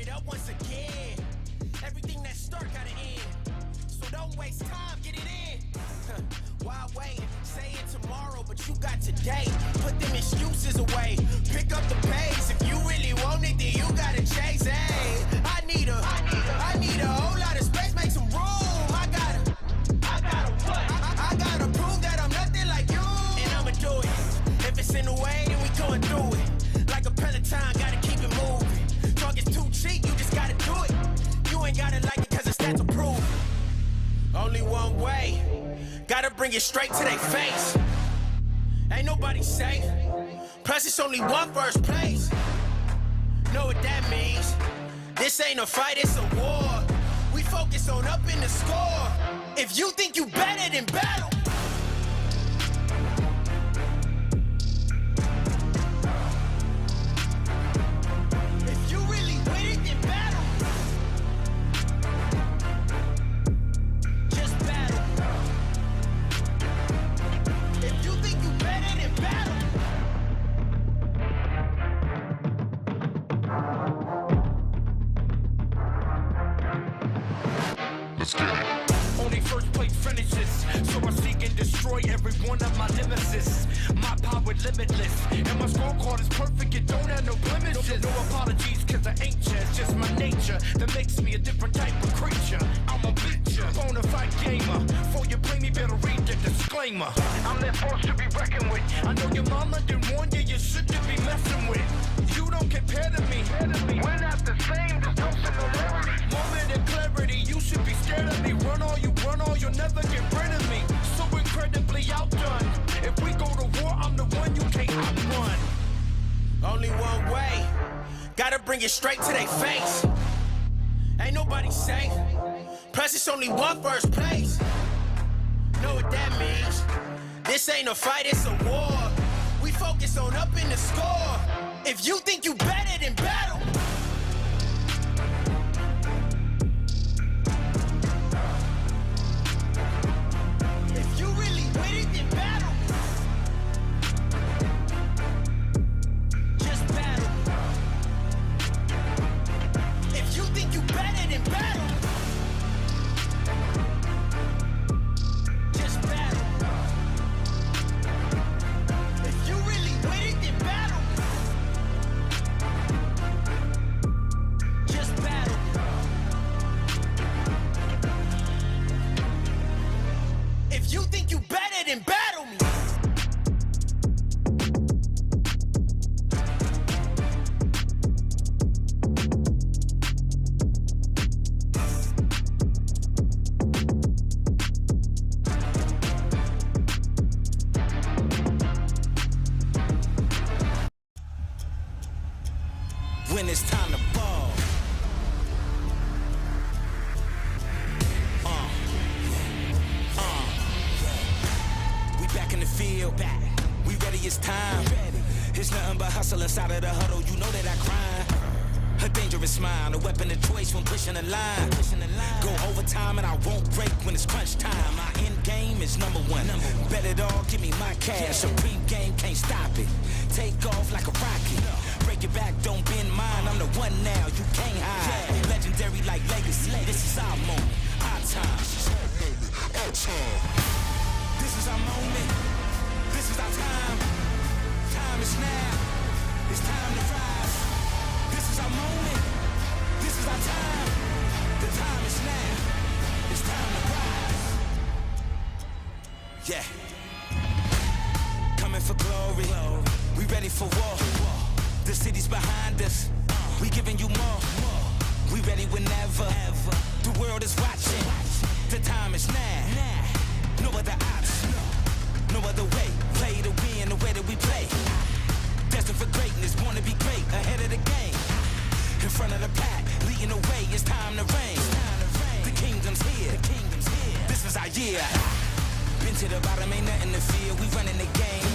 it up once again. Everything that start gotta end. So don't waste time, get it in. Why wait? Say it tomorrow, but you got today. Put them excuses away. Pick up the pace. If you really want it, then you gotta chase. Hey, I need a whole lot of space. Make some room. I gotta prove that I'm nothing like you. And I'ma do it. If it's in the way, then we going through it. Like a Peloton, gotta keep it moving. Talk is too cheap, you just gotta do it. You ain't gotta like it cause it's stats approve. Only one way. Gotta bring it straight to their face. Ain't nobody safe. Plus it's only one first place. Know what that means? This ain't a fight, it's a war. We focus on up in the score. If you think you better than battle. If you really with it, then battle. Just battle. If you think you better than battle. Let's get it. Only first place finishes, so I seek and destroy every one of my nemesis. My power limitless, and my scorecard is perfect, it don't have no blemishes. No apologies, cause I ain't ya, it's just my nature that makes me a different type of creature. I'm a bitch, bona fide gamer. Before you play me, better read the disclaimer. I'm that force to be reckoned with. I know your mama didn't warn you, you shouldn't be messing with. You don't compare to me. We're not the same, there's no similarity. Moment of clarity, you should be scared of me. Run all, you'll never get rid of me. So incredibly outdone. If we go to war, I'm the one you can't outrun. Only one way. Gotta bring it straight to their face. Ain't nobody safe. Plus it's only one first place. Know what that means? This ain't a fight, it's a war. We focus on up in the score. If you think you better than battle. If you really with it, then battle. Just battle. If you think you better than battle. Just battle. If you really with it, then battle. Just battle. If you think you better than battle me. When it's time to ball. We back in the field, we ready, it's time. It's nothing but hustle inside of the huddle, you know that I grind. A dangerous mind, a weapon of choice when pushing the line. Go overtime and I won't break when it's crunch time. My end game is number one. Bet it all, give me my cash. Supreme game, can't stop it. Take off like a rocket. Break your back, don't bend mine. I'm the one now, you can't hide. Legendary like legacy. This is our moment, our time. This is our moment. This is our time. Time is now. It's time to rise. This is our moment. This is our time. The time is now. It's time to rise. Yeah. Coming for glory. We ready for war. The city's behind us. We giving you more. We ready whenever. The world is watching. The time is now. No other option. No other way. Play to win the way that we play. Destined for greatness, born to be great, ahead of the game. In front of the pack, leading the way, it's time to reign. The kingdom's here, this is our year. Been to the bottom, ain't nothing to feel, we running the game.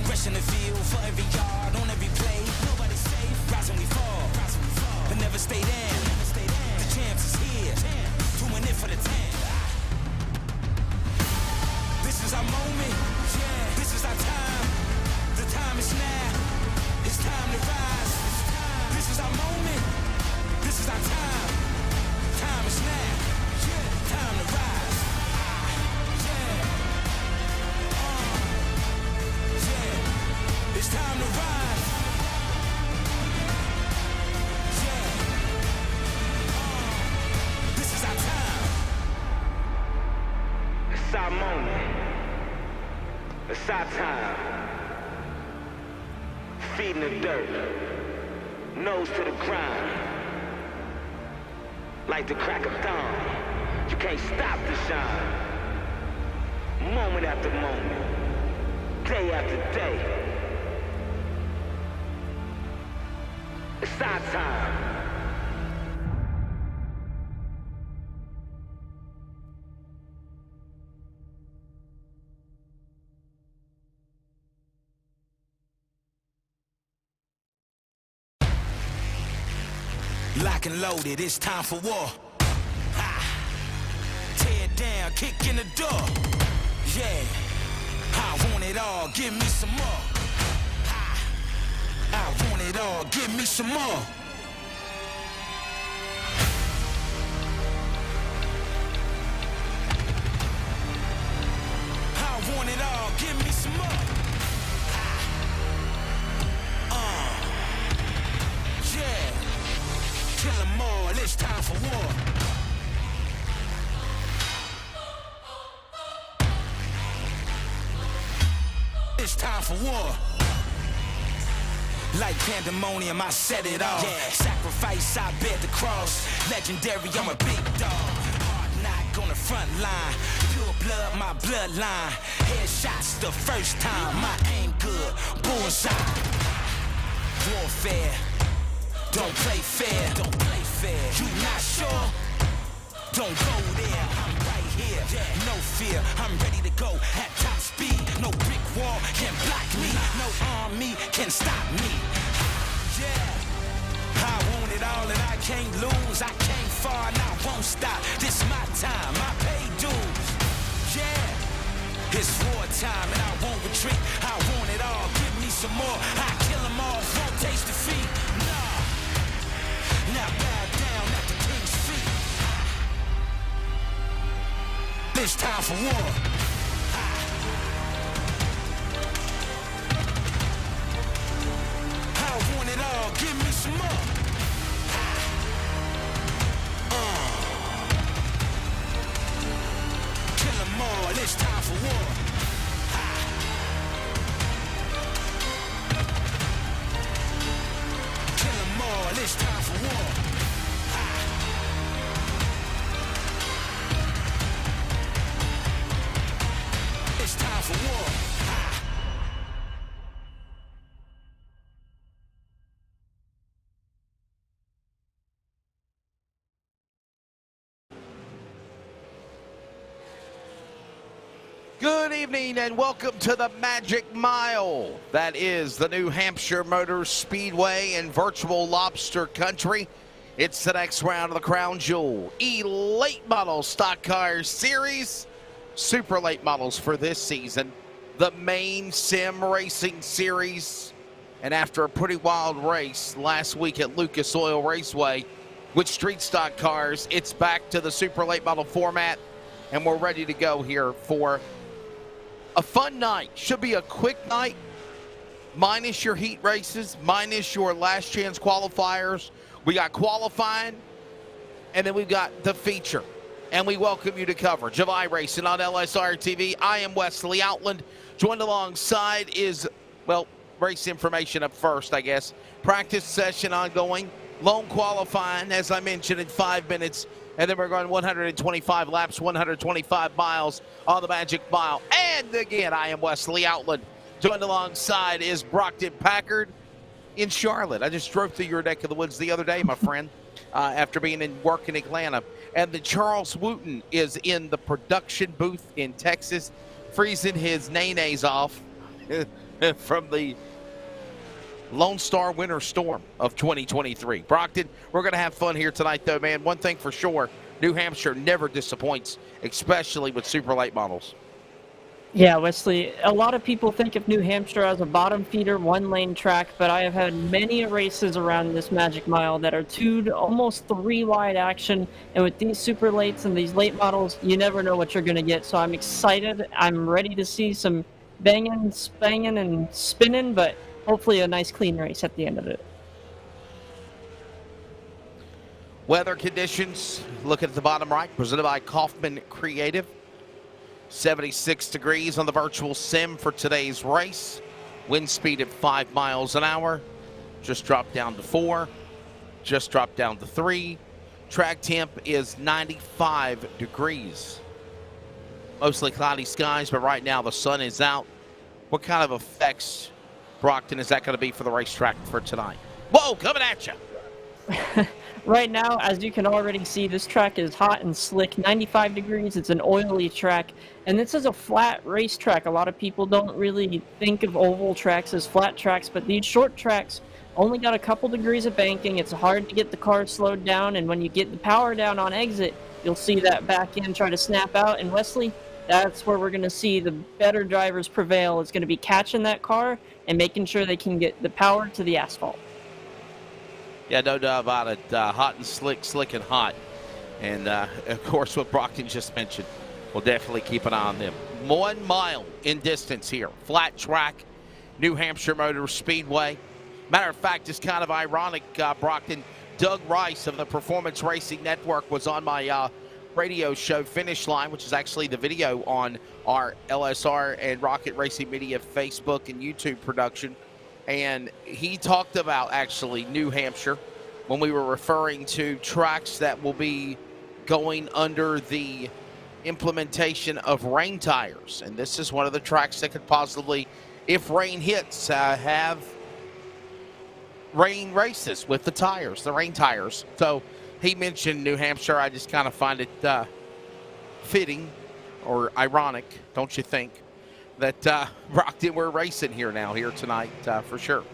Rushing the field for every yard, on every play. Nobody's safe, rise when we fall, but never stay down. The champs is here, doing it for the 10. This is our moment, this is our time. The time is now, it's time to rise. This is our moment, It's our moment. It's our time. Feet in the dirt. Nose to the grind. Like the crack of dawn. You can't stop the shine. Moment after moment. Day after day. It's our time. Lock and loaded, it's time for war. Ha. Tear down, kick in the door. Yeah, I want it all, give me some more. Ha. I want it all, give me some more. I want it all, give me some more. Yeah. Kill them all, it's time for war. It's time for war. Like pandemonium, I set it off. Yeah. Sacrifice, I bear the cross. Legendary, I'm a big dog. Hard knock on the front line. Pure blood, my bloodline. Headshots the first time. My aim good, bullseye. Warfare. Don't play fair, don't play fair. You not sure? Don't go there, I'm right here. No fear, I'm ready to go at top speed. No brick wall can block me. No army can stop me. Yeah, I want it all and I can't lose. I came far and I won't stop. This my time, I pay dues. Yeah, it's war time and I won't retreat. I want it all, give me some more. I kill them all, won't taste defeat. Nah. Now bow down at the king's feet. It's time for war. I want it all, give me some more. Kill them all, it's time for war. Kill them all, it's time for war. It's time for war. Good evening and welcome to the Magic Mile. That is the New Hampshire Motor Speedway in virtual lobster country. It's the next round of the Crown Jewel Elite Model Stock Cars Series. Super late models for this season. The Maine Sim Racing Series. And after a pretty wild race last week at Lucas Oil Raceway with street stock cars, it's back to the super late model format. And we're ready to go here for a fun night. Should be a quick night, minus your heat races, minus your last chance qualifiers. We got qualifying, and then we've got the feature. And we welcome you to coverage of iRacing on LSRTV. I am Wesley Outland. Joined alongside is, well, race information up first, I guess. Practice session ongoing. Lone qualifying, as I mentioned, in 5 minutes. And then we're going 125 laps, 125 miles on the Magic Mile. And again, I am Wesley Outland. Joined alongside is Brockton Packard in Charlotte. I just drove through your neck of the woods the other day, my friend, after being in work in Atlanta. And the Charles Wooten is in the production booth in Texas, freezing his nays off from the Lone Star Winter Storm of 2023. Brockton, we're going to have fun here tonight, though, man. One thing for sure, New Hampshire never disappoints, especially with super late models. Yeah, Wesley, a lot of people think of New Hampshire as a bottom feeder, one-lane track, but I have had many races around this Magic Mile that are 2 to almost 3 wide action, and with these super lates and these late models, you never know what you're going to get, so I'm excited. I'm ready to see some banging, spanging, and spinning, but hopefully a nice clean race at the end of it. Weather conditions, look at the bottom right, presented by Kaufman Creative. 76 degrees on the virtual sim for today's race. Wind speed at 5 miles an hour. Just dropped down to 4. Just dropped down to 3. Track temp is 95 degrees. Mostly cloudy skies, but right now the sun is out. What kind of effects, Brockton, is that going to be for the racetrack for tonight? Whoa, coming at you. Right now, as you can already see, this track is hot and slick, 95 degrees. It's an oily track, and this is a flat racetrack. A lot of people don't really think of oval tracks as flat tracks, but these short tracks only got a couple degrees of banking. It's hard to get the car slowed down, and when you get the power down on exit, you'll see that back end try to snap out. And Wesley, that's where we're going to see the better drivers prevail. It's going to be catching that car and making sure they can get the power to the asphalt. Yeah, no doubt about it. Hot and slick, slick and hot. And, of course, what Brockton just mentioned, we'll definitely keep an eye on them. 1 mile in distance here. Flat track, New Hampshire Motor Speedway. Matter of fact, it's kind of ironic, Brockton. Doug Rice of the Performance Racing Network was on my radio show Finish Line, which is actually the video on our LSR and Rocket Racing Media Facebook and YouTube production. And he talked about actually New Hampshire when we were referring to tracks that will be going under the implementation of rain tires. And this is one of the tracks that could possibly, if rain hits, have rain races with the tires, the rain tires. So he mentioned New Hampshire. I just kind of find it fitting or ironic, don't you think, that Brockton, we're racing here tonight for sure.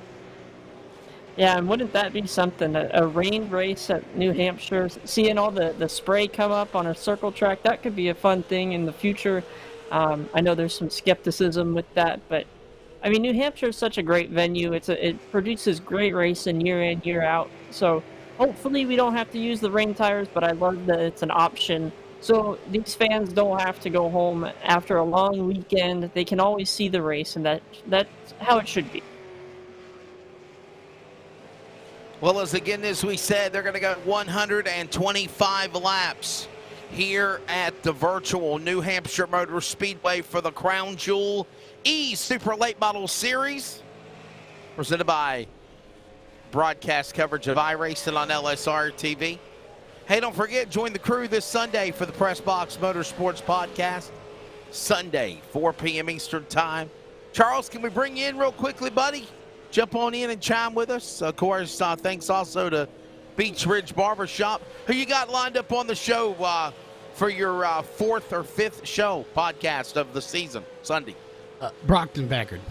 Yeah, and wouldn't that be something, a rain race at New Hampshire, seeing all the spray come up on a circle track, that could be a fun thing in the future. I know there's some skepticism with that, but I mean, New Hampshire is such a great venue. It produces great racing year in, year out. So hopefully we don't have to use the rain tires, but I love that it's an option. So these fans don't have to go home after a long weekend. They can always see the race, and that's how it should be. Well, as we said, they're going to go 125 laps here at the virtual New Hampshire Motor Speedway for the Crown Jewel E Super Late Model Series, presented by broadcast coverage of iRacing on LSRTV. Hey, don't forget, join the crew this Sunday for the Press Box Motorsports Podcast. Sunday, 4 p.m. Eastern Time. Charles, can we bring you in real quickly, buddy? Jump on in and chime with us. Of course, thanks also to Beach Ridge Barbershop. Who you got lined up on the show for your 4th or 5th show podcast of the season, Sunday? Brockton Packard.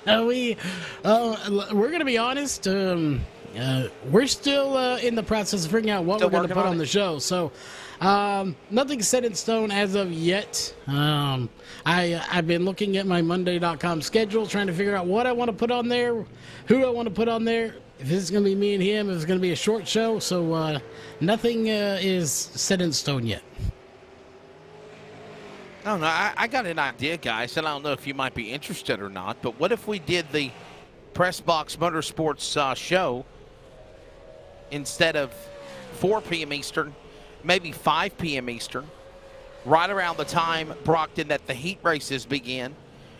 We're going to be honest. We're still in the process of figuring out what we're going to put on the show. So nothing's set in stone as of yet. I've been looking at my Monday.com schedule, trying to figure out what I want to put on there, who I want to put on there, if it's going to be me and him, if it's going to be a short show. So nothing is set in stone yet. I don't know. I got an idea, guys, and I don't know if you might be interested or not, but what if we did the Press Box Motorsports show instead of 4 p.m. Eastern, maybe 5 p.m. Eastern, right around the time, Brockton, that the heat races begin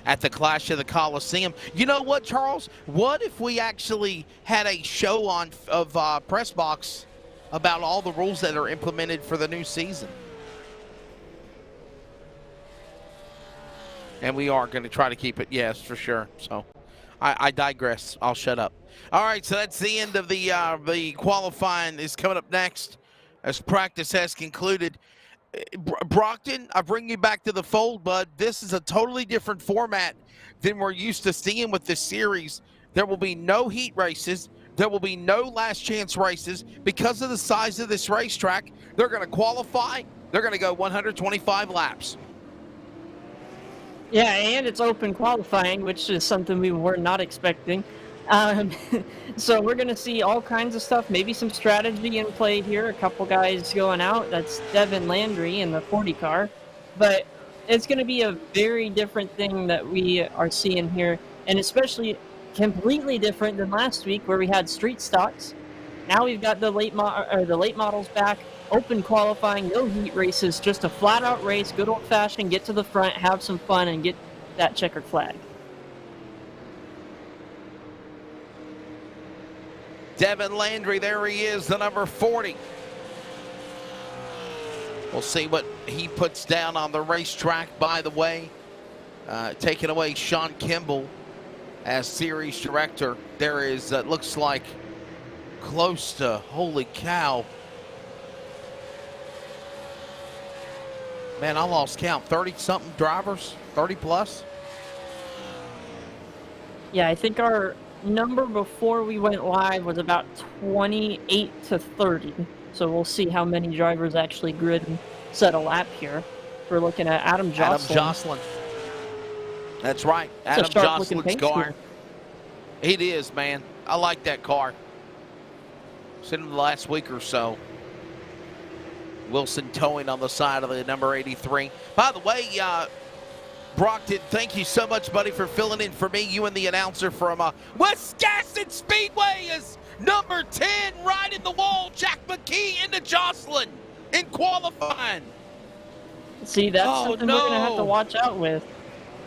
at the Clash of the Coliseum. You know what, Charles? What if we actually had a show of Press Box about all the rules that are implemented for the new season? And we are going to try to keep it, yes, for sure. So I digress. I'll shut up. All right, so that's the end of the qualifying. Is coming up next as practice has concluded. Brockton, I bring you back to the fold, bud. This is a totally different format than we're used to seeing with this series. There will be no heat races. There will be no last chance races. Because of the size of this racetrack, they're going to qualify. They're going to go 125 laps. Yeah, and it's open qualifying, which is something we were not expecting. So we're going to see all kinds of stuff, maybe some strategy in play here. A couple guys going out. That's Devin Landry in the 40 car. But it's going to be a very different thing that we are seeing here, and especially completely different than last week where we had street stocks. Now we've got the late models back, open qualifying, no heat races, just a flat-out race, good old-fashioned, get to the front, have some fun, and get that checkered flag. Devin Landry, there he is, the number 40. We'll see what he puts down on the racetrack, by the way. Taking away Sean Kimball as series director. There is, looks like, close to, holy cow. Man, I lost count. 30-something drivers? 30 plus? Yeah, I think our number before we went live was about 28 to 30. So we'll see how many drivers actually grid and set a lap here. We're looking at Adam Jocelyn. Adam Jocelyn. That's right. Adam Jocelyn's car. It is, man. I like that car. Seen him the last week or so. Wilson towing on the side of the number 83. By the way, Brockton, thank you so much, buddy, for filling in for me. You and the announcer from Wisconsin Speedway is number 10 right in the wall. Jack McKee into Jocelyn in qualifying. See, that's something we're going to have to watch out with.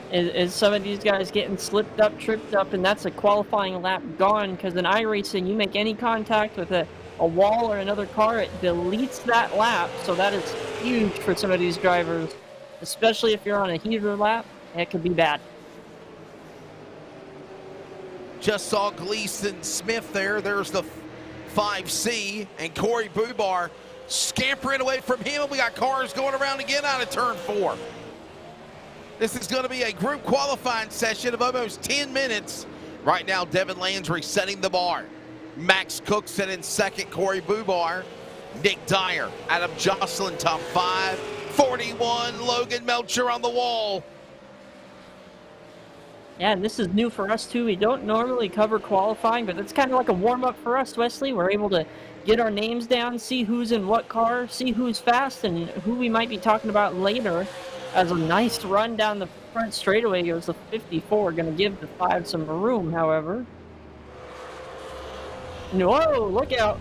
Is some of these guys getting slipped up, tripped up, and that's a qualifying lap gone, because in iRacing, you make any contact with a wall or another car, it deletes that lap, so that is huge for some of these drivers, especially if you're on a heater lap. It could be bad. Just saw Gleason Smith there. There's the 5C, and Corey Bubar scampering away from him, and we got cars going around again out of turn 4. This is going to be a group qualifying session of almost 10 minutes. Right now, Devin Landry setting the bar. Max Cookson in second, Corey Bubar. Nick Dyer, Adam Jocelyn, top 5. 41, Logan Melcher on the wall. Yeah, and this is new for us, too. We don't normally cover qualifying, but it's kind of like a warm-up for us, Wesley. We're able to get our names down, see who's in what car, see who's fast, and who we might be talking about later. As a nice run down the front straightaway goes the 54. Going to give the 5 some room, however. Whoa, look out.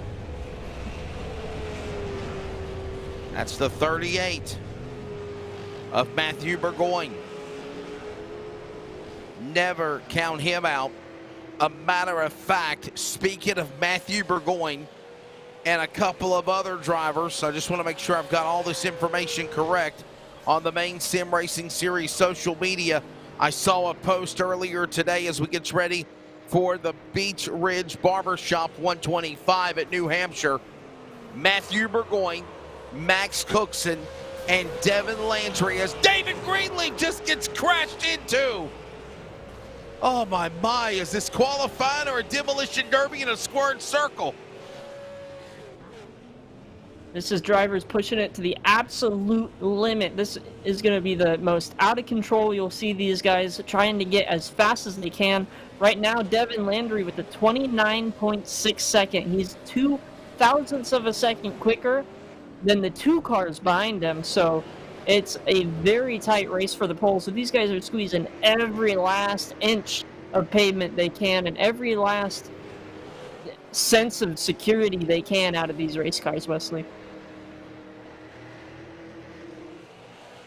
That's the 38 of Matthew Burgoyne. Never count him out. A matter of fact, speaking of Matthew Burgoyne and a couple of other drivers, I just want to make sure I've got all this information correct. On the Maine Sim Racing Series social media, I saw a post earlier today as we get ready for the Beach Ridge Barbershop 125 at New Hampshire. Matthew Burgoyne, Max Cookson, and Devin Landry as David Greenleaf just gets crashed into. Oh my, is this qualifying or a demolition derby in a squared circle? This is drivers pushing it to the absolute limit. This is going to be the most out of control you'll see these guys trying to get as fast as they can. Right now, Devin Landry with a 29.6 second. He's 2 thousandths of a second quicker than the 2 cars behind him. So it's a very tight race for the pole. So these guys are squeezing every last inch of pavement they can and every last sense of security they can out of these race cars, Wesley.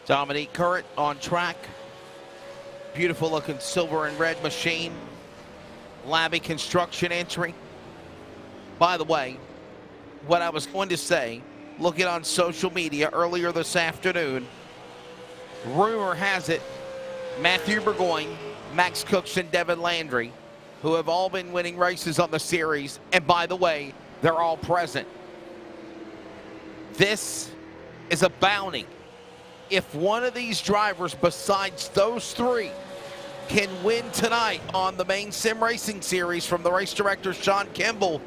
Dominique Current on track. Beautiful looking silver and red machine. Labby Construction entry. By the way, what I was going to say, looking on social media earlier this afternoon, rumor has it Matthew Burgoyne, Max Cookson, Devin Landry, who have all been winning races on the series, and by the way, they're all present. This is a bounty. If one of these drivers besides those 3 can win tonight on the Maine Sim Racing Series from the race director Sean Kimball,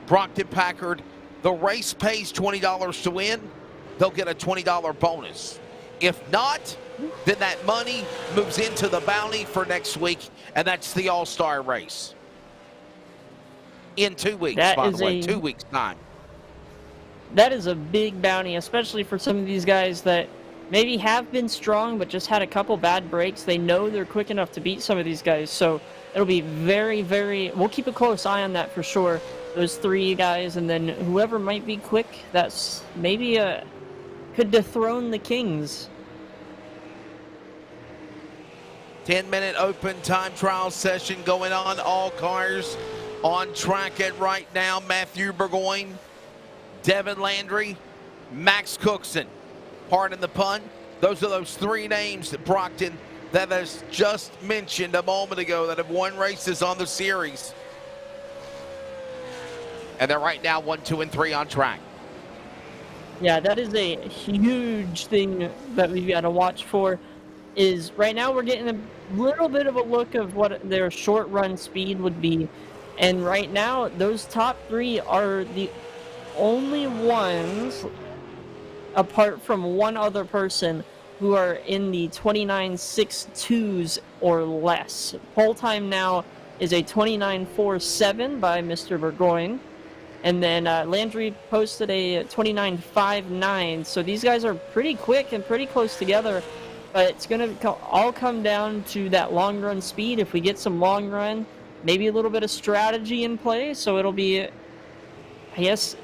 Brockton Packard, the race pays $20 to win. They'll get a $20 bonus. If not, then that money moves into the bounty for next week, and that's the All-Star race. In 2 weeks, by the way, 2 weeks' time. That is a big bounty, especially for some of these guys that maybe have been strong but just had a couple bad breaks. They know they're quick enough to beat some of these guys. So it'll be very, very... We'll keep a close eye on that for sure. those 3 guys, and then whoever might be quick, that's maybe could dethrone the Kings. 10-minute open time trial session going on. All cars on track at right now. Matthew Burgoyne, Devin Landry, Max Cookson. Pardon the pun. Those are those 3 names that Brockton that has just mentioned a moment ago that have won races on the series. And they're right now 1, 2, and 3 on track. Yeah, that is a huge thing that we've got to watch for. Is right now we're getting a little bit of a look of what their short run speed would be. And right now, those top 3 are the only ones, apart from one other person, who are in the 29.62s or less. Pole time now is a 29.47 by Mr. Burgoyne. And then Landry posted a 29.59. So these guys are pretty quick and pretty close together. But it's going to all come down to that long run speed. If we get some long run, maybe a little bit of strategy in play. So it'll be, I guess,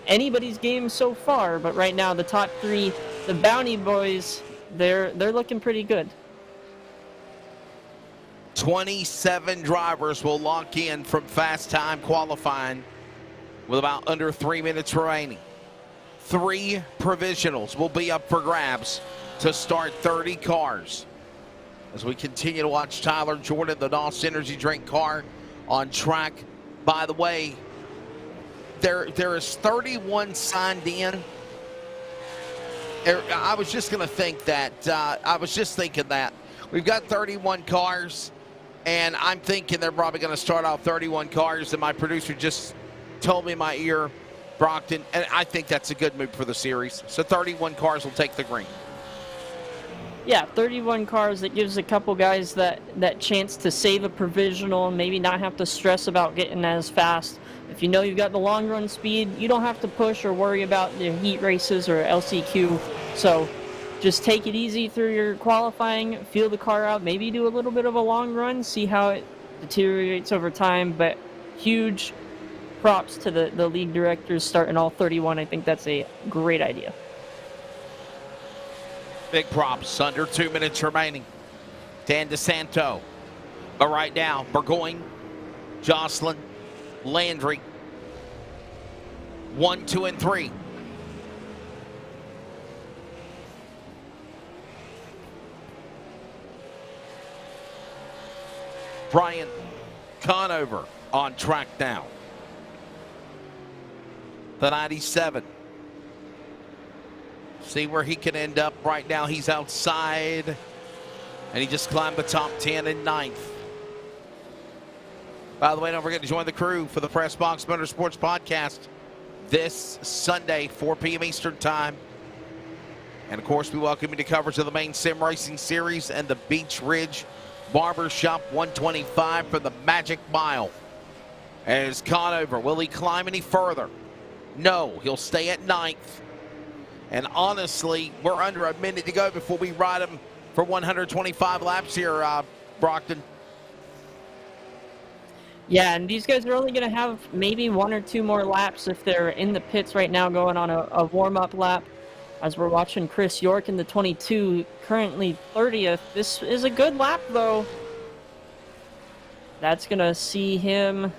anybody's game so far. But right now, the top 3, the Bounty Boys, they're looking pretty good. 27 drivers will lock in from fast time qualifying with about under 3 minutes remaining. 3 provisionals will be up for grabs to start 30 cars. As we continue to watch Tyler Jordan, the NOS Energy Drink car, on track. By the way, there is 31 signed in. I was just going to think that. I was just thinking that. We've got 31 cars, and I'm thinking they're probably going to start off 31 cars, and my producer just told me in my ear, Brockton, and I think that's a good move for the series. So 31 cars will take the green. Yeah, 31 cars. That gives a couple guys that chance to save a provisional and maybe not have to stress about getting as fast. If you know you've got the long run speed, you don't have to push or worry about the heat races or LCQ. So just take it easy through your qualifying, feel the car out, maybe do a little bit of a long run, see how it deteriorates over time. But huge props to the league directors starting all 31. I think that's a great idea. Big props. Under 2 minutes remaining. Dan DeSanto. But right now, Burgoyne, Jocelyn, Landry. 1, 2, and 3. Brian Conover on track now. The 97. See where he can end up. Right now he's outside, and he just climbed the top 10 in 9th. By the way, don't forget to join the crew for the Press Box Motorsports Podcast this Sunday, 4 p.m. Eastern Time. And of course, we welcome you to coverage of the Maine Sim Racing Series and the Beach Ridge Barbershop 125 for the Magic Mile. As Conover, will he climb any further? No, he'll stay at 9th. And honestly, we're under a minute to go before we ride him for 125 laps here, Brockton. Yeah, and these guys are only going to have maybe 1 or 2 more laps if they're in the pits right now going on a warm-up lap. As we're watching Chris York in the 22, currently 30th. This is a good lap, though. That's going to see him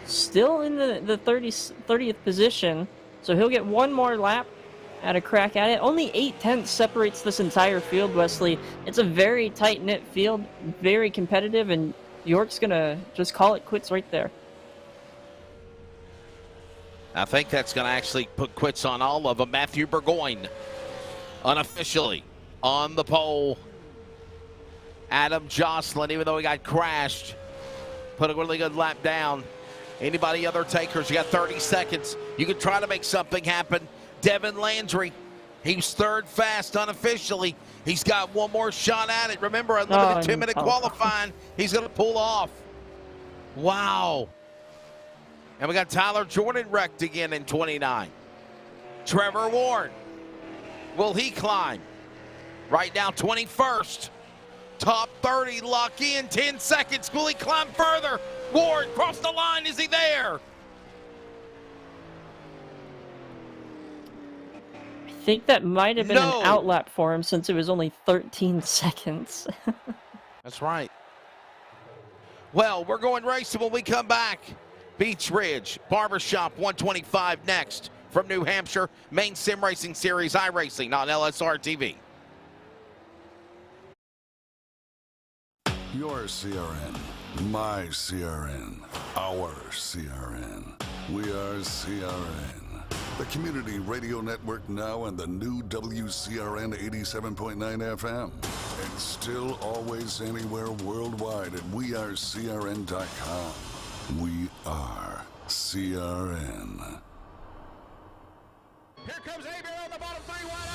still in the 30th position. So he'll get 1 more lap at a crack at it. Only 0.8 separates this entire field, Wesley. It's a very tight-knit field, very competitive, and York's going to just call it quits right there. I think that's going to actually put quits on all of them. Matthew Burgoyne, unofficially on the pole. Adam Jocelyn, even though he got crashed, put a really good lap down. Anybody other takers? You got 30 seconds. You can try to make something happen. Devin Landry, he's 3rd fast unofficially. He's got 1 more shot at it. Remember, a limited 2-minute qualifying. He's going to pull off. Wow. And we got Tyler Jordan wrecked again in 29. Trevor Ward, will he climb? Right now, 21st. Top 30, lock in, 10 seconds. Will he climb further? Ward, cross the line. Is he there? I think that might have been No. an outlap for him since it was only 13 seconds. That's right. Well, we're going racing when we come back. Beach Ridge, Barbershop 125 next from New Hampshire. Maine Sim Racing Series iRacing on LSRTV. Your CRN, my CRN, our CRN. We are CRN. The community radio network now and the new WCRN 87.9 FM. And still always anywhere worldwide at wearecrn.com. We are CRN. Here comes Avery on the bottom, 3 wide out.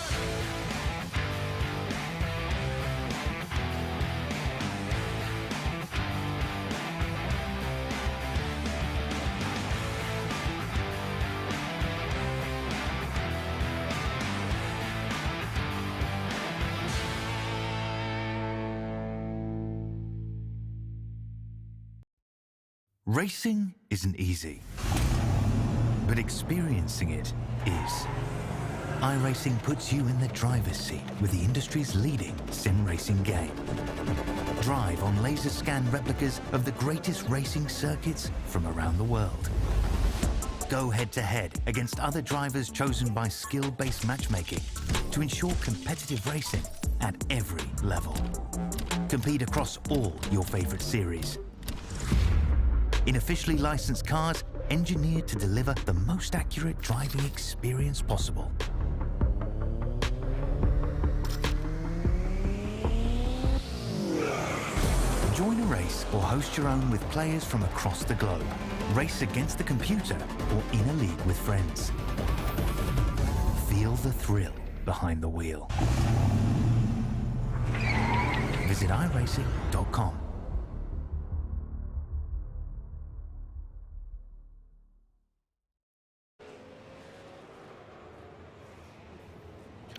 Racing isn't easy, but experiencing it is. iRacing puts you in the driver's seat with the industry's leading sim racing game. Drive on laser scan replicas of the greatest racing circuits from around the world. Go head-to-head against other drivers chosen by skill-based matchmaking to ensure competitive racing at every level. Compete across all your favorite series. In officially licensed cars, engineered to deliver the most accurate driving experience possible. Join a race or host your own with players from across the globe. Race against the computer or in a league with friends. Feel the thrill behind the wheel. Visit iRacing.com.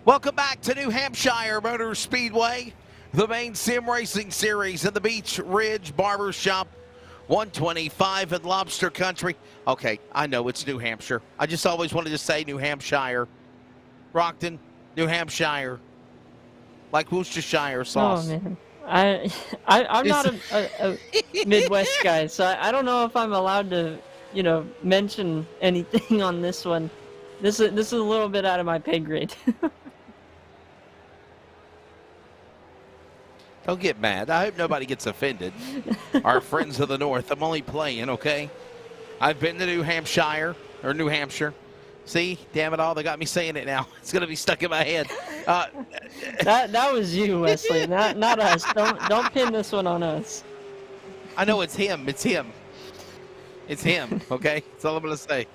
Welcome back to New Hampshire Motor Speedway, the Maine Sim Racing Series in the Beach Ridge Barbershop 125 in Lobster Country. Okay, I know it's New Hampshire. I just always wanted to say New Hampshire. Brockton, New Hampshire. Like Worcestershire sauce. Oh, man. I'm not a Midwest guy, so I don't know if I'm allowed to, mention anything on this one. This is a little bit out of my pay grade. Don't get mad. I hope nobody gets offended. Our friends of the North. I'm only playing, okay? I've been to New Hampshire, or New Hampshire. See? Damn it all. They got me saying it now. It's going to be stuck in my head. That was you, Wesley, not us. Don't pin this one on us. I know it's him. It's him. It's him, okay? That's all I'm going to say.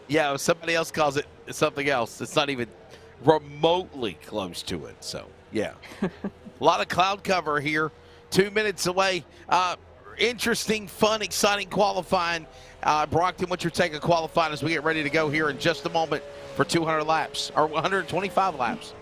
Yeah, if somebody else calls it something else, it's not even remotely close to it. So, yeah. A lot of cloud cover here. 2 minutes away. Interesting, fun, exciting qualifying. Brockton, what's your take of qualifying as we get ready to go here in just a moment for 200 laps, or 125 laps?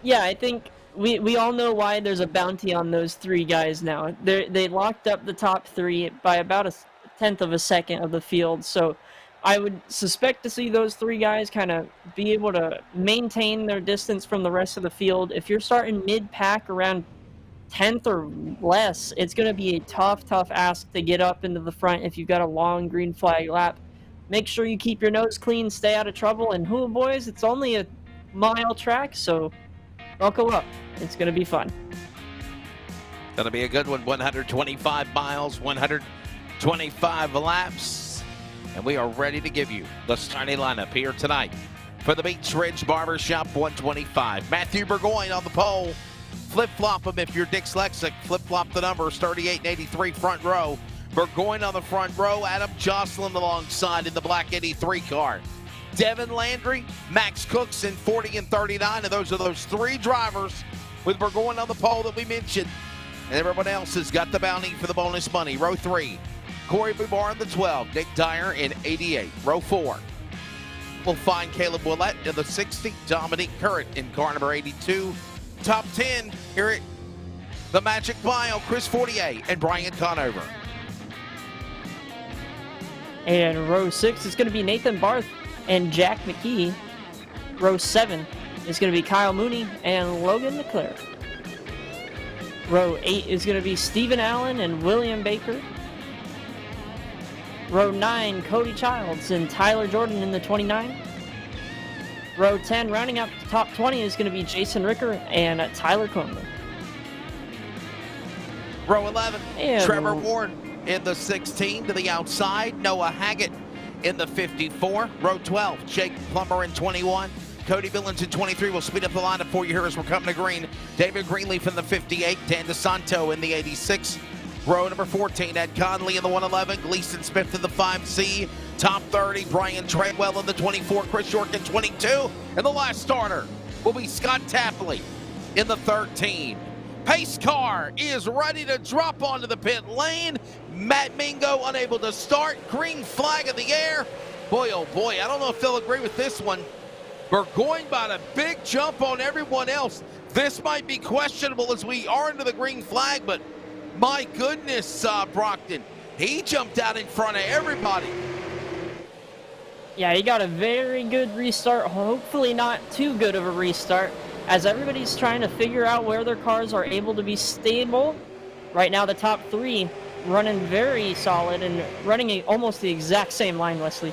Yeah, I think we all know why there's a bounty on those 3 guys now. They locked up the top 3 by about a tenth of a second of the field, so I would suspect to see those 3 guys kind of be able to maintain their distance from the rest of the field. If you're starting mid-pack around 10th or less, it's going to be a tough ask to get up into the front if you've got a long green flag lap. Make sure you keep your nose clean, stay out of trouble, and boys, it's only a mile track, so buckle up. It's going to be fun. Going to be a good one. 125 miles, 125 laps. And we are ready to give you the starting lineup here tonight for the Beach Ridge Barbershop 125. Matthew Burgoyne on the pole. Flip-flop him if you're dyslexic. Flip-flop the numbers, 38 and 83 front row. Burgoyne on the front row. Adam Jocelyn alongside in the black 83 car. Devin Landry, Max Cooks in 40 and 39. And those are those 3 drivers with Burgoyne on the pole that we mentioned. And everyone else has got the bounty for the bonus money. Row 3. Corey Bubar in the 12, Nick Dyer in 88. Row 4, we'll find Caleb Willett in the 60, Dominique Currett in car number 82. Top 10 here at the Magic Mile, Chris Fortier and Brian Conover. And row 6 is going to be Nathan Barth and Jack McKee. Row 7 is going to be Kyle Mooney and Logan Leclerc. Row 8 is going to be Stephen Allen and William Baker. Row 9, Cody Childs and Tyler Jordan in the 29. Row 10, rounding out the top 20, is going to be Jason Ricker and Tyler Coleman. Row 11, And Trevor Ward in the 16 to the outside. Noah Haggett in the 54. Row 12, Jake Plummer in 21. Cody Billings in 23 will speed up the lineup for you here as we're coming to green. David Greenleaf in the 58. Dan DeSanto in the 86. Row number 14, Ed Conley in the 111. Gleason Smith in the 5C. Top 30, Brian Treadwell in the 24. Chris York in 22. And the last starter will be Scott Tapley in the 13. Pace car is ready to drop onto the pit lane. Matt Mingo unable to start. Green flag in the air. Boy, oh boy, I don't know if they'll agree with this one. We're going by a big jump on everyone else. This might be questionable as we are into the green flag, but my goodness, Brockton, he jumped out in front of everybody. Yeah, he got a very good restart. Hopefully not too good of a restart, as everybody's trying to figure out where their cars are able to be stable. Right now, the top 3 running very solid and running almost the exact same line, Wesley.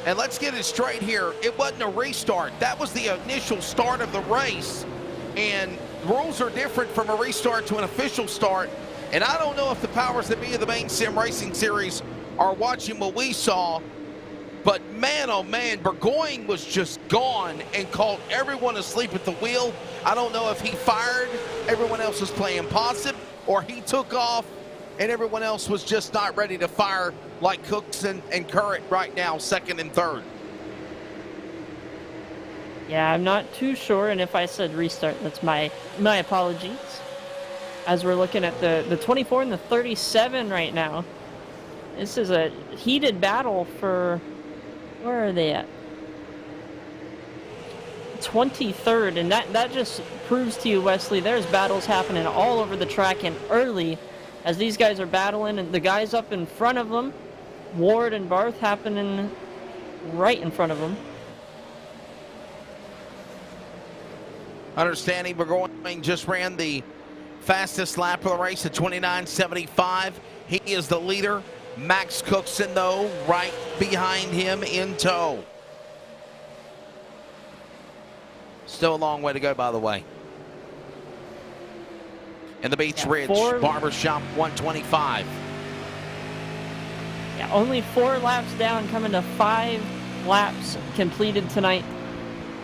And let's get it straight here. It wasn't a restart. That was the initial start of the race. And rules are different from a restart to an official start. And I don't know if the powers that be of the Maine Sim Racing Series are watching what we saw. But man, oh man, Burgoyne was just gone and caught everyone asleep at the wheel. I don't know if he fired, everyone else was playing possum, or he took off and everyone else was just not ready to fire like Cookson and Currett right now, second and third. Yeah, I'm not too sure, and if I said restart, that's my apologies. As we're looking at the 24 and the 37 right now, this is a heated battle for, where are they at? 23rd, and that just proves to you, Wesley, there's battles happening all over the track and early as these guys are battling, and the guys up in front of them, Ward and Barth, happening right in front of them. Understanding Burgoyne just ran the fastest lap of the race at 29.75. He is the leader. Max Cookson, though, right behind him in tow. Still a long way to go, by the way. In the Beach Ridge, Barbershop 125. Yeah, only 4 laps down, coming to 5 laps completed tonight.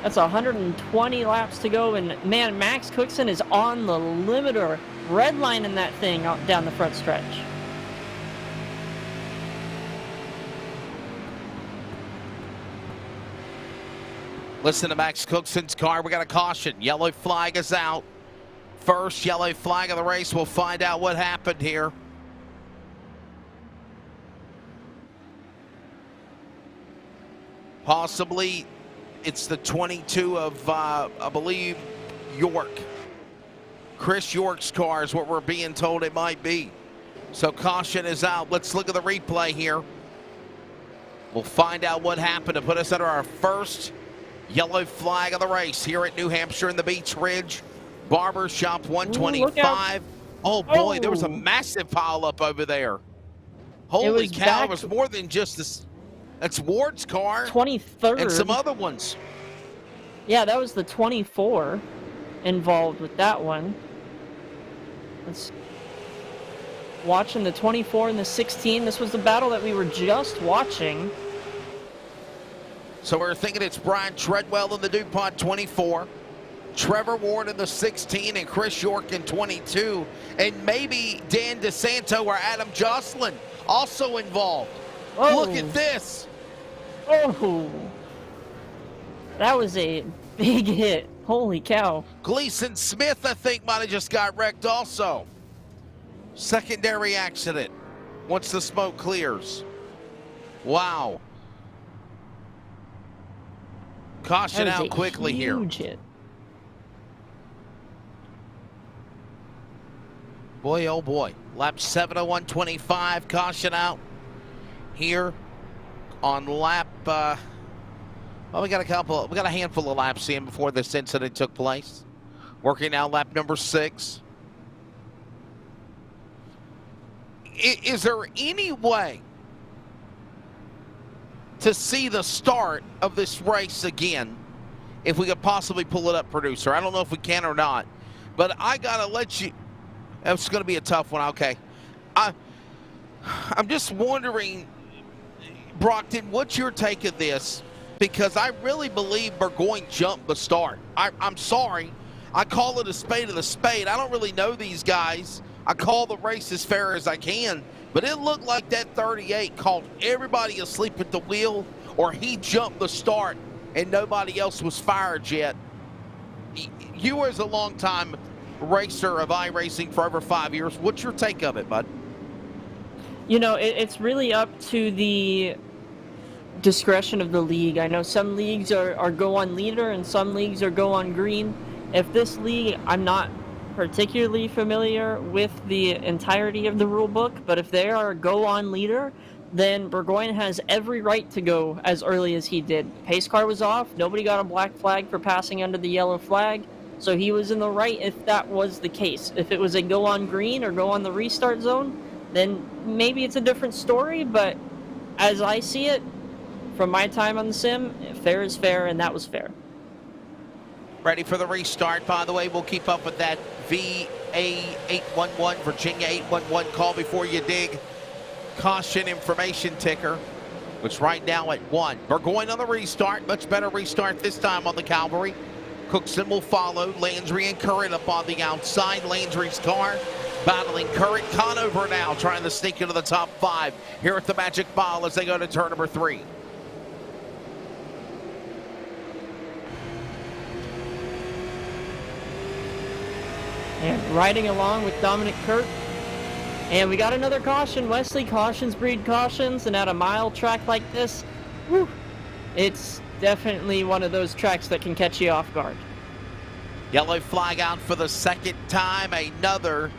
That's 120 laps to go, and man, Max Cookson is on the limiter, redlining that thing out down the front stretch. Listen to Max Cookson's car. We got a caution. Yellow flag is out. First yellow flag of the race. We'll find out what happened here. Possibly it's the 22 of, I believe, York. Chris York's car is what we're being told it might be. So caution is out. Let's look at the replay here. We'll find out what happened to put us under our first yellow flag of the race here at New Hampshire in the Beach Ridge. Barbershop 125. Oh boy, there was a massive pile up over there. Holy cow, it was more than just this. That's Ward's car. 23rd. And some other ones. Yeah, that was the 24 involved with that one. Let's watching the 24 and the 16. This was the battle that we were just watching. So we're thinking it's Brian Treadwell in the DuPont 24, Trevor Ward in the 16, and Chris York in 22, and maybe Dan DeSanto or Adam Jocelyn also involved. Oh. Look at this. Oh, that was a big hit. Holy cow. Gleason Smith, I think, might have just got wrecked also. Secondary accident once the smoke clears. Wow. Caution out quickly here. Huge hit. Boy, oh boy. Lap 7:01.25. Caution out here on lap. Well, we got a handful of laps in before this incident took place. Working now lap number 6. Is there any way to see the start of this race again? If we could possibly pull it up, producer. I don't know if we can or not, but I gotta let you. It's gonna be a tough one. Okay, I'm just wondering, Brockton, what's your take of this? Because I really believe Burgoyne jumped the start. I'm sorry. I call it a spade of the spade. I don't really know these guys. I call the race as fair as I can, but it looked like that 38 caught everybody asleep at the wheel, or he jumped the start and nobody else was fired yet. You as a longtime racer of iRacing for over 5 years, what's your take of it, bud? You know, it's really up to the discretion of the league. I know some leagues are go on leader and some leagues are go on green. If this league, I'm not particularly familiar with the entirety of the rule book, but if they are go on leader, then Burgoyne has every right to go as early as he did. Pace car was off. Nobody got a black flag for passing under the yellow flag, so he was in the right if that was the case. If it was a go on green or go on the restart zone, then maybe it's a different story, but as I see it, from my time on the sim, fair is fair, and that was fair. Ready for the restart, by the way. We'll keep up with that VA811, Virginia 811 call before you dig. Caution information ticker, which right now at 1. Burgoyne on the restart. Much better restart this time on the Cavalry. Cookson will follow. Landry and Curran up on the outside. Landry's car battling Curran. Conover now trying to sneak into the top 5 here at the Magic Mile as they go to turn number 3. And riding along with Dominic Kurt. And we got another caution. Wesley, cautions breed cautions, and at a mile track like this, whew, it's definitely one of those tracks that can catch you off guard. Yellow flag out for the second time. Another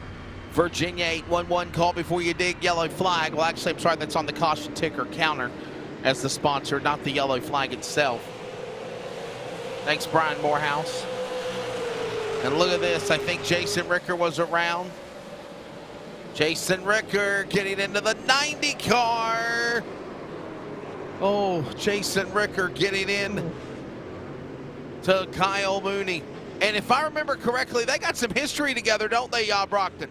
Virginia 811 call before you dig. Yellow flag. Well, actually, I'm sorry, that's on the caution ticker counter as the sponsor, not the yellow flag itself. Thanks, Brian Morehouse. And look at this. I think Jason Ricker was around. Jason Ricker getting into the 90 car. Oh, Jason Ricker getting in to Kyle Mooney. And if I remember correctly, they got some history together, don't they, Brockton?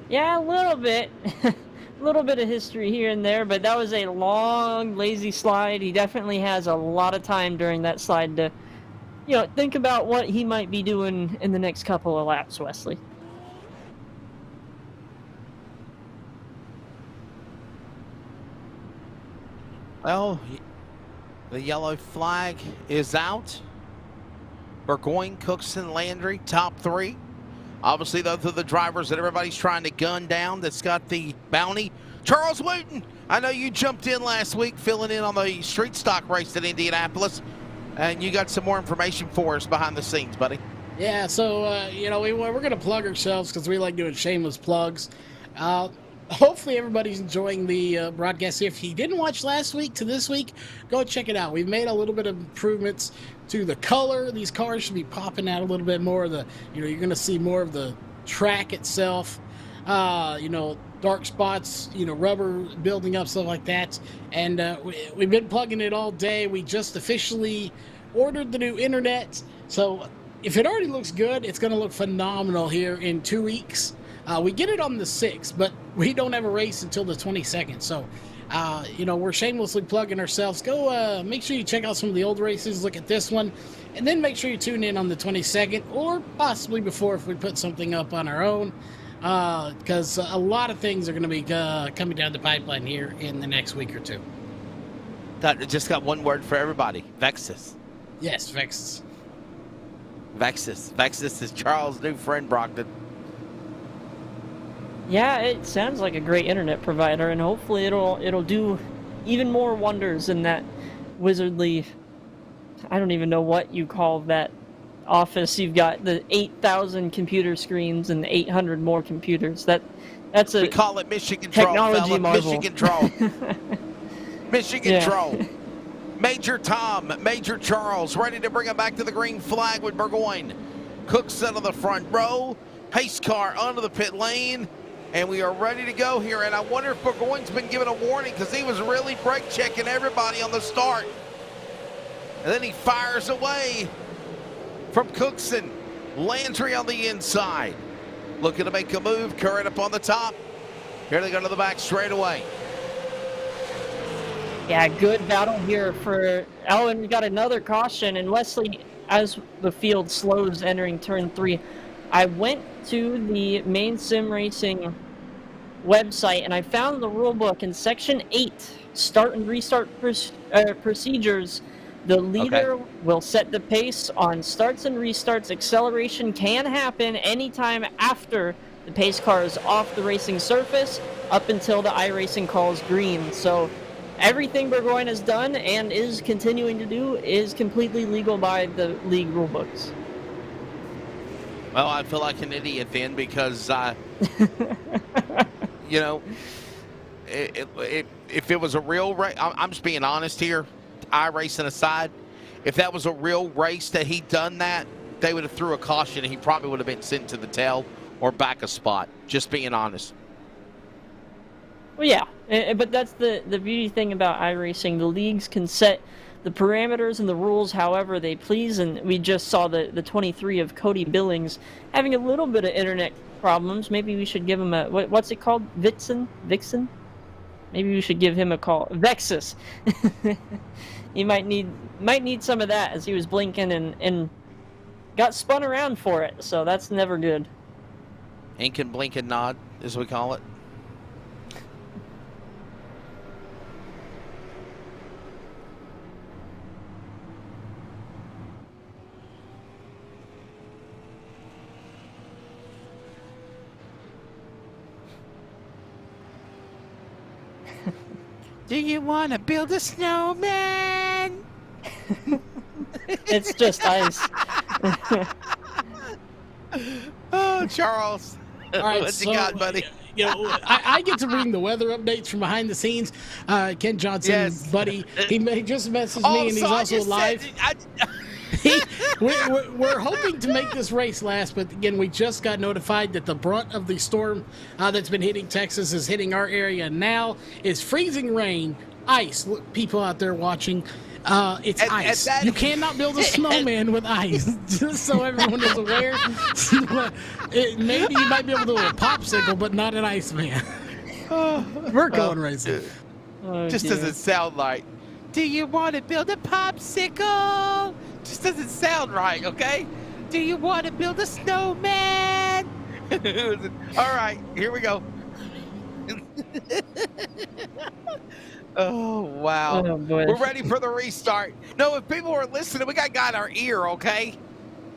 Yeah, a little bit. A little bit of history here and there, but that was a long, lazy slide. He definitely has a lot of time during that slide to, you know, think about what he might be doing in the next couple of laps, Wesley. Well, the yellow flag is out. Burgoyne, Cookson, Landry, top 3. Obviously, those are the drivers that everybody's trying to gun down that's got the bounty. Charles Wooten, I know you jumped in last week filling in on the street stock race at Indianapolis, and you got some more information for us behind the scenes, buddy. Yeah, so, you know, we're going to plug ourselves because we like doing shameless plugs. Hopefully everybody's enjoying the broadcast. If you didn't watch last week to this week, go check it out. We've made a little bit of improvements to the color. These cars should be popping out a little bit more. You're going to see more of the track itself. You know, dark spots, you know, rubber building up, stuff like that. And we've been plugging it all day. We just officially ordered the new internet. So if it already looks good, it's going to look phenomenal here in 2 weeks. We get it on the 6th, but we don't have a race until the 22nd. So, you know, we're shamelessly plugging ourselves. Go make sure you check out some of the old races, look at this one, and then make sure you tune in on the 22nd or possibly before if we put something up on our own, because a lot of things are going to be coming down the pipeline here in the next week or two. Just got one word for everybody. Vexus. Yes, Vexus. Vexus. Vexus is Charles' new friend, Brockton. Yeah, it sounds like a great internet provider, and hopefully it'll do even more wonders in that wizardly, I don't even know what you call that office, you've got the 8,000 computer screens and 800 more computers. That's We a call it Michigan technology Troll, fella. marvel. Michigan Troll. Michigan Yeah. Troll. Major Tom, Major Charles, ready to bring it back to the green flag with Burgoyne. Cooks out of the front row. Pace car onto the pit lane. And we are ready to go here. And I wonder if Burgoyne's been given a warning because he was really brake checking everybody on the start. And then he fires away from Cookson. Landry on the inside. Looking to make a move. Curran up on the top. Here they go to the back straight away. Yeah, good battle here for Ellen. We got another caution, and Wesley, as the field slows entering turn 3, I went to the Maine Sim Racing website and I found the rule book in section 8, start and restart procedures. The leader will set the pace on starts and restarts. Acceleration can happen anytime after the pace car is off the racing surface up until the iRacing calls green. So everything Burgoyne has done and is continuing to do is completely legal by the league rule books. Well, I feel like an idiot then because, you know, if it was a real race, I'm just being honest here, iRacing aside, if that was a real race that he'd done that, they would have threw a caution and he probably would have been sent to the tail or back a spot, just being honest. Well, yeah, but that's the beauty thing about iRacing. The leagues can set the parameters and the rules however they please, and we just saw the 23 of Cody Billings having a little bit of internet problems. Maybe we should give him a, what's it called? Vixen? Maybe we should give him a call. Vexus. He might need some of that, as he was blinking and got spun around for it, so that's never good. Ink and blink and nod, as we call it. Do you want to build a snowman? It's just ice. Oh, Charles. All right, what you got, buddy? You know, I get to bring the weather updates from behind the scenes. Ken Johnson, Yes. buddy, he just messaged me, and he's so I also just live. said- We're hoping to make this race last, but again, we just got notified that the brunt of the storm that's been hitting Texas is hitting our area now. It's freezing rain, ice. Look, people out there watching, it's ice. You cannot build a snowman with ice, just so everyone is aware. Maybe you might be able to do a popsicle, but not an ice man. We're going racing. Oh, Just dear. doesn't sound like. Do you want to build a popsicle? Just doesn't sound right, okay? Do you want to build a snowman? All right, here we go. Oh, wow. Oh, boy. We're ready for the restart. No, if people were listening, we got a guy in our ear, okay?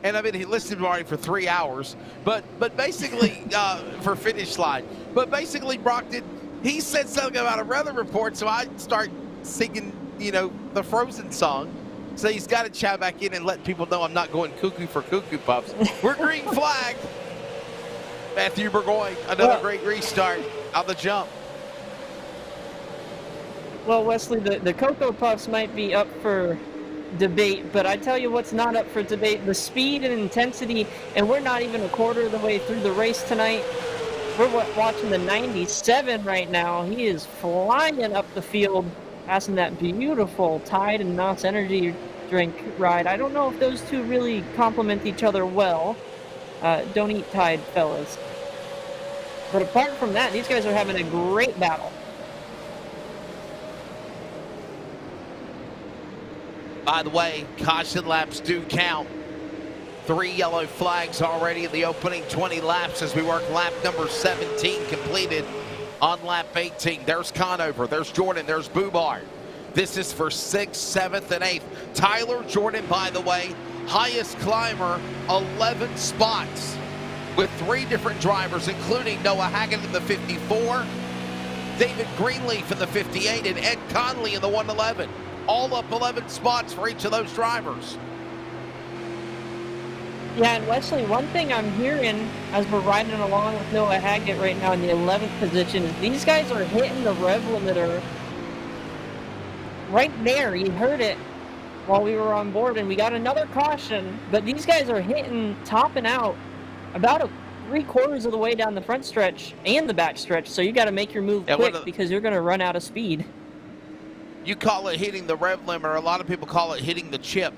And I've been listening already for 3 hours. But basically, for finish line. But basically, Brock he said something about a weather report, so I start singing, you know, the Frozen song. So he's got to chat back in and let people know I'm not going cuckoo for Cuckoo Puffs. We're green flag. Matthew Burgoyne, another great restart on the jump. Well, Wesley, the Cocoa Puffs might be up for debate, but I tell you what's not up for debate, the speed and intensity, and we're not even a quarter of the way through the race tonight. We're watching the 97 right now. He is flying up the field, passing that beautiful Tide and Mouse Energy drink ride. I don't know if those two really complement each other well. Don't eat Tide, fellas. But apart from that, these guys are having a great battle. By the way, caution laps do count. 3 yellow flags already in the opening 20 laps as we work lap number 17 completed on lap 18. There's Conover, there's Jordan, there's Boubard. This is for 6th, 7th, and 8th. Tyler Jordan, by the way, highest climber, 11 spots with 3 different drivers, including Noah Haggett in the 54, David Greenleaf in the 58, and Ed Conley in the 111. All up 11 spots for each of those drivers. Yeah, and Wesley, one thing I'm hearing as we're riding along with Noah Haggett right now in the 11th position is these guys are hitting the rev limiter right there. You heard it while we were on board, and we got another caution, but these guys are topping out about 3/4 of the way down the front stretch and the back stretch, so you got to make your move quick because you're going to run out of speed. You call it hitting the rev limiter. A lot of people call it hitting the chip,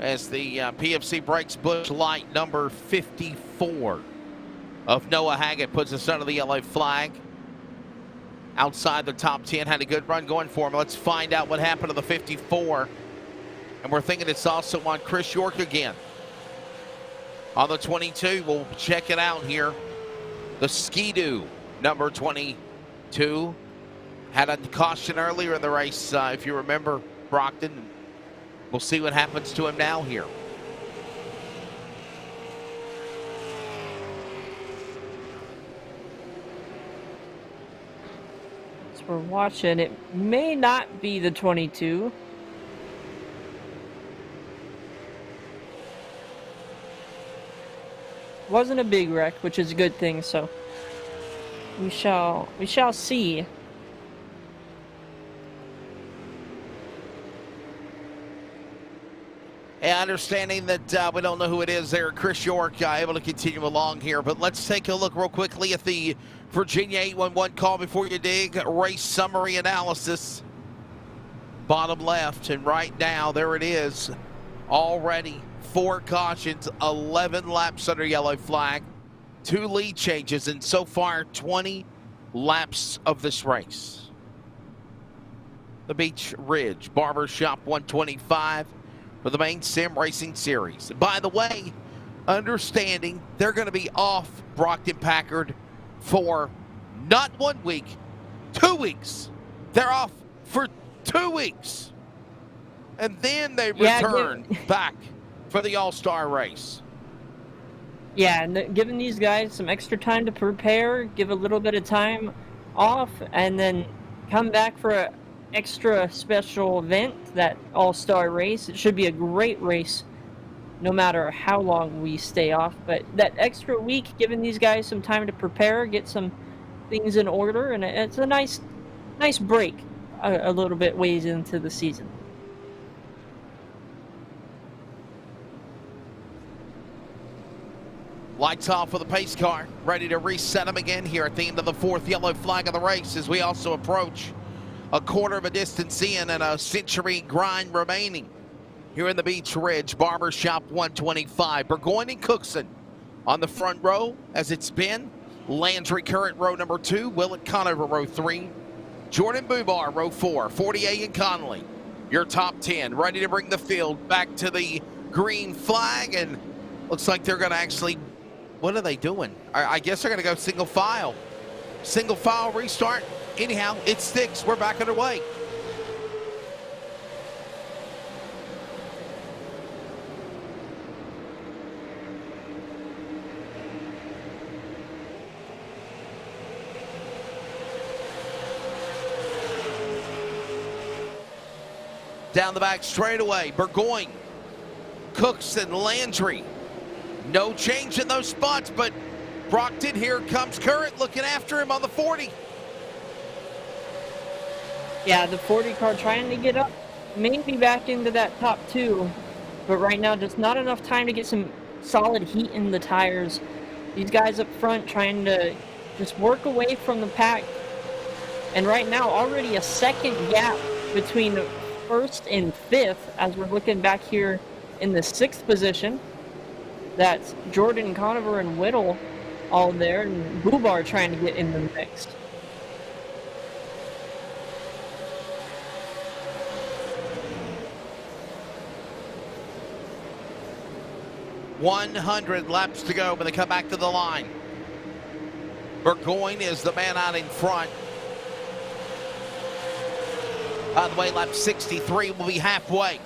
as the PFC Brakes Busch Light number 54 of Noah Haggett puts us under the yellow flag. Outside the top 10, had a good run going for him. Let's find out what happened to the 54. And we're thinking it's also on Chris York again. On the 22, we'll check it out here. The Ski-Doo, number 22, had a caution earlier in the race, if you remember, Brockton. We'll see what happens to him now here. As we're watching, it may not be the 22. Wasn't a big wreck, which is a good thing, so we shall see. And understanding that we don't know who it is there, Chris York able to continue along here. But let's take a look real quickly at the Virginia 811 call before you dig. Race summary analysis. Bottom left, and right now, there it is. Already 4 cautions, 11 laps under yellow flag, 2 lead changes, and so far 20 laps of this race. The Beach Ridge Barbershop 125 for the Maine Sim Racing Series. By the way, understanding they're going to be off Brockton Packard for not 1 week, 2 weeks. They're off for 2 weeks. And then they return back for the All-Star race. Yeah, and giving these guys some extra time to prepare, give a little bit of time off, and then come back for an extra special event, that All-Star race. It should be a great race no matter how long we stay off. But that extra week, giving these guys some time to prepare, get some things in order, and it's a nice break a little bit ways into the season. Lights off for the pace car, ready to reset them again here at the end of the 4th yellow flag of the race as we also approach a quarter of a distance in and a century grind remaining here in the Beach Ridge Barbershop 125. Burgoyne and Cookson on the front row, as it's been. Landry Current, row number 2. Willett Conover, row 3. Jordan Bubar, row 4. 48 and Connolly, your top 10, ready to bring the field back to the green flag. And looks like they're going to actually, what are they doing? I guess they're going to go single file. Single file restart. Anyhow, it sticks. We're back underway. Down the back straightaway, Burgoyne, Cookson, Landry. No change in those spots, but Brockton, here comes Current looking after him on the 40. Yeah, the 40 car trying to get up, maybe back into that top 2, but right now just not enough time to get some solid heat in the tires. These guys up front trying to just work away from the pack, and right now already a second gap between 1st and 5th as we're looking back here in the 6th position. That's Jordan Conover and Whittle all there, and Bubar trying to get in the mix. 100 laps to go when they come back to the line. Burgoyne is the man out in front. By the way, lap 63 will be halfway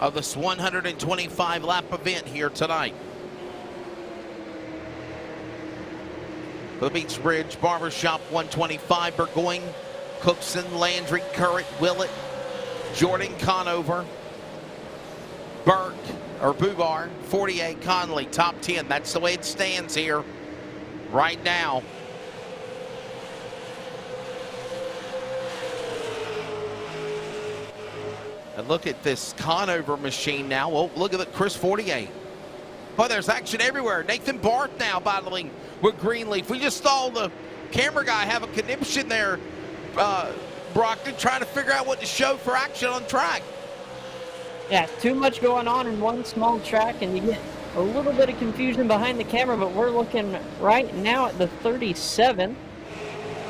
of this 125 lap event here tonight. For the Beach Ridge Barbershop 125, Burgoyne, Cookson, Landry, Current, Willett, Jordan Conover, Burke, or Bubar, 48 Conley, top 10. That's the way it stands here right now. And look at this Conover machine now. Oh, look at the Chris 48. Oh, there's action everywhere. Nathan Barth now battling with Greenleaf. We just saw the camera guy have a conniption there, Brockton, trying to figure out what to show for action on track. Yeah, too much going on in one small track, and you get a little bit of confusion behind the camera, but we're looking right now at the 37.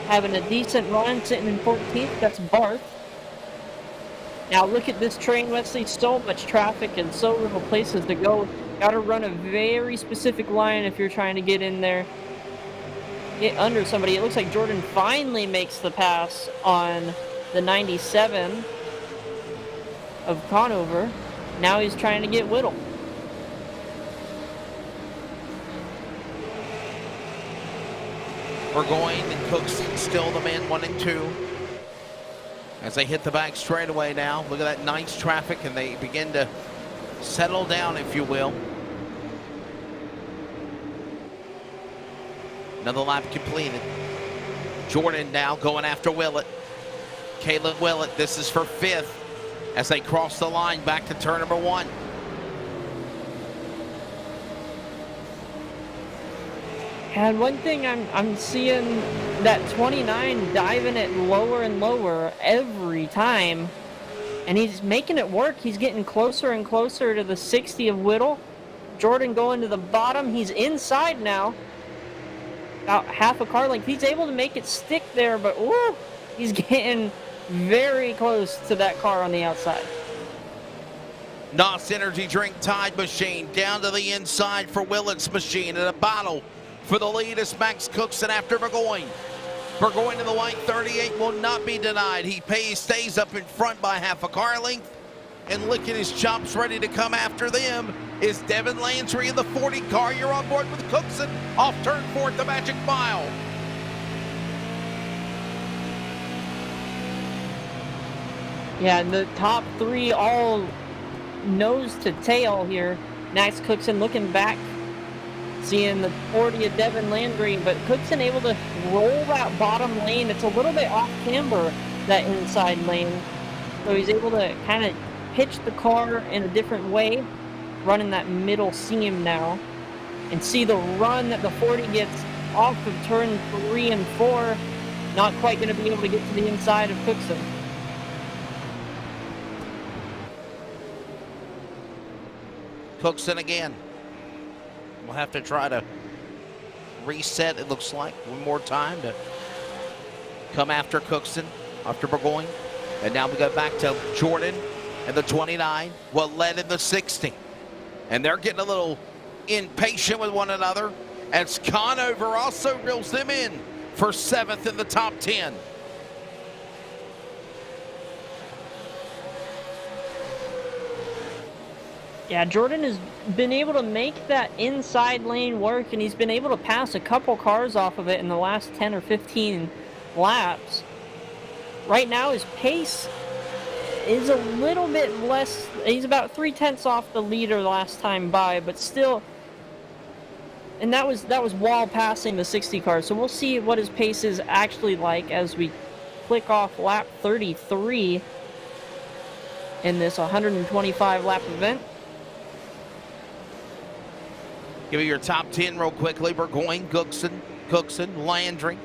Having a decent run, sitting in 14th. That's Barth. Now look at this train, Wesley. So much traffic and so little places to go. Got to run a very specific line if you're trying to get in there. Get under somebody. It looks like Jordan finally makes the pass on the 97 of Conover. Now he's trying to get Whittle. Burgoyne and Cooks still the man 1 and 2. As they hit the back straightaway now. Look at that nice traffic, and they begin to settle down, if you will. Another lap completed. Jordan now going after Willett. Caleb Willett, this is for 5th as they cross the line back to turn number 1. And one thing I'm seeing, that 29 diving it lower and lower every time, and he's making it work. He's getting closer and closer to the 60 of Whittle. Jordan going to the bottom. He's inside now, about half a car length. He's able to make it stick there, but ooh, he's getting very close to that car on the outside. NOS Energy Drink Tide Machine down to the inside for Willett's machine, and a battle for the lead is Max Cookson after Burgoyne. Burgoyne in the white 38 will not be denied. He stays up in front by half a car length, and licking his chops ready to come after them is Devin Landry in the 40 car. You're on board with Cookson off turn 4 at the Magic Mile. Yeah, the top 3 all nose to tail here. Max Cookson looking back, seeing the 40 of Devin Landry, but Cookson able to roll that bottom lane. It's a little bit off camber, that inside lane. So he's able to kind of pitch the car in a different way, running that middle seam now. And see the run that the 40 gets off of turn 3 and 4. Not quite going to be able to get to the inside of Cookson. Cookson again. We'll have to try to reset, it looks like, one more time to come after Cookson, after Burgoyne. And now we go back to Jordan and the 29, well led in the 60. And they're getting a little impatient with one another as Conover also reels them in for 7th in the top 10. Yeah, Jordan has been able to make that inside lane work, and he's been able to pass a couple cars off of it in the last 10 or 15 laps. Right now, his pace is a little bit less. He's about 3/10 off the leader last time by, but still. And that was while passing the 60 car. So we'll see what his pace is actually like as we click off lap 33 in this 125 lap event. Give me your top 10 real quickly. Burgoyne, Cookson, Landry,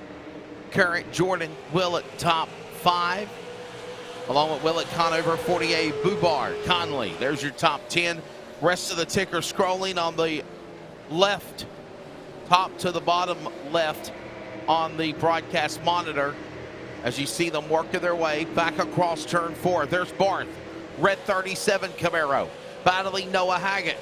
Current, Jordan, Willett, top 5. Along with Willett, Conover, 48, Bubar, Conley. There's your top 10. Rest of the ticker scrolling on the left, top to the bottom left on the broadcast monitor as you see them working their way back across turn 4. There's Barth, red 37 Camaro, battling Noah Haggett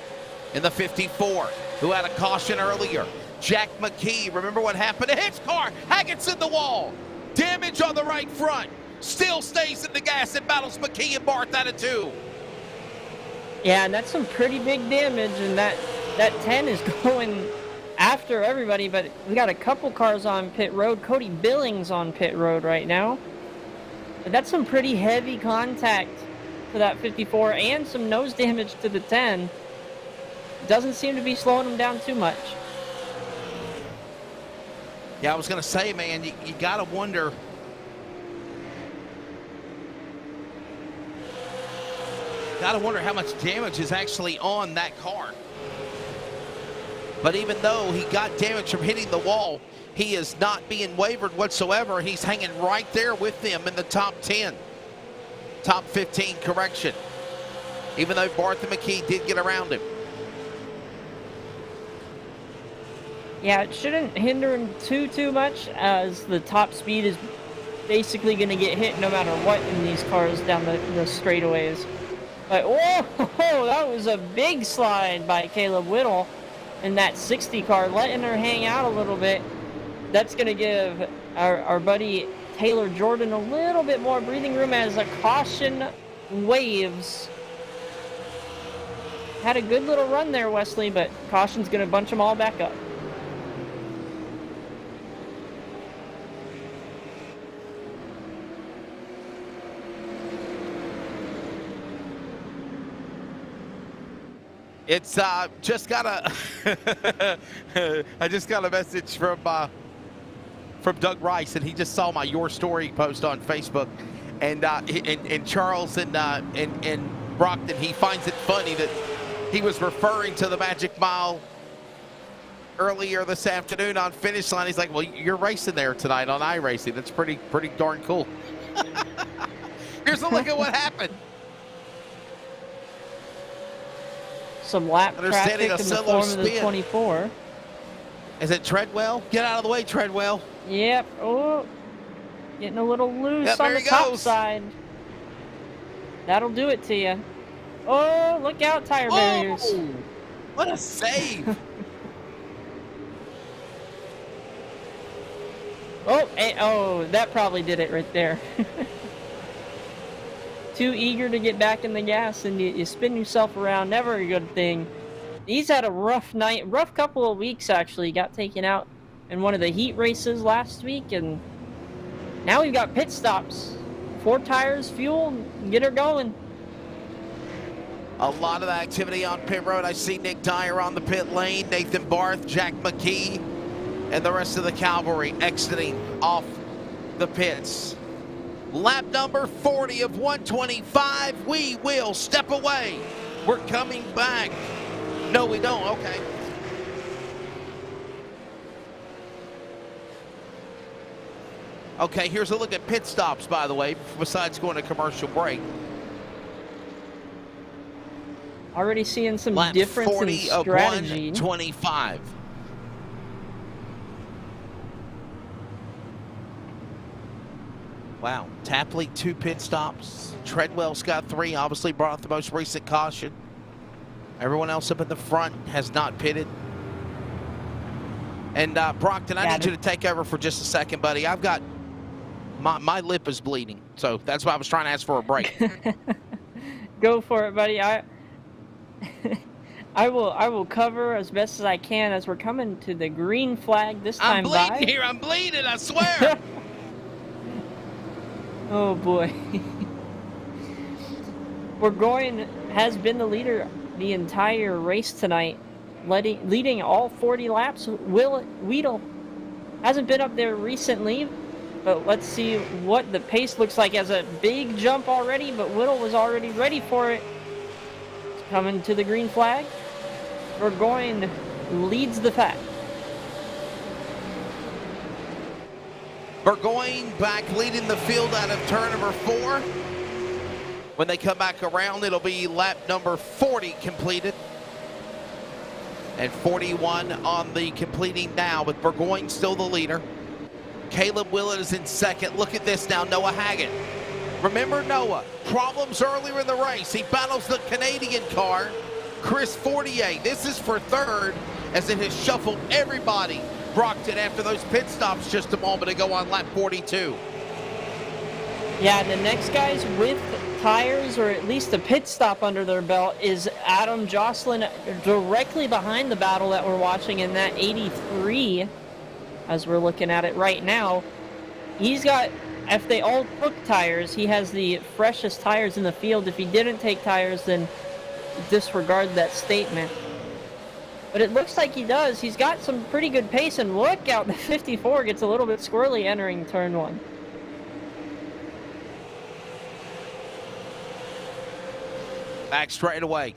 in the 54, who had a caution earlier. Jack McKee, remember what happened to his car? Haggett's in the wall. Damage on the right front. Still stays in the gas and battles McKee and Barth out of 2. Yeah, and that's some pretty big damage, and that 10 is going after everybody, but we got a couple cars on pit road. Cody Billings on pit road right now. But that's some pretty heavy contact for that 54 and some nose damage to the 10. doesn't seem to be slowing him down too much. Yeah, I was going to say, man, you got to wonder. Got to wonder how much damage is actually on that car. But even though he got damage from hitting the wall, he is not being wavered whatsoever. He's hanging right there with them in the top 10. Top 15, correction. Even though Bartholomew McKee did get around him. Yeah, it shouldn't hinder him too much, as the top speed is basically going to get hit no matter what in these cars down the straightaways. But, oh, that was a big slide by Caleb Whittle in that 60 car, letting her hang out a little bit. That's going to give our buddy Taylor Jordan a little bit more breathing room as a caution waves. Had a good little run there, Wesley, but caution's going to bunch them all back up. It's just got a I just got a message from Doug Rice, and he just saw my Your Story post on Facebook, and Charles and Brockton, he finds it funny that he was referring to the Magic Mile earlier this afternoon on Finish Line. He's like, well, you're racing there tonight on iRacing. That's pretty darn cool. Here's a look at what happened. Some lap traffic in the form of the 24. Is it Treadwell? Get out of the way, Treadwell. Yep. Oh, getting a little loose on the top side. That'll do it to you. Oh, look out, tire barriers. What a save. Oh, that probably did it right there. Too eager to get back in the gas, and you spin yourself around. Never a good thing. He's had a rough couple of weeks, actually. Got taken out in one of the heat races last week, and now we've got pit stops. 4 tires, fuel, get her going. A lot of activity on pit road. I see Nick Dyer on the pit lane, Nathan Barth, Jack McKee, and the rest of the cavalry exiting off the pits. Lap number 40 of 125. We will step away. We're coming back. No, we don't. Okay. Okay, here's a look at pit stops, by the way, besides going to commercial break. Already seeing some Lap difference 40 in strategy. Of 125. Wow, Tapley 2 pit stops. Treadwell's got 3, obviously brought out the most recent caution. Everyone else up in the front has not pitted. And Brockton, I need you to take over for just a second, buddy. I've got, my lip is bleeding, so that's why I was trying to ask for a break. Go for it, buddy. I will cover as best as I can as we're coming to the green flag this time. I'm bleeding here, I'm bleeding, I swear. Oh boy. Burgoyne has been the leader the entire race tonight, leading all 40 laps. Weedle hasn't been up there recently, but let's see what the pace looks like. As a big jump already, but Whittle was already ready for it. It's coming to the green flag. Burgoyne leads the pack. Burgoyne back leading the field out of turn number 4. When they come back around, it'll be lap number 40 completed. And 41 on the completing now, with Burgoyne still the leader. Caleb Willett is in second. Look at this now, Noah Haggett. Remember Noah, problems earlier in the race. He battles the Canadian car, Chris Fortier. This is for third, as it has shuffled everybody. Brockton after those pit stops just a moment ago on lap 42. Yeah, the next guys with tires, or at least a pit stop under their belt, is Adam Jocelyn, directly behind the battle that we're watching in that 83, as we're looking at it right now. He's got, if they all took tires, he has the freshest tires in the field. If he didn't take tires, then disregard that statement. But it looks like he does. He's got some pretty good pace, and look out, the 54 gets a little bit squirrely entering turn 1. Back straight away.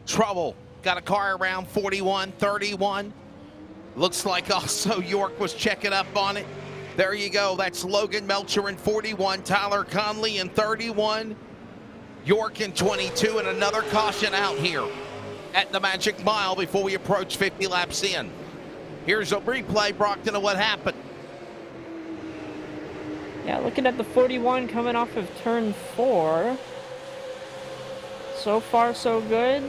Trouble. Got a car around 41, 31. Looks like also York was checking up on it. There you go. That's Logan Melcher in 41, Tyler Conley in 31, York in 22, and another caution out here at the Magic Mile before we approach 50 laps in. Here's a replay, Brockton, of what happened. Yeah, looking at the 41 coming off of turn 4. So far, so good.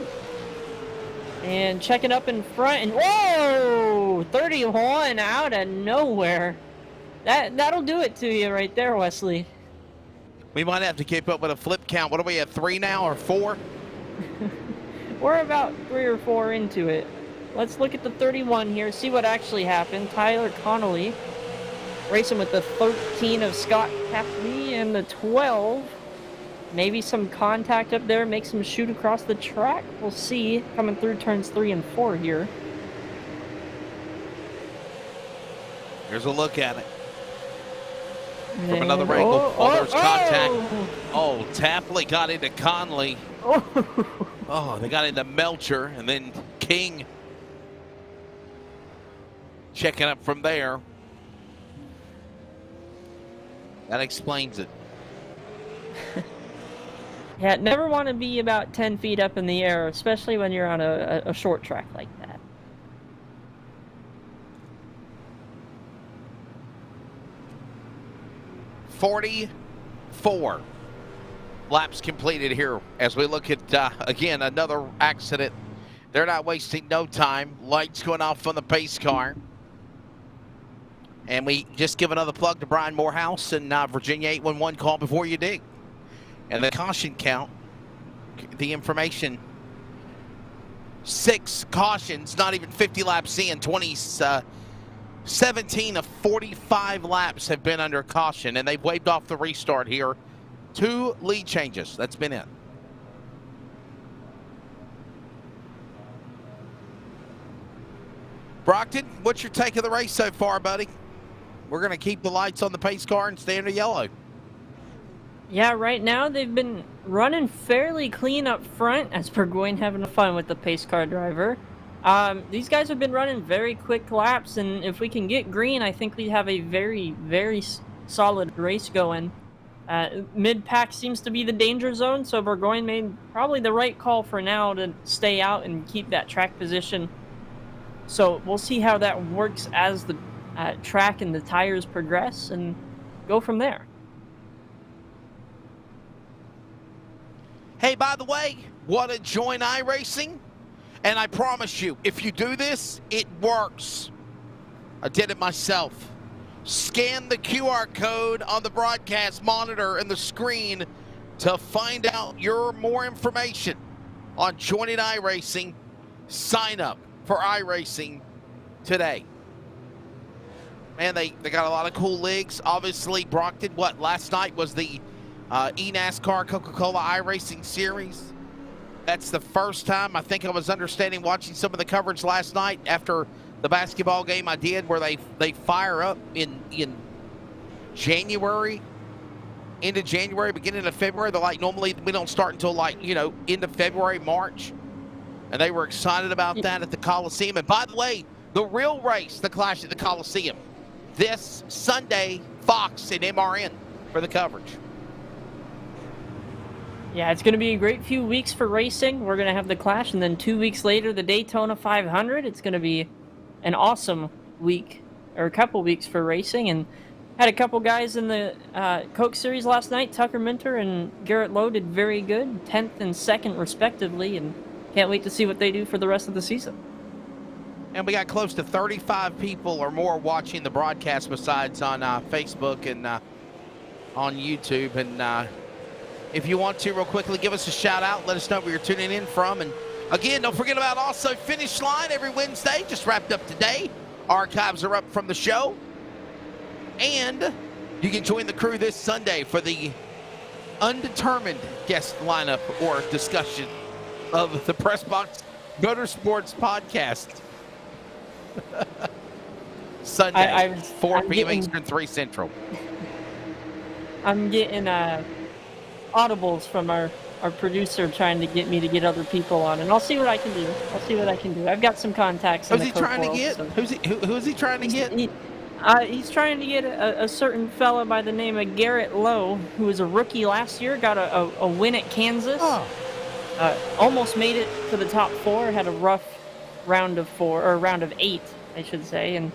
And checking up in front, and whoa! 31 out of nowhere. That'll do it to you right there, Wesley. We might have to keep up with a flip count. What are we at, 3 now or 4? We're about 3 or 4 into it. Let's look at the 31 here, see what actually happened. Tyler Connolly racing with the 13 of Scott Capley and the 12. Maybe some contact up there, make some shoot across the track. We'll see coming through turns 3 and 4 here. Here's a look at it. From another angle. There's contact. Oh, Tapley got into Conley. Oh, they got into Melcher, and then King checking up from there. That explains it. Yeah, never want to be about 10 feet up in the air, especially when you're on a short track like that. "44 laps completed here as we look at, again, another accident. They're not wasting no time. Lights going off on the pace car. And we just give another plug to Brian Morehouse and Virginia 811 call before you dig. And the caution count, the information, 6 cautions, not even 50 laps in, 17 of 45 laps have been under caution, and they've waved off the restart here. 2 lead changes, that's been it. Brockton, what's your take of the race so far, buddy? We're going to keep the lights on the pace car and stay in the yellow. Yeah, right now they've been running fairly clean up front as Burgoyne having fun with the pace car driver. These guys have been running very quick laps, and if we can get green, I think we have a very, very solid race going. Mid-pack seems to be the danger zone, so Burgoyne made probably the right call for now to stay out and keep that track position. So we'll see how that works as the track and the tires progress and go from there. Hey, by the way, want to join iRacing? And I promise you, if you do this, it works. I did it myself. Scan the QR code on the broadcast monitor and the screen to find out more information on joining iRacing. Sign up for iRacing today. Man, they got a lot of cool leagues. Obviously, Brockton, last night was the eNASCAR Coca-Cola iRacing Series. That's the first time I think I was understanding watching some of the coverage last night after the basketball game I did where they fire up in January, end of January, beginning of February. They're like, normally we don't start until end of February, March. And they were excited about that at the Coliseum. And by the way, the real race, the Clash at the Coliseum, this Sunday, Fox and MRN for the coverage. Yeah, it's going to be a great few weeks for racing. We're going to have the Clash, and then 2 weeks later, the Daytona 500. It's going to be an awesome week, or a couple weeks for racing. And had a couple guys in the Coke Series last night. Tucker Minter and Garrett Lowe did very good, 10th and 2nd respectively, and can't wait to see what they do for the rest of the season. And we got close to 35 people or more watching the broadcast besides on Facebook and on YouTube. And if you want to, real quickly, give us a shout out. Let us know where you're tuning in from. And again, don't forget about also Finish Line every Wednesday. Just wrapped up today. Archives are up from the show. And you can join the crew this Sunday for the undetermined guest lineup or discussion of the press box Motorsports Podcast. Sunday, 4 p.m. Eastern, 3 Central. I'm getting audibles from our producer trying to get me to get other people on, and I'll see what I can do. I've got some contacts. Who's he trying to get? Who is he trying to get? He's trying to get a certain fella by the name of Garrett Lowe, who was a rookie last year, got a win at Kansas. Oh. Almost made it to the top 4, had a rough round of 8, I should say, and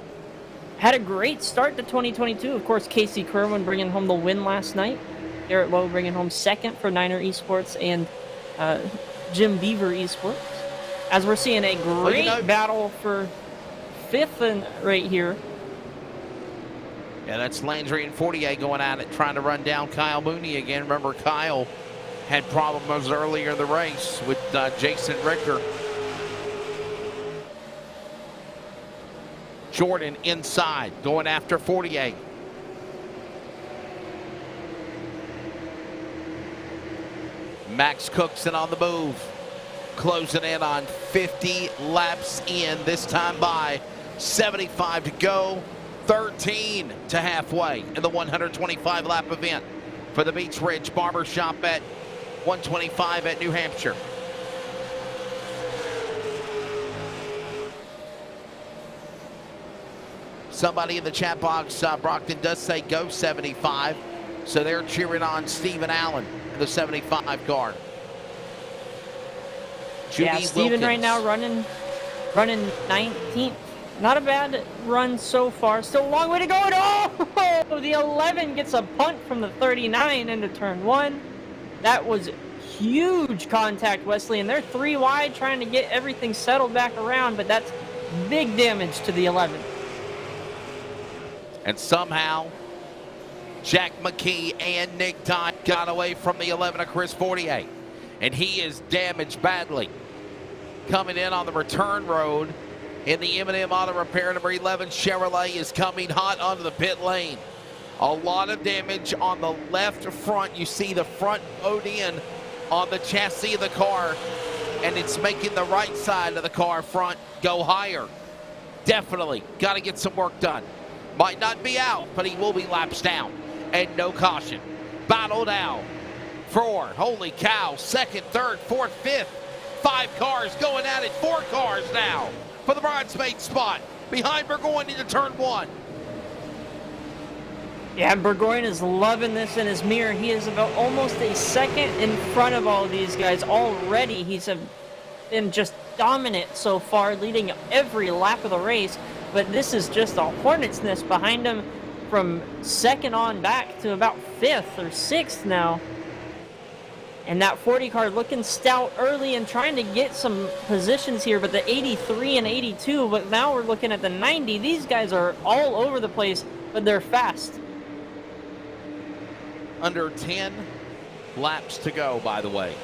had a great start to 2022. Of course, Casey Kerwin bringing home the win last night. Garrett Lowe bringing home second for Niner Esports and Jim Beaver Esports. As we're seeing a great battle for 5th and right here. Yeah, that's Landry and Fortier going at it, trying to run down Kyle Mooney again. Remember, Kyle had problems earlier in the race with Jason Ricker. Jordan inside, going after Fortier. Max Cookson on the move, closing in on 50 laps in, this time by 75 to go, 13 to halfway in the 125-lap event for the Beach Ridge Barbershop at 125 at New Hampshire. Somebody in the chat box, Brockton, does say go 75, so they're cheering on Stephen Allen, the 75 car. Yeah, Stephen right now running 19th. Not a bad run so far. Still a long way to go. Oh, the 11 gets a punt from the 39 into turn 1. That was huge contact, Wesley, and they're 3 wide trying to get everything settled back around, but that's big damage to the 11. And somehow, Jack McKee and Nick Todd got away from the 11 of Chris Fortier. And he is damaged badly. Coming in on the return road in the M&M Auto Repair number 11 Chevrolet is coming hot onto the pit lane. A lot of damage on the left front. You see the front owed in on the chassis of the car, and it's making the right side of the car front go higher. Definitely got to get some work done. Might not be out, but he will be laps down. And no caution. Battle now for, holy cow, 2nd, 3rd, 4th, 5th. 5 cars going at it. 4 cars now for the bridesmaid spot. Behind Burgoyne into turn 1. Yeah, Burgoyne is loving this in his mirror. He is about almost a second in front of all these guys already. He's been just dominant so far, leading every lap of the race. But this is just a hornet's nest behind him from 2nd on back to about 5th or 6th now. And that 40 car looking stout early and trying to get some positions here, but the 83 and 82, but now we're looking at the 90. These guys are all over the place, but they're fast. Under 10 laps to go, by the way.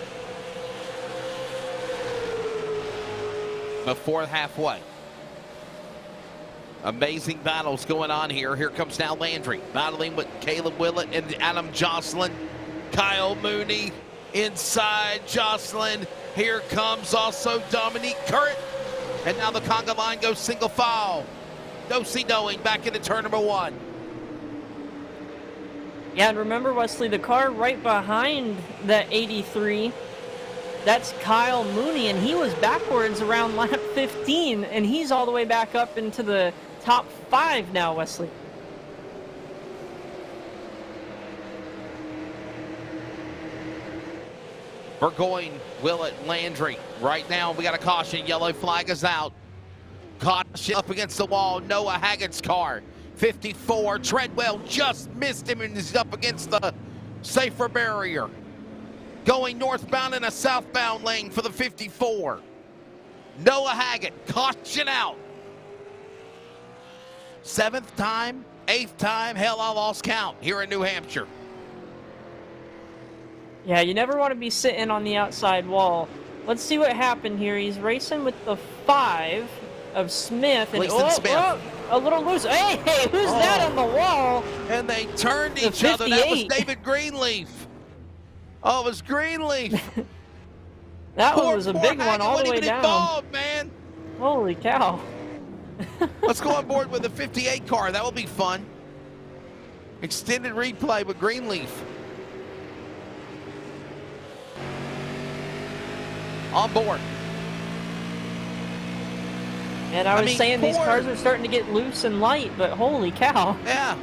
Before halfway. Amazing battles going on here. Here comes now Landry battling with Caleb Willett and Adam Jocelyn. Kyle Mooney inside Jocelyn. Here comes also Dominique Currit. And now the conga line goes single file. No-see-knowing back into turn number 1. Yeah, and remember, Wesley, the car right behind that 83, that's Kyle Mooney, and he was backwards around lap 15, and he's all the way back up into the top 5 now, Wesley. Burgoyne, Willett, Landry. Right now, we got a caution. Yellow flag is out. Caution up against the wall. Noah Haggett's car. 54. Treadwell just missed him and is up against the safer barrier. Going northbound in a southbound lane for the 54. Noah Haggett, caution out. 7th time, 8th time, hell, I lost count here in New Hampshire. Yeah, you never want to be sitting on the outside wall. Let's see what happened here. He's racing with the 5 of Smith. And Smith. A little loose. Hey, who's that on the wall? And they turned each other. That was David Greenleaf. Oh, it was Greenleaf. That one was a big one all the way down. Involved, man. Holy cow. Let's go on board with the 58 car. That will be fun. Extended replay with Greenleaf. On board. And I was saying these cars are starting to get loose and light, but holy cow. Yeah.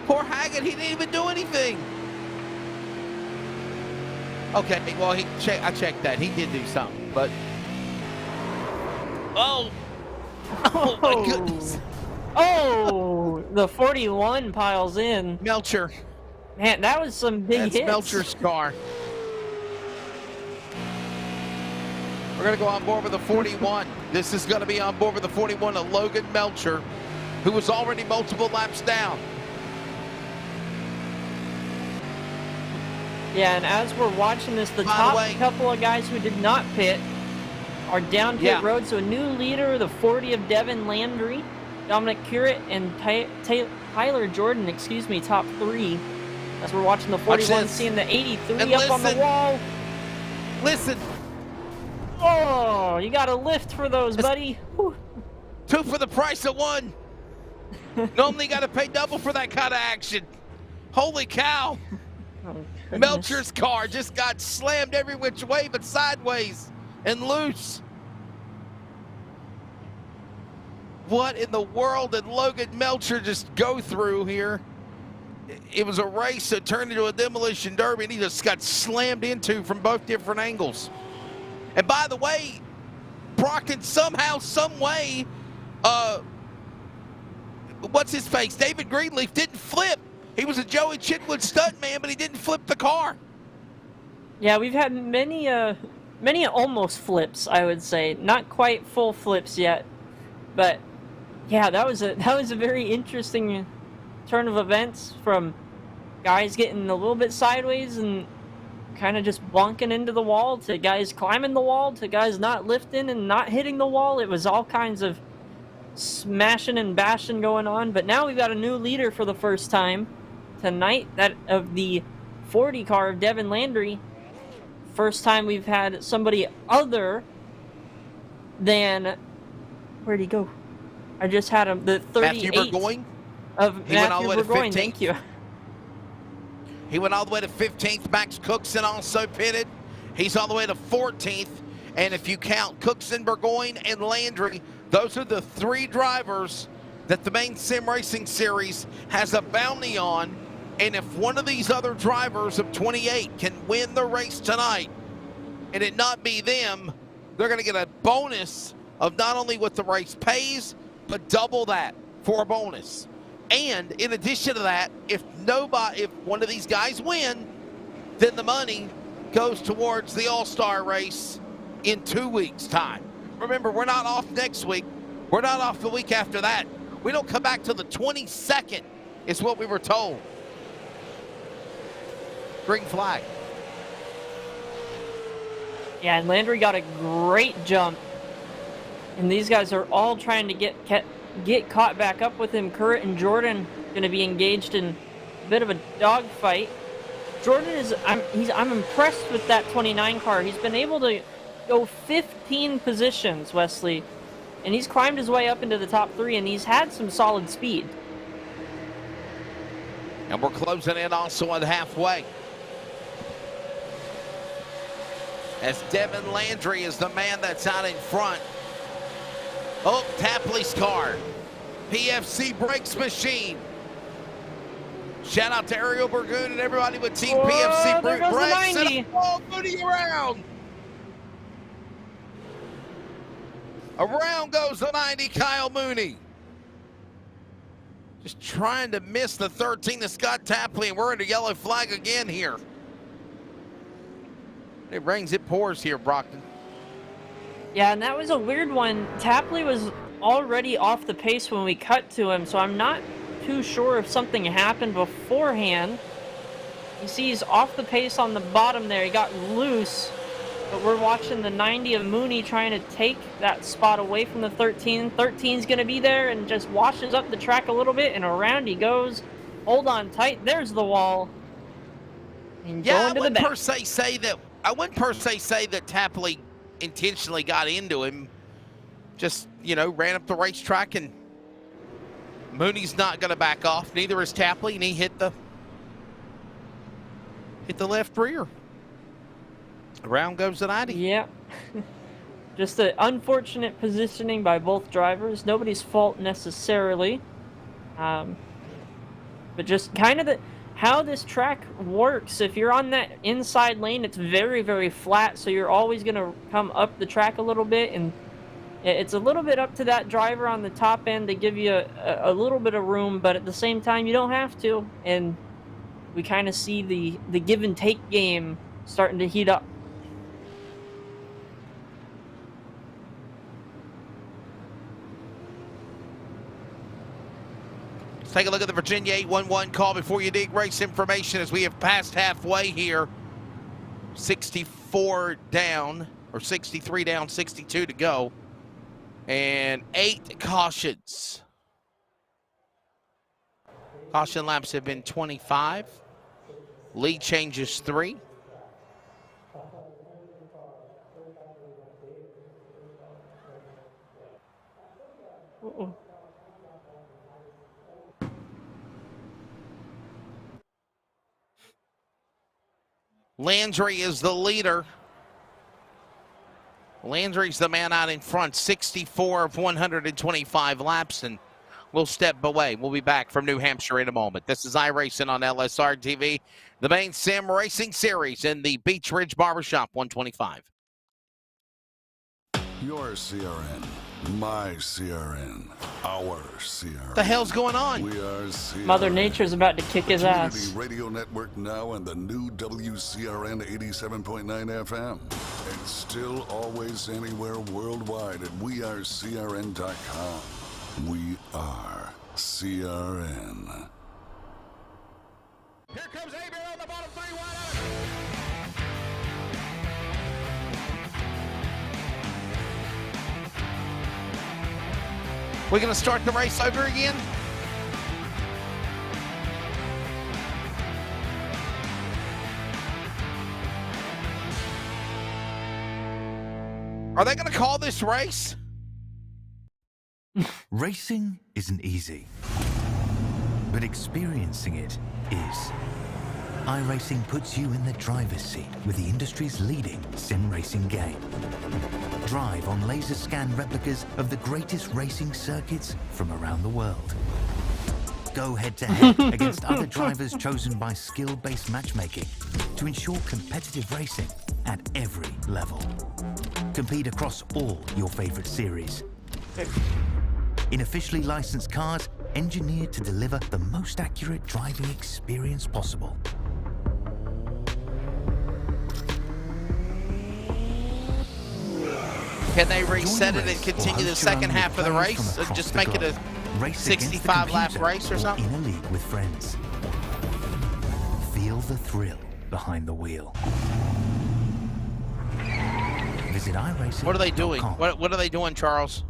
Poor Haggett, he didn't even do anything. Okay, well, I checked that. He did do something, but... Oh! Oh, my goodness. Oh! The 41 piles in. Melcher. Man, that was some big hits. Melcher's car. We're going to go on board with the 41. This is going to be on board with the 41 of Logan Melcher, who was already multiple laps down. Yeah, and as we're watching this, the top couple of guys who did not pit are down pit road. So a new leader, the 40 of Devin Landry, Dominic Currit, and Tyler Jordan, top 3. As we're watching the 41, seeing the 83 up on the wall. Listen. Oh, you got a lift for those, buddy. Whew. 2 for the price of 1. Normally got to pay double for that kind of action. Holy cow. Oh, Melcher's car just got slammed every which way but sideways and loose. What in the world did Logan Melcher just go through here? It was a race that turned into a demolition derby, and he just got slammed into from both different angles. And by the way, Brockton somehow, some way, what's his face? David Greenleaf didn't flip. He was a Joey Chitwood stunt man, but he didn't flip the car. Yeah, we've had many almost flips, I would say. Not quite full flips yet, but yeah, that was a very interesting turn of events, from guys getting a little bit sideways and kind of just bonking into the wall, to guys climbing the wall, to guys not lifting and not hitting the wall. It was all kinds of smashing and bashing going on. But now we've got a new leader for the first time tonight, that of the 40 car of Devin Landry. First time we've had somebody other than, where'd he go? I just had him, the 38 Matthew Burgoyne of he went all the way to Burgoyne. 15th. Thank you. He went all the way to 15th. Max Cookson also pitted. He's all the way to 14th. And if you count Cookson, Burgoyne, and Landry, those are the 3 drivers that the Maine Sim Racing Series has a bounty on. And if one of these other drivers of 28 can win the race tonight and it not be them, they're going to get a bonus of not only what the race pays, but double that for a bonus. And in addition to that, if one of these guys win, then the money goes towards the All-Star race in 2 weeks' time. Remember, we're not off next week. We're not off the week after that. We don't come back till the 22nd, is what we were told. Green flag. Yeah, and Landry got a great jump. And these guys are all trying to get caught back up with him. Currit and Jordan going to be engaged in a bit of a dogfight. Jordan is, I'm impressed with that 29 car. He's been able to go 15 positions, Wesley, and he's climbed his way up into the top 3, and he's had some solid speed. And we're closing in also on halfway, as Devin Landry is the man that's out in front. Oh, Tapley's car. PFC Brakes Machine. Shout out to Ariel Burgoon and everybody with Team PFC Brakes. And Mooney around. Around goes the 90, Kyle Mooney. Just trying to miss the 13 of Scott Tapley, and we're in a yellow flag again here. It rains, it pours here, Brockton. Yeah, and that was a weird one. Tapley was already off the pace when we cut to him, so I'm not too sure if something happened beforehand. You see he's off the pace on the bottom there. He got loose, but we're watching the 90 of Mooney trying to take that spot away from the 13. 13's going to be there and just washes up the track a little bit, and around he goes. Hold on tight. There's the wall. And yeah, going I to wouldn't the back. per se say that I wouldn't per se say that Tapley intentionally got into him. Just, you know, ran up the racetrack, and Mooney's not going to back off. Neither is Tapley, and he hit the left rear. Around goes the 90. Yeah. Just an unfortunate positioning by both drivers. Nobody's fault necessarily. But just kind of how this track works. If you're on that inside lane, it's very, very flat, so you're always going to come up the track a little bit, and it's a little bit up to that driver on the top end to give you a little bit of room, but at the same time, you don't have to. And we kind of see the give and take game starting to heat up. Take a look at the Virginia 811 call before you dig race information as we have passed halfway here. 64 down, or 63 down, 62 to go. And 8 cautions. Caution laps have been 25. Lead changes 3. Uh-oh. Landry is the leader. Landry's the man out in front, 64 of 125 laps, and we'll step away. We'll be back from New Hampshire in a moment. This is iRacing on LSRTV, the Maine Sim Racing Series in the Beach Ridge Barbershop 125. Your CRN, my CRN, our CRN. What the hell's going on? We are CRN. Mother Nature's about to kick his Community ass. Radio Network now and the new WCRN 87.9 FM. And still always anywhere worldwide at wearecrn.com. We are CRN. Here comes Avery on the bottom 3 wide out. We're going to start the race over again? Are they going to call this race? Racing isn't easy, but experiencing it is. iRacing puts you in the driver's seat with the industry's leading sim racing game. Drive on laser scan replicas of the greatest racing circuits from around the world. Go head-to-head against other drivers chosen by skill-based matchmaking to ensure competitive racing at every level. Compete across all your favorite series. In officially licensed cars, engineered to deliver the most accurate driving experience possible. Can they reset it and continue the second half of the race? Or just make it a 65-lap race or something? In a league with friends. Feel the thrill behind the wheel. Visit iRacing. What are they doing? What are they doing, Charles?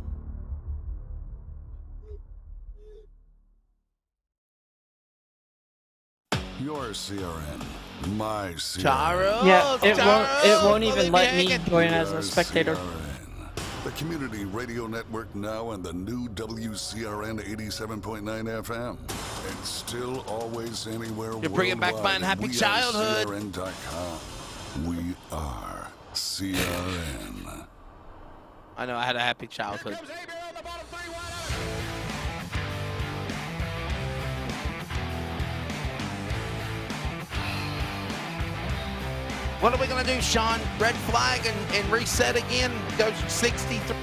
Your CRN, my CRN. Charles. Yeah, it Charles, won't even let me hanging. join as a spectator. CRN, the Community Radio Network now and the new WCRN 87.9 FM. And still always anywhere You're bringing back my unhappy childhood. CRN.com. We are CRN. I know I had a happy childhood. Here comes Avery on the bottom 3 wide out. What are we going to do, Sean? Red flag and reset again? Goes 63.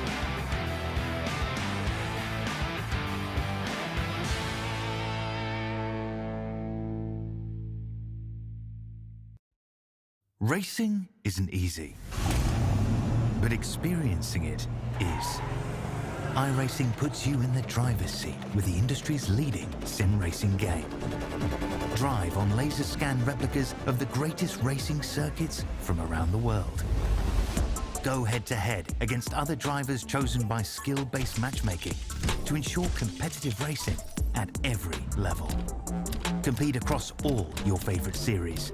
Racing isn't easy, but experiencing it is. iRacing puts you in the driver's seat with the industry's leading sim racing game. Drive on laser scan replicas of the greatest racing circuits from around the world. Go head-to-head against other drivers chosen by skill-based matchmaking to ensure competitive racing at every level. Compete across all your favorite series.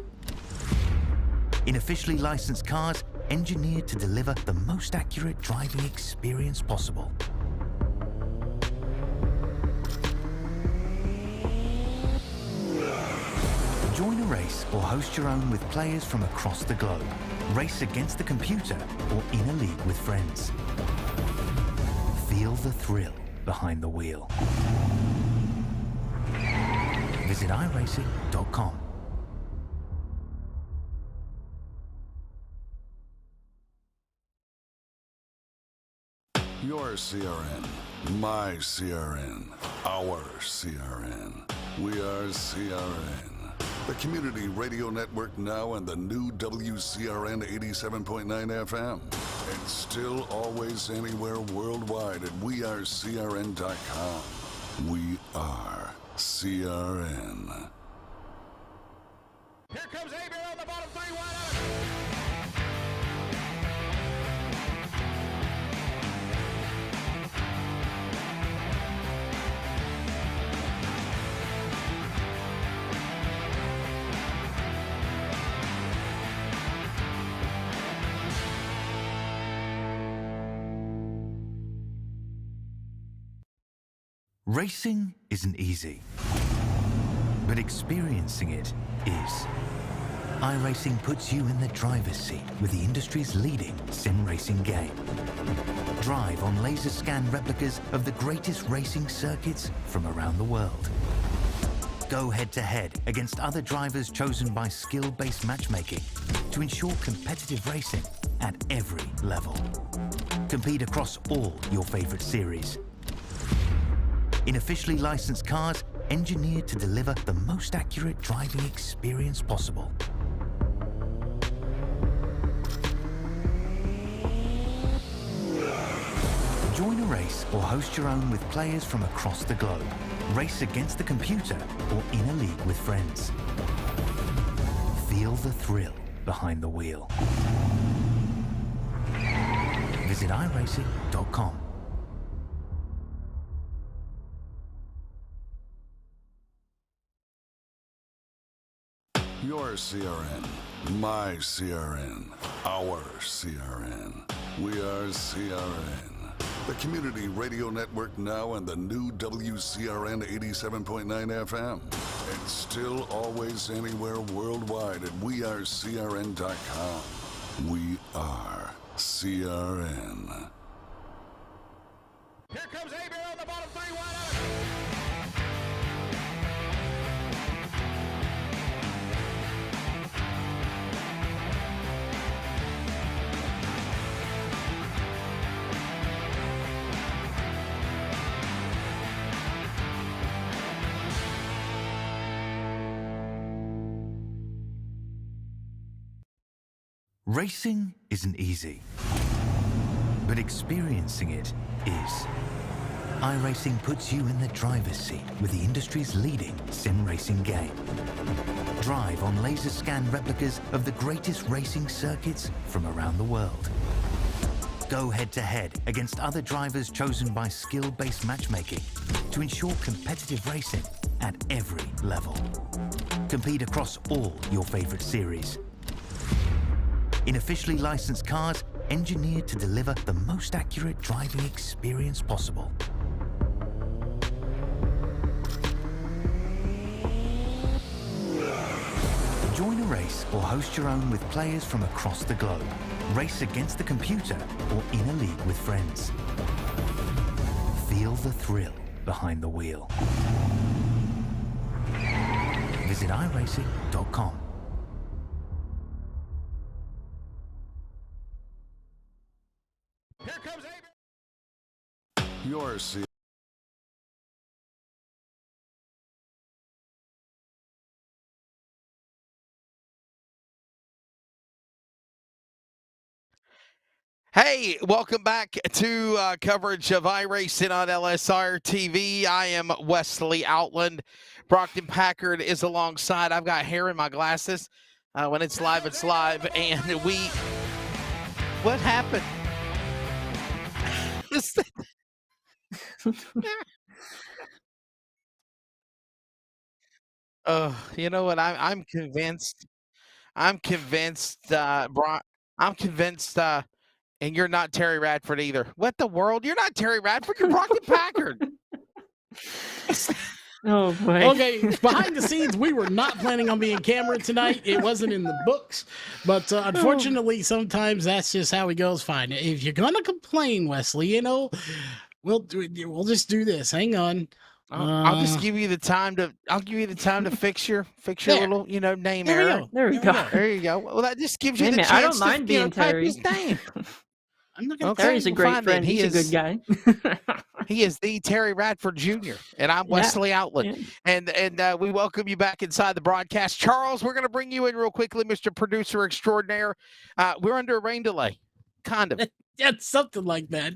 in officially licensed cars engineered to deliver the most accurate driving experience possible. Join a race or host your own with players from across the globe. Race against the computer or in a league with friends. Feel the thrill behind the wheel. Visit iRacing.com. Your CRN, my CRN, our CRN. We are CRN. The Community Radio Network now and the new WCRN 87.9 FM. And still always anywhere worldwide at wearecrn.com. We are CRN. Here comes Avery on the bottom, 3 wide out. Racing isn't easy, but experiencing it is. iRacing puts you in the driver's seat with the industry's leading sim racing game. Drive on laser scan replicas of the greatest racing circuits from around the world. Go head-to-head against other drivers chosen by skill-based matchmaking to ensure competitive racing at every level. Compete across all your favorite series. In officially licensed cars engineered to deliver the most accurate driving experience possible. Join a race or host your own with players from across the globe. Race against the computer or in a league with friends. Feel the thrill behind the wheel. Visit iRacing.com. Your CRN, my CRN, our CRN. We are CRN. The Community Radio Network now and the new WCRN 87.9 FM. And still always anywhere worldwide at wearecrn.com. We are CRN. Here comes Avery on the bottom, 3 wide out. Racing isn't easy, but experiencing it is. iRacing puts you in the driver's seat with the industry's leading sim racing game. Drive on laser scan replicas of the greatest racing circuits from around the world. Go head-to-head against other drivers chosen by skill-based matchmaking to ensure competitive racing at every level. Compete across all your favorite series. In officially licensed cars engineered to deliver the most accurate driving experience possible. Join a race or host your own with players from across the globe. Race against the computer or in a league with friends. Feel the thrill behind the wheel. Visit iRacing.com. Here comes Avery. Your CRN. Hey, welcome back to coverage of iRacing on LSRTV. I am Wesley Outland. Brockton Packard is alongside. I've got hair in my glasses. When it's live, it's live. And what happened? You know what? I'm convinced. I'm convinced, Brian. I'm convinced, and you're not Terry Radford either. What the world? You're not Terry Radford. You're Brockton Packard. Oh boy. Okay, behind the scenes, we were not planning on being camera tonight. It wasn't in the books, but unfortunately, sometimes that's just how it goes. Fine. If you're gonna complain, Wesley, we'll just do this. Hang on. I'll just give you the time to. I'll give you the time to fix your little, name There we error. go. There we go. There you go. Well, that just gives you Hey, the man, chance I don't mind to being type Terry. his name. I'm not gonna. Okay. Terry's a well, great fine friend. then. He's a good guy. He is the Terry Radford Jr. and I'm Wesley Outland. Yeah. And we welcome you back inside the broadcast. Charles, we're going to bring you in real quickly, Mr. Producer Extraordinaire. We're under a rain delay, kind of. Yeah, something like that.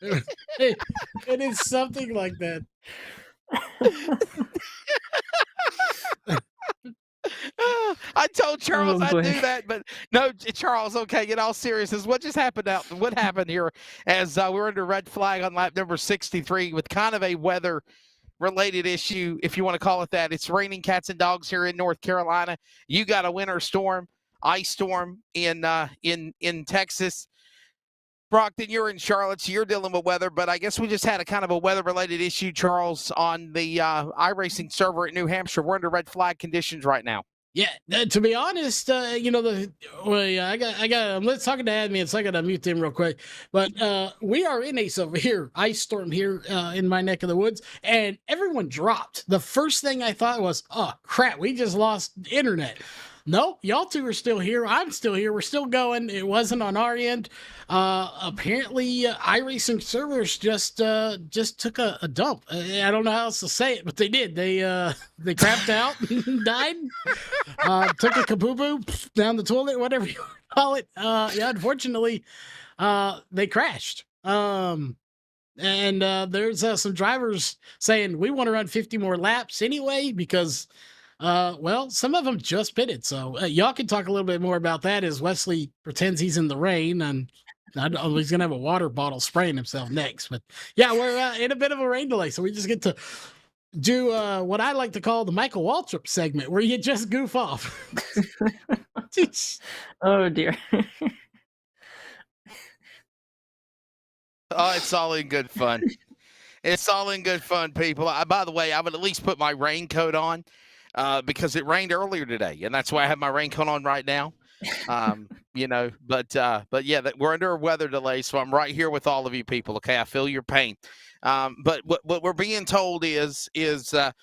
It is something like that. I told Charles I'd boy. do that, but no, Charles. Okay, in all seriousness, what just happened what happened here as we're under red flag on lap number 63 with kind of a weather-related issue, if you want to call it that. It's raining cats and dogs here in North Carolina. You got a winter storm, ice storm in Texas. Brockton, you're in Charlotte, so you're dealing with weather, but I guess we just had a kind of a weather-related issue, Charles, on the iRacing server at New Hampshire. We're under red flag conditions right now. Yeah, to be honest, I got. Let's talking to admin, so I got to mute them real quick. But we are in a severe ice storm here in my neck of the woods, and everyone dropped. The first thing I thought was, "Oh crap, we just lost internet." No, y'all two are still here. I'm still here. We're still going. It wasn't on our end. Apparently, iRacing servers just took a dump. I don't know how else to say it, but they did. They crapped out, died, took a kaboo down the toilet, whatever you call it. Yeah, unfortunately, they crashed. And there's some drivers saying we want to run 50 more laps anyway because. Well, some of them just pitted, so y'all can talk a little bit more about that as Wesley pretends he's in the rain, and I don't know, he's gonna have a water bottle spraying himself next. But yeah, we're in a bit of a rain delay, so we just get to do what I like to call the Michael Waltrip segment, where you just goof off. Oh dear. Oh, it's all in good fun. It's all in good fun, people. By the way, I would at least put my raincoat on. Because it rained earlier today, and that's why I have my raincoat on right now. But yeah, we're under a weather delay, so I'm right here with all of you people. Okay, I feel your pain. But what we're being told is they're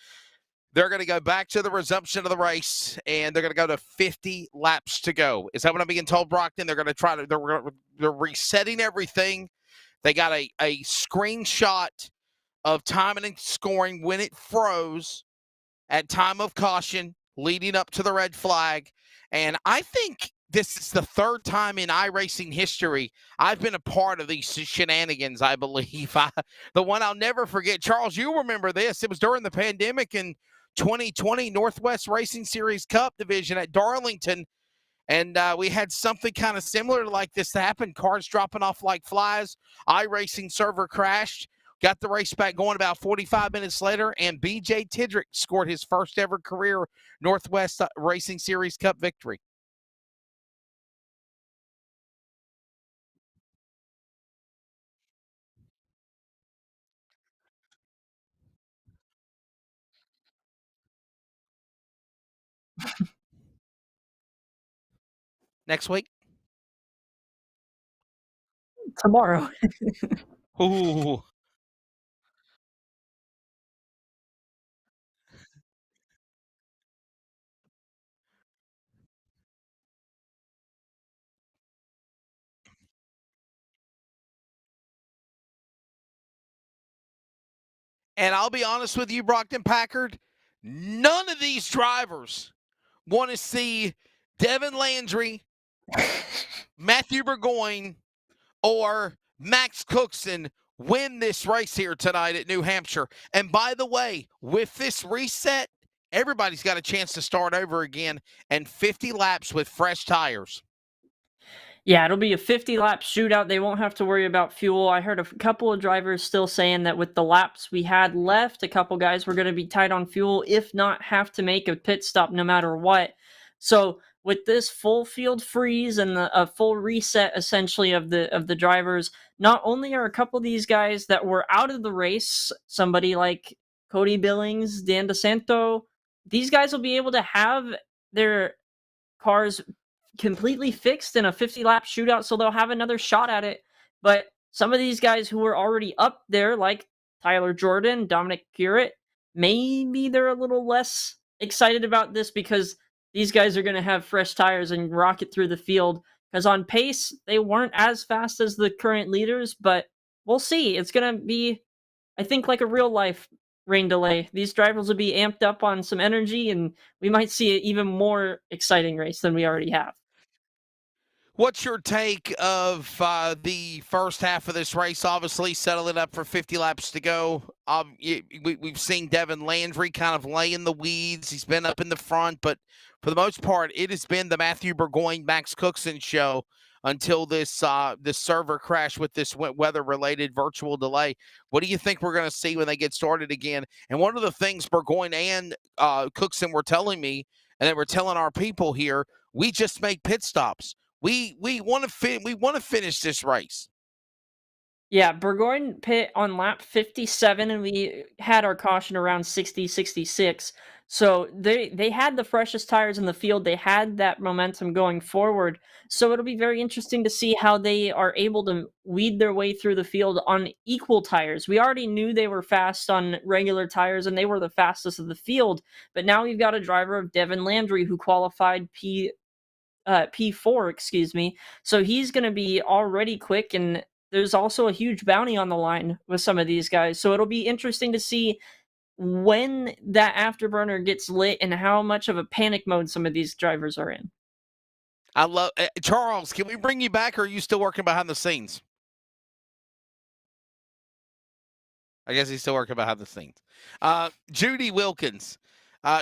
going to go back to the resumption of the race, and they're going to go to 50 laps to go. Is that what I'm being told, Brockton? They're going to they're resetting everything. They got a screenshot of timing and scoring when it froze at time of caution leading up to the red flag. And I think this is the third time in iRacing history I've been a part of these shenanigans, I believe. The one I'll never forget, Charles, you remember this. It was during the pandemic in 2020 Northwest Racing Series Cup division at Darlington. And we had something kind of similar like this happen. Cars dropping off like flies. iRacing server crashed. Got the race back going about 45 minutes later, and B.J. Tidrick scored his first ever career Northwest Racing Series Cup victory. Next week? Tomorrow. Ooh. And I'll be honest with you, Brockton Packard, none of these drivers want to see Devin Landry, Matthew Burgoyne, or Max Cookson win this race here tonight at New Hampshire. And by the way, with this reset, everybody's got a chance to start over again and 50 laps with fresh tires. Yeah, it'll be a 50-lap shootout. They won't have to worry about fuel. I heard a couple of drivers still saying that with the laps we had left, a couple guys were going to be tight on fuel, if not have to make a pit stop no matter what. So with this full field freeze and a full reset essentially of the drivers, not only are a couple of these guys that were out of the race, somebody like Cody Billings, Dan DeSanto, these guys will be able to have their cars completely fixed in a 50-lap shootout, so they'll have another shot at it. But some of these guys who were already up there, like Tyler Jordan, Dominic Currit, maybe they're a little less excited about this because these guys are going to have fresh tires and rocket through the field. Because on pace, they weren't as fast as the current leaders, but we'll see. It's going to be, I think, like a real life rain delay. These drivers will be amped up on some energy, and we might see an even more exciting race than we already have. What's your take of the first half of this race? Obviously, settling up for 50 laps to go. We've seen Devin Landry kind of lay in the weeds. He's been up in the front, but for the most part, it has been the Matthew Burgoyne, Max Cookson show until this server crash with this weather-related virtual delay. What do you think we're going to see when they get started again? And one of the things Burgoyne and Cookson were telling me, and they were telling our people here, we just made pit stops. We want to finish this race. Yeah, Burgoyne pit on lap 57, and we had our caution around 60, 66. So they had the freshest tires in the field. They had that momentum going forward. So it'll be very interesting to see how they are able to weed their way through the field on equal tires. We already knew they were fast on regular tires, and they were the fastest of the field. But now we've got a driver of Devin Landry who qualified P4, excuse me. So he's going to be already quick, and there's also a huge bounty on the line with some of these guys. So it'll be interesting to see when that afterburner gets lit and how much of a panic mode some of these drivers are in. I love Charles. Can we bring you back, or are you still working behind the scenes? I guess he's still working behind the scenes. Judy Wilkins.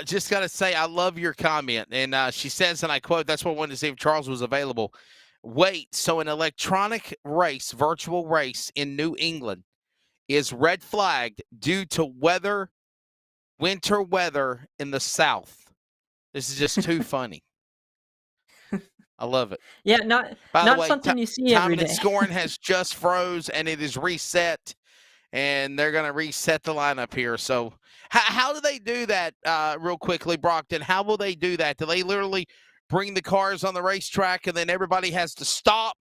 Just got to say, I love your comment. And she says, and I quote, that's what I wanted to see if Charles was available. Wait, so an electronic race, virtual race in New England is red flagged due to winter weather in the South. This is just too funny. I love it. Yeah, not way, something you see every day. Time and scoring has just froze, and it is reset. And they're going to reset the lineup here. So how do they do that real quickly, Brockton? How will they do that? Do they literally bring the cars on the racetrack and then everybody has to stop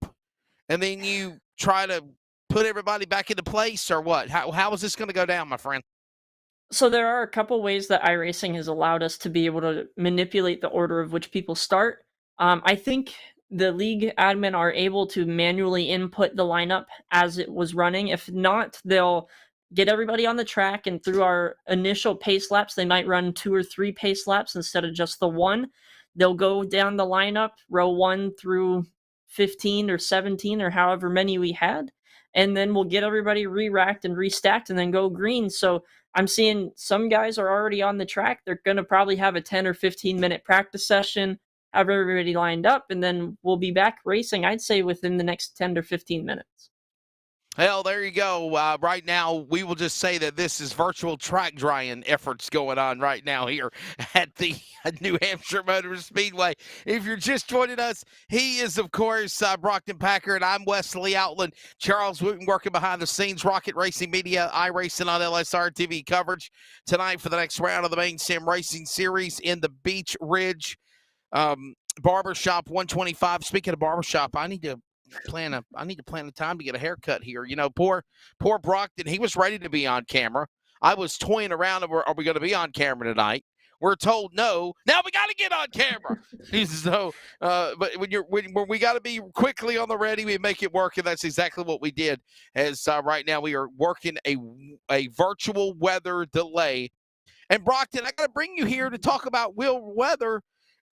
and then you try to put everybody back into place, or what? How is this going to go down, my friend? So there are a couple ways that iRacing has allowed us to be able to manipulate the order of which people start. I think the league admin are able to manually input the lineup as it was running. If not, they'll get everybody on the track, and through our initial pace laps, they might run 2 or 3 pace laps instead of just the one. They'll go down the lineup, row 1 through 15 or 17 or however many we had, and then we'll get everybody re-racked and restacked and then go green. So I'm seeing some guys are already on the track. They're going to probably have a 10 or 15 minute practice session, have everybody lined up, and then we'll be back racing, I'd say, within the next 10 to 15 minutes. Hell, there you go. Right now, we will just say that this is virtual track drying efforts going on right now here at the New Hampshire Motor Speedway. If you're just joining us, he is, of course, Brockton Packard. I'm Wesley Outland. Charles Wooten working behind the scenes. Rocket Racing Media, iRacing on LSRTV coverage tonight for the next round of the Maine Sim Racing Series in the Beach Ridge Barbershop 125. Speaking of barbershop, I need to plan a time to get a haircut here. You know, poor Brockton, he was ready to be on camera. I was toying around, are we going to be on camera tonight? We're told no. Now we got to get on camera. So, but when we got to be quickly on the ready, we make it work, and that's exactly what we did. As right now we are working a virtual weather delay. And Brockton, I got to bring you here to talk about Will Weather.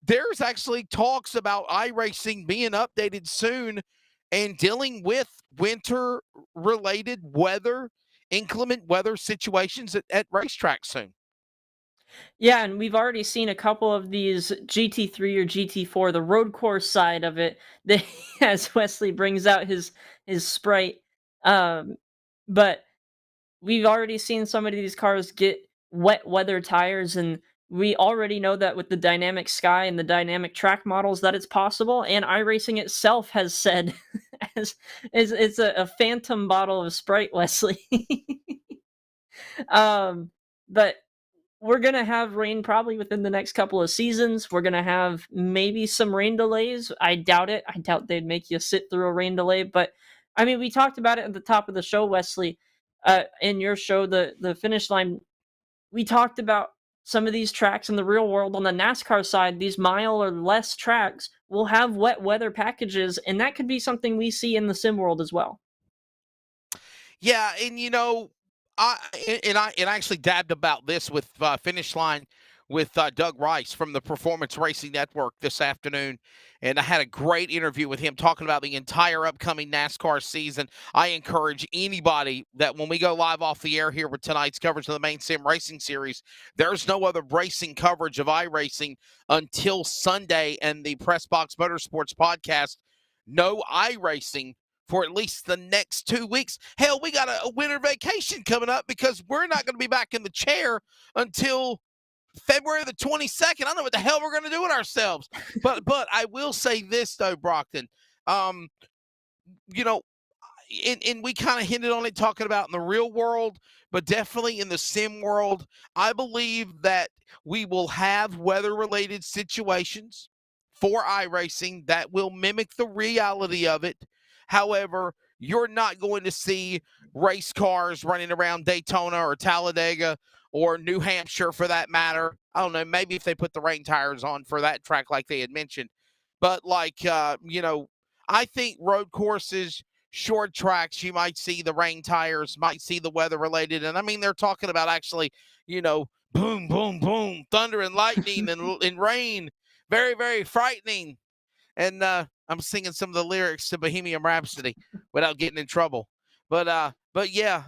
There's actually talks about iRacing being updated soon and dealing with winter-related weather, inclement weather situations at racetracks soon. Yeah, and we've already seen a couple of these GT3 or GT4, the road course side of it, that as Wesley brings out his Sprite. Um, but we've already seen some of these cars get wet weather tires, and we already know that with the dynamic sky and the dynamic track models that it's possible. And iRacing itself has said, as it's a phantom bottle of Sprite, Wesley. um, but we're gonna have rain probably within the next couple of seasons. We're gonna have maybe some rain delays. I doubt it. I doubt they'd make you sit through a rain delay. But I mean, we talked about it at the top of the show, Wesley. In your show, the finish line, we talked about some of these tracks in the real world on the NASCAR side. These mile or less tracks will have wet weather packages, and that could be something we see in the sim world as well. Yeah, and I actually dabbed about this with Finish Line with Doug Rice from the Performance Racing Network this afternoon, and I had a great interview with him talking about the entire upcoming NASCAR season. I encourage anybody that when we go live off the air here with tonight's coverage of the Maine Sim Racing Series, there's no other racing coverage of iRacing until Sunday and the Press Box Motorsports podcast. No iRacing for at least the next 2 weeks. Hell, we got a winter vacation coming up because we're not going to be back in the chair until February the 22nd. I don't know what the hell we're going to do with ourselves. But I will say this, though, Brockton. You know, and we kind of hinted on it talking about in the real world, but definitely in the sim world, I believe that we will have weather-related situations for iRacing that will mimic the reality of it. However, you're not going to see race cars running around Daytona or Talladega or New Hampshire for that matter. I don't know, maybe if they put the rain tires on for that track like they had mentioned. But I think road courses, short tracks, you might see the rain tires, might see the weather related. And I mean, they're talking about actually, boom, boom, boom, thunder and lightning and rain. Very, very frightening. And I'm singing some of the lyrics to Bohemian Rhapsody without getting in trouble. But yeah,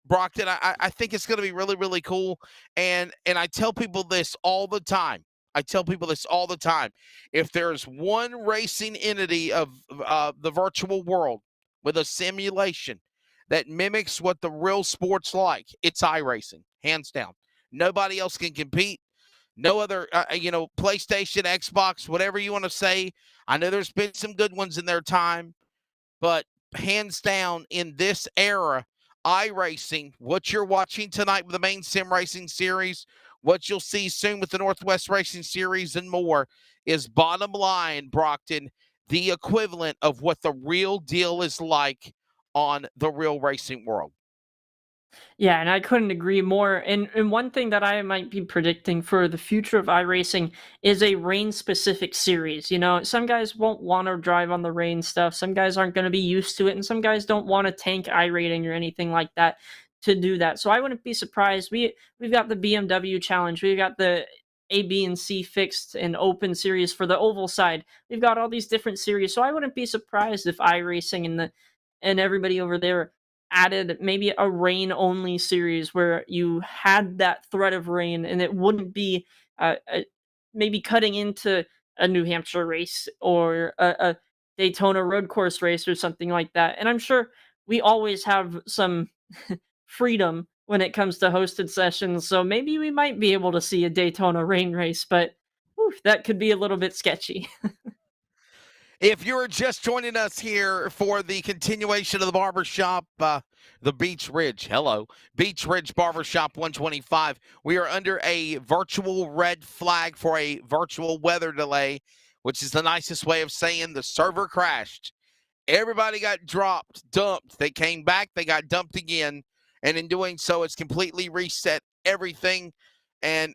Brockton, I think it's going to be really, really cool. And I tell people this all the time. If there's one racing entity of the virtual world with a simulation that mimics what the real sport's like, it's iRacing, hands down. Nobody else can compete. No other, PlayStation, Xbox, whatever you want to say. I know there's been some good ones in their time, but hands down in this era, iRacing, what you're watching tonight with the Maine Sim Racing Series, what you'll see soon with the Northwest Racing Series and more is bottom line, Brockton, the equivalent of what the real deal is like on the real racing world. Yeah, and I couldn't agree more. And one thing that I might be predicting for the future of iRacing is a rain specific series. You know, some guys won't want to drive on the rain stuff. Some guys aren't going to be used to it, and some guys don't want to tank iRating or anything like that to do that. So I wouldn't be surprised. We've got the BMW challenge. We've got the A, B, and C fixed and open series for the oval side. We've got all these different series. So I wouldn't be surprised if iRacing and everybody over there added maybe a rain only series where you had that threat of rain and it wouldn't be maybe cutting into a New Hampshire race or a Daytona road course race or something like that. And I'm sure we always have some freedom when it comes to hosted sessions, so maybe we might be able to see a Daytona rain race, but whew, that could be a little bit sketchy. If you're just joining us here for the continuation of the barbershop, the Beach Ridge, Beach Ridge Barbershop 125, we are under a virtual red flag for a virtual weather delay, which is the nicest way of saying the server crashed. Everybody got dumped. They came back, they got dumped again, and in doing so, it's completely reset everything. And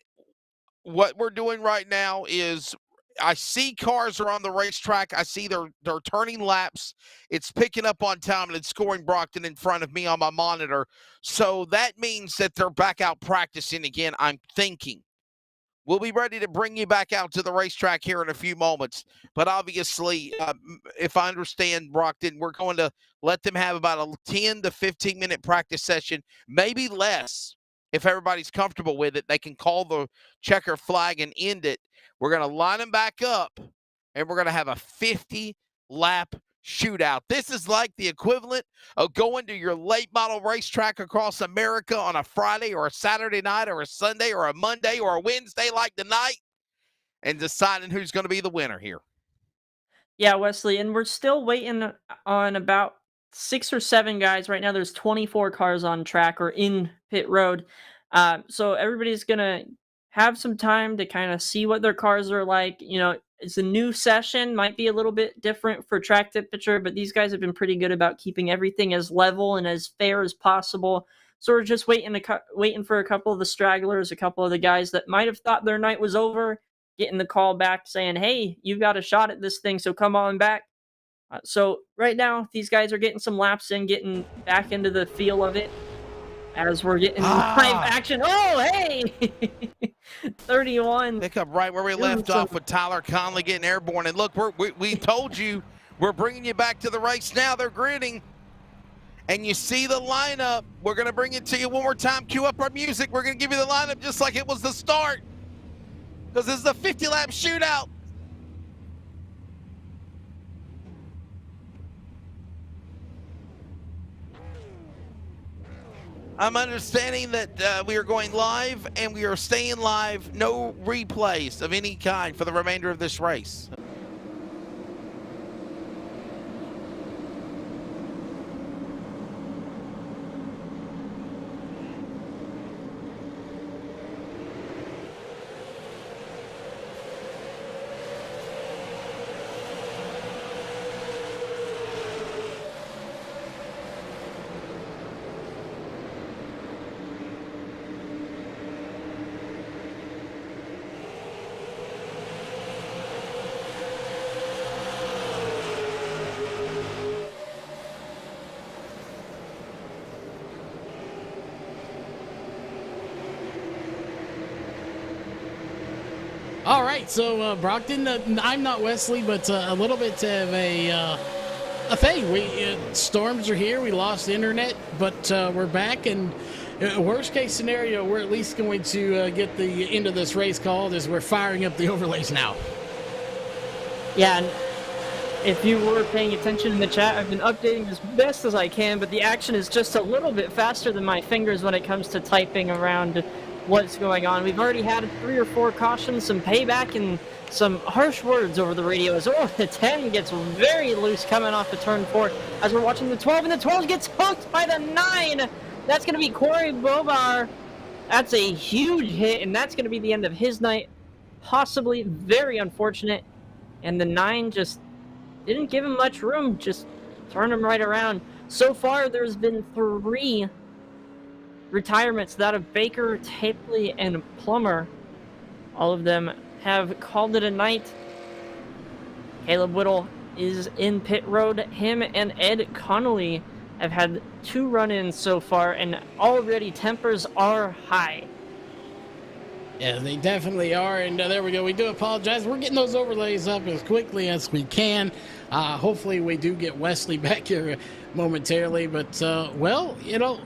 what we're doing right now is I see cars are on the racetrack. I see they're turning laps. It's picking up on time, and it's scoring Brockton in front of me on my monitor. So that means that they're back out practicing again, I'm thinking. We'll be ready to bring you back out to the racetrack here in a few moments. But obviously, if I understand, Brockton, we're going to let them have about a 10 to 15-minute practice session, maybe less, if everybody's comfortable with it, they can call the checker flag and end it. We're going to line them back up, and we're going to have a 50-lap shootout. This is like the equivalent of going to your late model racetrack across America on a Friday or a Saturday night or a Sunday or a Monday or a Wednesday like tonight and deciding who's going to be the winner here. Yeah, Wesley, and we're still waiting on about 6 or 7 guys. Right now, there's 24 cars on track or in pit road. So everybody's going to have some time to kind of see what their cars are like. You know, it's a new session, might be a little bit different for track temperature, but these guys have been pretty good about keeping everything as level and as fair as possible. So we're just waiting for a couple of the stragglers, a couple of the guys that might have thought their night was over, getting the call back saying, hey, you've got a shot at this thing, so come on back. So right now, these guys are getting some laps in, getting back into the feel of it as we're getting live action. Oh, hey! 31. Pick up right where we left off with Tyler Conley getting airborne. And look, we told you we're bringing you back to the race now. They're gritting. And you see the lineup. We're going to bring it to you one more time. Cue up our music. We're going to give you the lineup just like it was the start. Because this is a 50-lap shootout. I'm understanding that we are going live, and we are staying live. No replays of any kind for the remainder of this race. All right, so Brockton, I'm not Wesley, but a little bit of a thing. Storms are here. We lost internet, but we're back. And worst case scenario, we're at least going to get the end of this race called as we're firing up the overlays now. Yeah, and if you were paying attention in the chat, I've been updating as best as I can, but the action is just a little bit faster than my fingers when it comes to typing around what's going on. We've already had 3 or 4 cautions, some payback, and some harsh words over the radio as well. The 10 gets very loose coming off the turn 4 as we're watching the 12, and the 12 gets hooked by the 9. That's going to be Corey Bobar. That's a huge hit, and that's going to be the end of his night. Possibly very unfortunate, and the 9 just didn't give him much room, just turned him right around. So far, there's been 3 retirements, that of Baker, Tapley, and Plummer. All of them have called it a night. Caleb Whittle is in pit road. Him and Ed Connolly have had 2 run-ins so far, and already tempers are high. Yeah, they definitely are, and there we go. We do apologize. We're getting those overlays up as quickly as we can. Hopefully we do get Wesley back here momentarily, but, well, you know,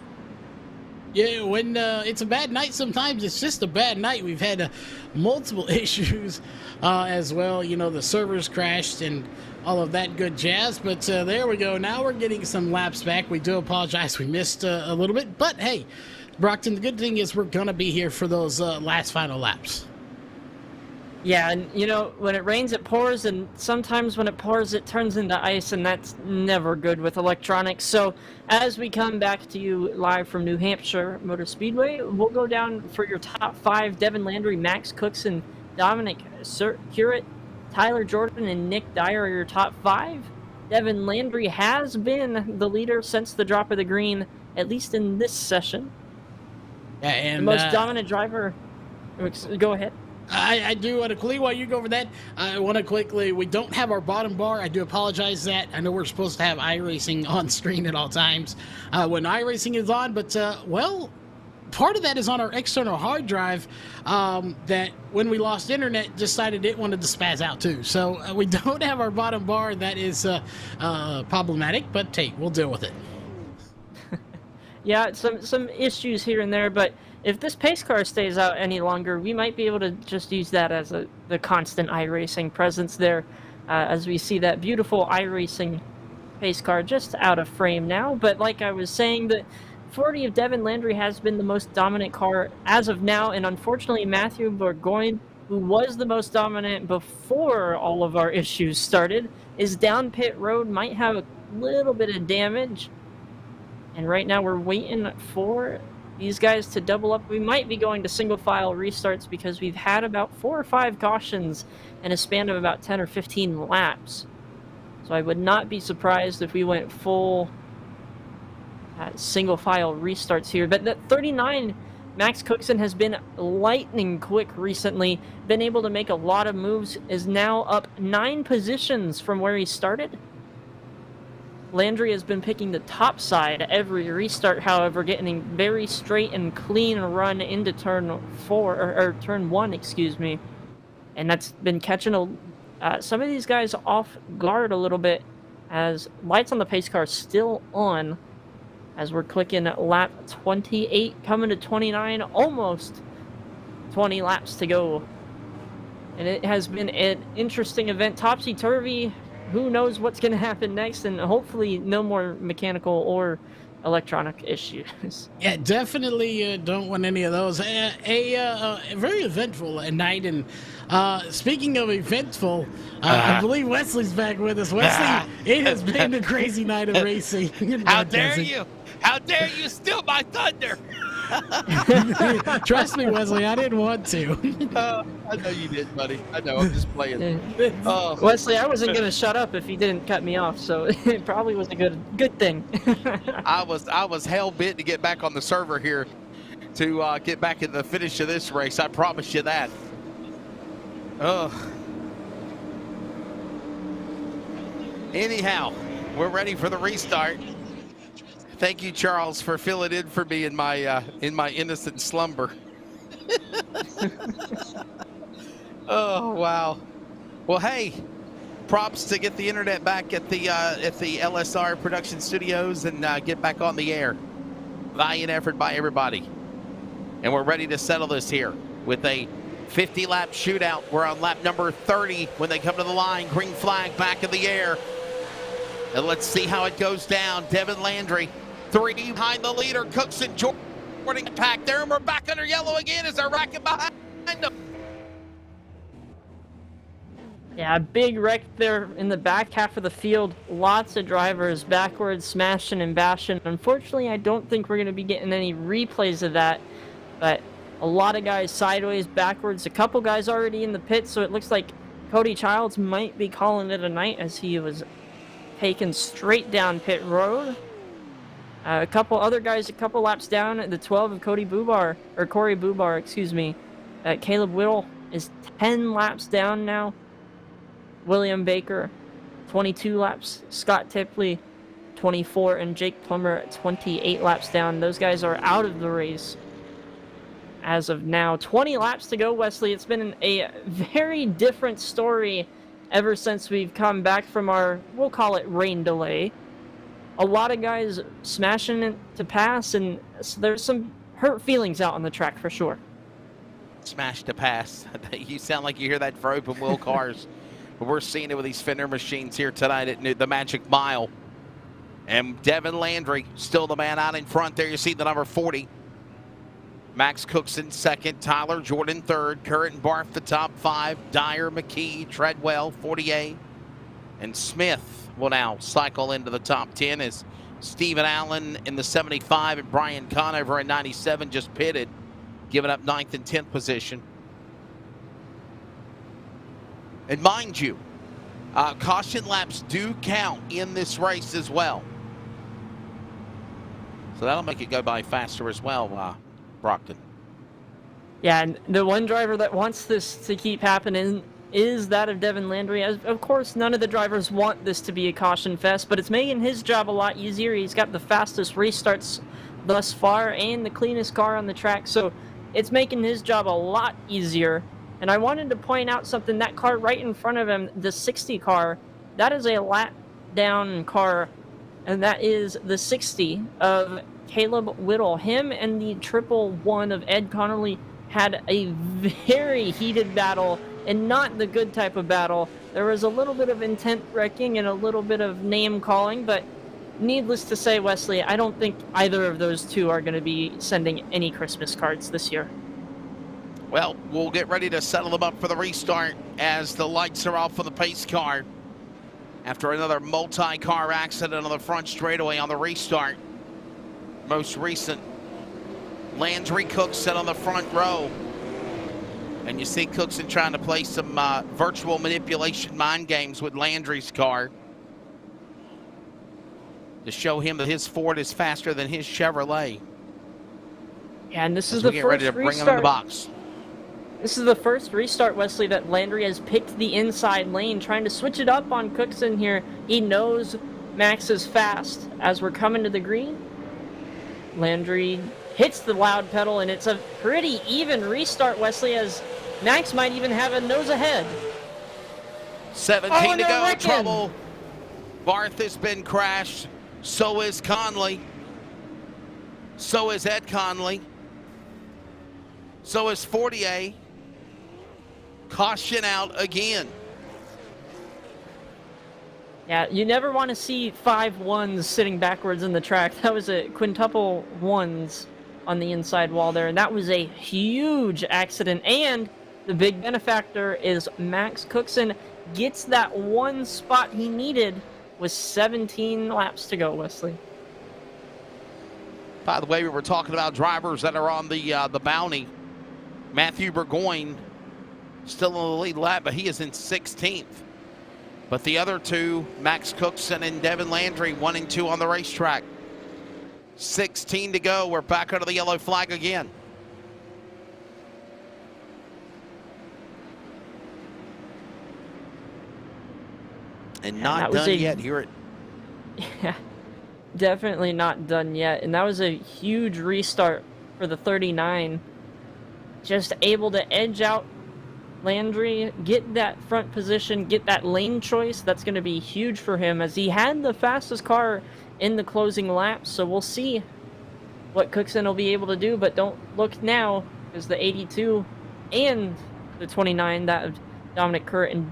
yeah, when it's a bad night, sometimes it's just a bad night. We've had multiple issues as well. You know, the servers crashed and all of that good jazz. But there we go. Now we're getting some laps back. We do apologize. We missed a little bit. But, hey, Brockton, the good thing is we're going to be here for those last final laps. Yeah, and you know, when it rains, it pours, and sometimes when it pours, it turns into ice, and that's never good with electronics. So as we come back to you live from New Hampshire Motor Speedway, we'll go down for your top 5. Devin Landry, Max Cookson, Dominic Curate, Tyler Jordan, and Nick Dyer are your top 5. Devin Landry has been the leader since the drop of the green, at least in this session. Yeah, and the most dominant driver. Go ahead. I do want to quickly, while you go over that, I want to quickly, we don't have our bottom bar. I do apologize that. I know we're supposed to have iRacing on screen at all times when iRacing is on, but, well, part of that is on our external hard drive that when we lost internet decided it wanted to spaz out too. So we don't have our bottom bar. That is problematic, but hey, we'll deal with it. Yeah, some issues here and there, but if this pace car stays out any longer, we might be able to just use that as the constant iRacing presence there, as we see that beautiful iRacing pace car just out of frame now. But like I was saying, the 40 of Devin Landry has been the most dominant car as of now, and unfortunately Matthew Burgoyne, who was the most dominant before all of our issues started, is down pit road, might have a little bit of damage. And right now we're waiting for these guys to double up. We might be going to single file restarts because we've had about 4 or 5 cautions in a span of about 10 or 15 laps. So I would not be surprised if we went full single file restarts here. But that 39, Max Cookson, has been lightning quick recently, been able to make a lot of moves, is now up 9 positions from where he started. Landry has been picking the top side every restart, however, getting very straight and clean run into turn 4, or turn 1, excuse me. And that's been catching some of these guys off guard a little bit, as lights on the pace car still on, as we're clicking lap 28, coming to 29, almost 20 laps to go. And it has been an interesting event, topsy-turvy. Who knows what's going to happen next, and hopefully no more mechanical or electronic issues. Yeah, definitely don't want any of those. A very eventful night, and speaking of eventful, I believe Wesley's back with us. Wesley, it has been a crazy night of racing. How dare you? How dare you steal my thunder? Trust me, Wesley, I didn't want to. I know you did, buddy. I know. I'm just playing. Wesley, I wasn't going to shut up if he didn't cut me off, so it probably was a good thing. I was hell bent to get back on the server here to get back in the finish of this race. I promise you that. Anyhow, we're ready for the restart. Thank you, Charles, for filling in for me in my innocent slumber. Oh wow! Well, hey, props to get the internet back at the LSR production studios and get back on the air. Valiant effort by everybody, and we're ready to settle this here with a 50-lap shootout. We're on lap number 30 when they come to the line. Green flag back in the air, and let's see how it goes down. Devin Landry. 3 behind the leader. Cookson joining the pack there, and we're back under yellow again as they're racking behind them. Yeah, a big wreck there in the back half of the field. Lots of drivers backwards, smashing and bashing. Unfortunately, I don't think we're going to be getting any replays of that, but a lot of guys sideways, backwards. A couple guys already in the pit, so it looks like Cody Childs might be calling it a night as he was taken straight down pit road. A couple other guys a couple laps down at the 12 of Corey Bubar, excuse me. Caleb Whittle is 10 laps down now. William Baker, 22 laps. Scott Tipley, 24. And Jake Plummer, 28 laps down. Those guys are out of the race as of now. 20 laps to go, Wesley. It's been a very different story ever since we've come back from our, we'll call it, rain delay. A lot of guys smashing it to pass, and so there's some hurt feelings out on the track for sure. Smash to pass. You sound like you hear that for open wheel cars. But we're seeing it with these Fender machines here tonight at the Magic Mile. And Devin Landry, still the man out in front there. You see the number 40. Max Cookson second, Tyler Jordan third, Curran Barth the top 5, Dyer, McKee, Treadwell, 48, and Smith will now cycle into the top 10 as Stephen Allen in the 75 and Brian Conover in 97 just pitted, giving up 9th and 10th position. And mind you, caution laps do count in this race as well. So that'll make it go by faster as well, Brockton. Yeah, and the one driver that wants this to keep happening is that of Devin Landry. Of course, none of the drivers want this to be a caution fest, but it's making his job a lot easier. He's got the fastest restarts thus far and the cleanest car on the track, so it's making his job a lot easier. And I wanted to point out something. That car right in front of him, the 60 car, that is a lap down car and that is the 60 of Caleb Whittle. Him and the 111 of Ed Connolly had a very heated battle, and not the good type of battle. There was a little bit of intent wrecking and a little bit of name calling, but needless to say, Wesley, I don't think either of those two are going to be sending any Christmas cards this year. Well, we'll get ready to settle them up for the restart as the lights are off for the pace car. After another multi-car accident on the front straightaway on the restart. Most recent, Landry Cookson on the front row. And you see Cookson trying to play some virtual manipulation mind games with Landry's car to show him that his Ford is faster than his Chevrolet. Yeah, and this is the the first first ready to bring restart. him in the box. This is the first restart, Wesley, that Landry has picked the inside lane, trying to switch it up on Cookson here. He knows Max is fast as we're coming to the green. Landry hits the loud pedal, and it's a pretty even restart, Wesley, as Max might even have a nose ahead. 17 to go, wrecking. trouble. Barth has been crashed. So is Conley. So is Ed Conley. So is Fortier. Caution out again. Yeah, you never want to see 5 ones sitting backwards in the track. That was a quintuple ones on the inside wall there, and that was a huge accident. And the big benefactor is Max Cookson gets that one spot he needed with 17 laps to go, Wesley. By the way, we were talking about drivers that are on the bounty. Matthew Burgoyne still in the lead lap, but he is in 16th. But the other two, Max Cookson and Devin Landry, 1 and 2 on the racetrack. 16 to go. We're back under the yellow flag again. And not done yet here at... Yeah, definitely not done yet. And that was a huge restart for the 39. Just able to edge out Landry, get that front position, get that lane choice. That's going to be huge for him, as he had the fastest car in the closing laps. So we'll see what Cookson will be able to do, but don't look now, because the 82 and the 29, that of Dominic Kurt and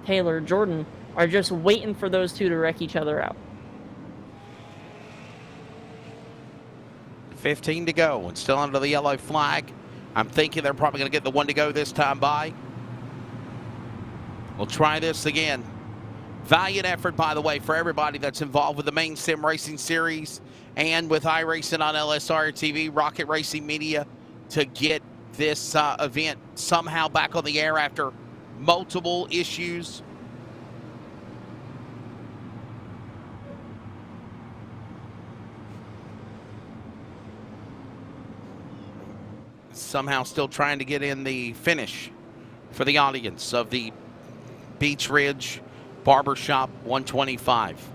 Taylor Jordan, are just waiting for those two to wreck each other out. 15 to go and still under the yellow flag. I'm thinking they're probably going to get the 1 to go this time by. We'll try this again. Valiant effort, by the way, for everybody that's involved with the Maine Sim Racing Series and with iRacing on LSRTV, Rocket Racing Media, to get this event somehow back on the air after multiple issues. Somehow still trying to get in the finish for the audience of the Beach Ridge Barbershop 125.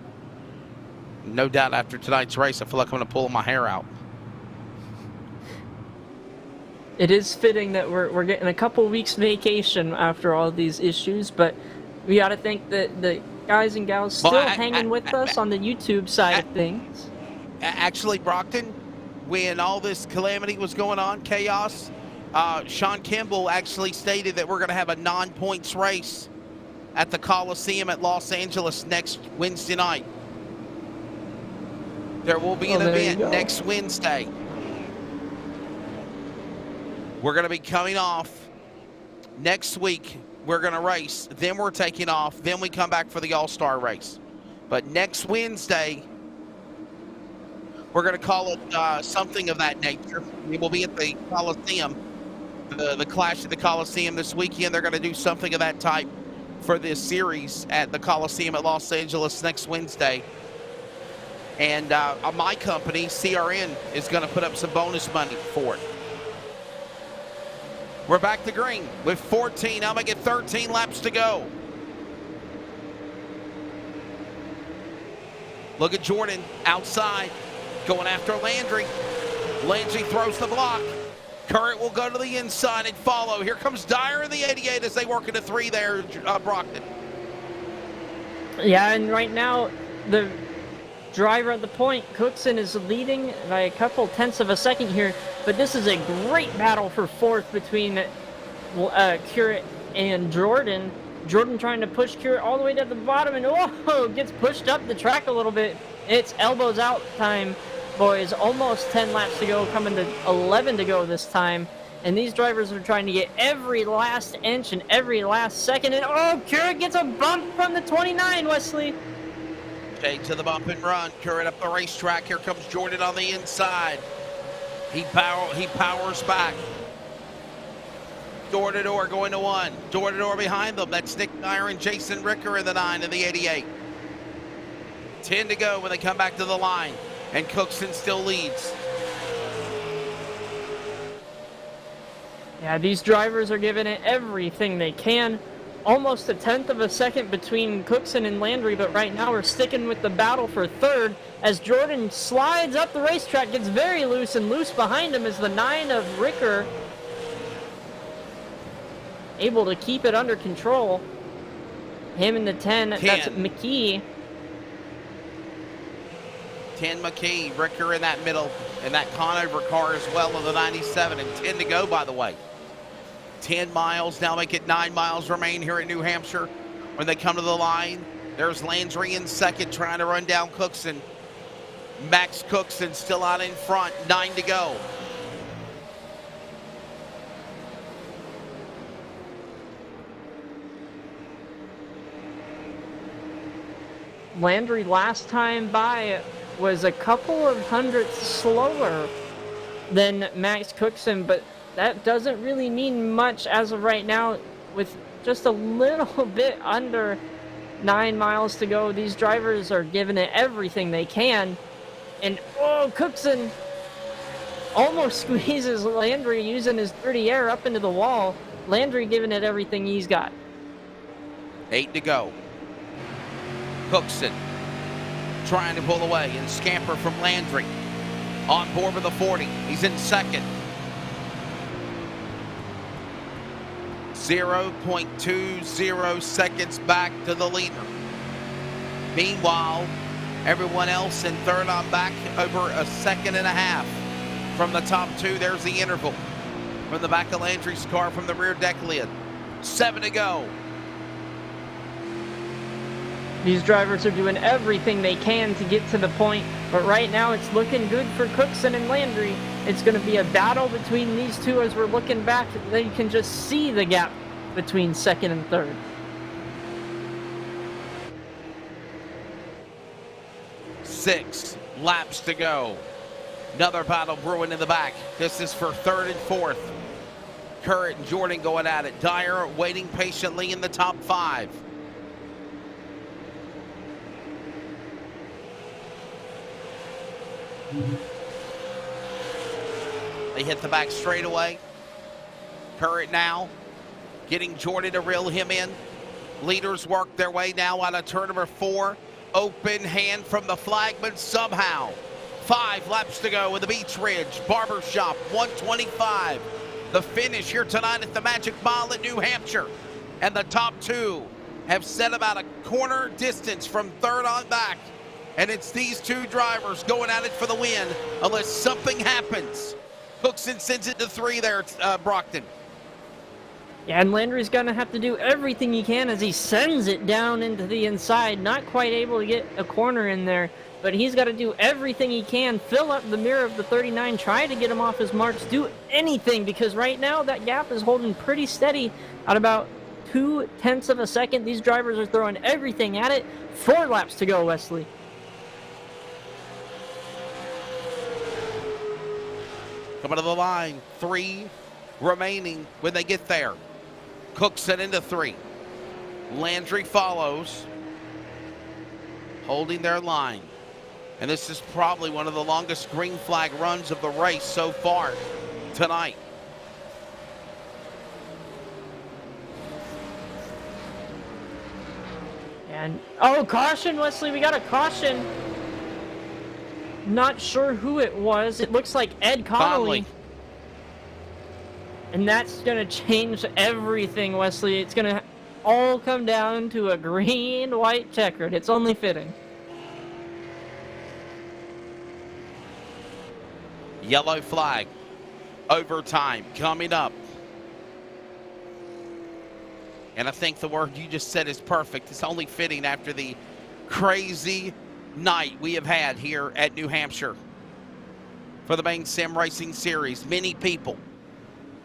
No doubt after tonight's race, I feel like I'm going to pull my hair out. It is fitting that we're getting a couple weeks vacation after all these issues, but we got to thank the guys and gals still hanging with us on the YouTube side of things. Actually, Brockton, when all this calamity was going on, chaos, Sean Kimball actually stated that we're going to have a non-points race at the Coliseum at Los Angeles next Wednesday night. There will be an event next Wednesday. We're going to be coming off next week. We're going to race. Then we're taking off. Then we come back for the All-Star race. But next Wednesday, we're going to call it something of that nature. We will be at the Coliseum, the Clash at the Coliseum this weekend. They're going to do something of that type for this series at the Coliseum at Los Angeles next Wednesday. And my company, CRN, is going to put up some bonus money for it. We're back to green with 14. I'm going to get 13 laps to go. Look at Jordan outside, going after Landry. Landry throws the block. Current will go to the inside and follow. Here comes Dyer in the 88 as they work into 3 there, Brockton. Yeah, and right now, the driver at the point. Cookson is leading by a couple tenths of a second here, but this is a great battle for fourth between Currett and Jordan. Jordan trying to push Currett all the way to the bottom, and gets pushed up the track a little bit. It's elbows out time, boys. Almost 10 laps to go, coming to 11 to go this time. And these drivers are trying to get every last inch and every last second. And Currett gets a bump from the 29, Wesley. Take to the bump and run. Currett up the racetrack. Here comes Jordan on the inside. He powers back. Door to door going to 1. Door to door behind them. That's Nick Dyer and Jason Ricker in the 9 and the 88. 10 to go when they come back to the line. And Cookson still leads. Yeah, these drivers are giving it everything they can. Almost a tenth of a second between Cookson and Landry, but right now we're sticking with the battle for third as Jordan slides up the racetrack, gets very loose, and loose behind him is the 9 of Ricker. Able to keep it under control. Him and the 10. That's McKee. 10 McKee, Ricker in that middle, and that Conover car as well of the 97, and 10 to go, by the way. 10 miles, now make it 9 miles remain here in New Hampshire. When they come to the line, there's Landry in second, trying to run down Cookson. Max Cookson still out in front, 9 to go. Landry last time by was a couple of hundredths slower than Max Cookson, but that doesn't really mean much as of right now. With just a little bit under 9 miles to go, these drivers are giving it everything they can. And Cookson almost squeezes Landry using his 30 air up into the wall. Landry giving it everything he's got. 8 to go. Cookson trying to pull away and scamper from Landry. On board with the 40. He's in second. 0.20 seconds back to the leader. Meanwhile, everyone else in third on back over a second and a half from the top 2. There's the interval from the back of Landry's car from the rear deck lid. 7 to go. These drivers are doing everything they can to get to the point, but right now it's looking good for Cookson and Landry. It's going to be a battle between these two as we're looking back. They can just see the gap between second and third. Six laps to go. Another battle brewing in the back. This is for third and fourth. Currett and Jordan going at it. Dyer waiting patiently in the top 5. They hit the back straightaway. Currett now getting Jordan to reel him in. Leaders work their way now out of turn number 4. Open hand from the flagman somehow. 5 laps to go with the Beach Ridge Barbershop 125. The finish here tonight at the Magic Mile at New Hampshire. And the top 2 have set about a corner distance from third on back. And it's these 2 drivers going at it for the win unless something happens. Cookson sends it to 3 there, Brockton. Yeah, and Landry's going to have to do everything he can as he sends it down into the inside. Not quite able to get a corner in there, but he's got to do everything he can. Fill up the mirror of the 39, try to get him off his marks. Do anything, because right now that gap is holding pretty steady at about 0.2 of a second. These drivers are throwing everything at it. 4 laps to go, Wesley. Coming to the line, 3 remaining when they get there. Cookson into 3. Landry follows, holding their line. And this is probably one of the longest green flag runs of the race so far tonight. And, caution, Wesley, we got a caution. Not sure who it was. It looks like Ed Connolly. And that's going to change everything, Wesley. It's going to all come down to a green-white checkered. It's only fitting. Yellow flag. Overtime coming up. And I think the word you just said is perfect. It's only fitting after the crazy night we have had here at New Hampshire for the Maine Sim Racing Series. Many people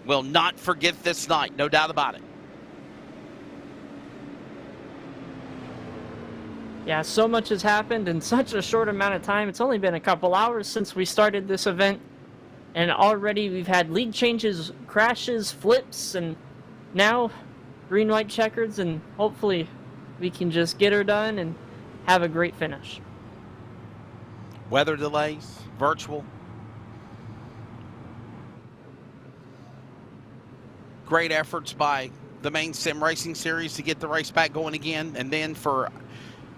will not forget this night, no doubt about it. Yeah, so much has happened in such a short amount of time. It's only been a couple hours since we started this event, and already we've had lead changes, crashes, flips, and now green, white checkers, and hopefully we can just get her done and have a great finish. Weather delays, virtual. Great efforts by the Maine Sim Racing Series to get the race back going again, and then for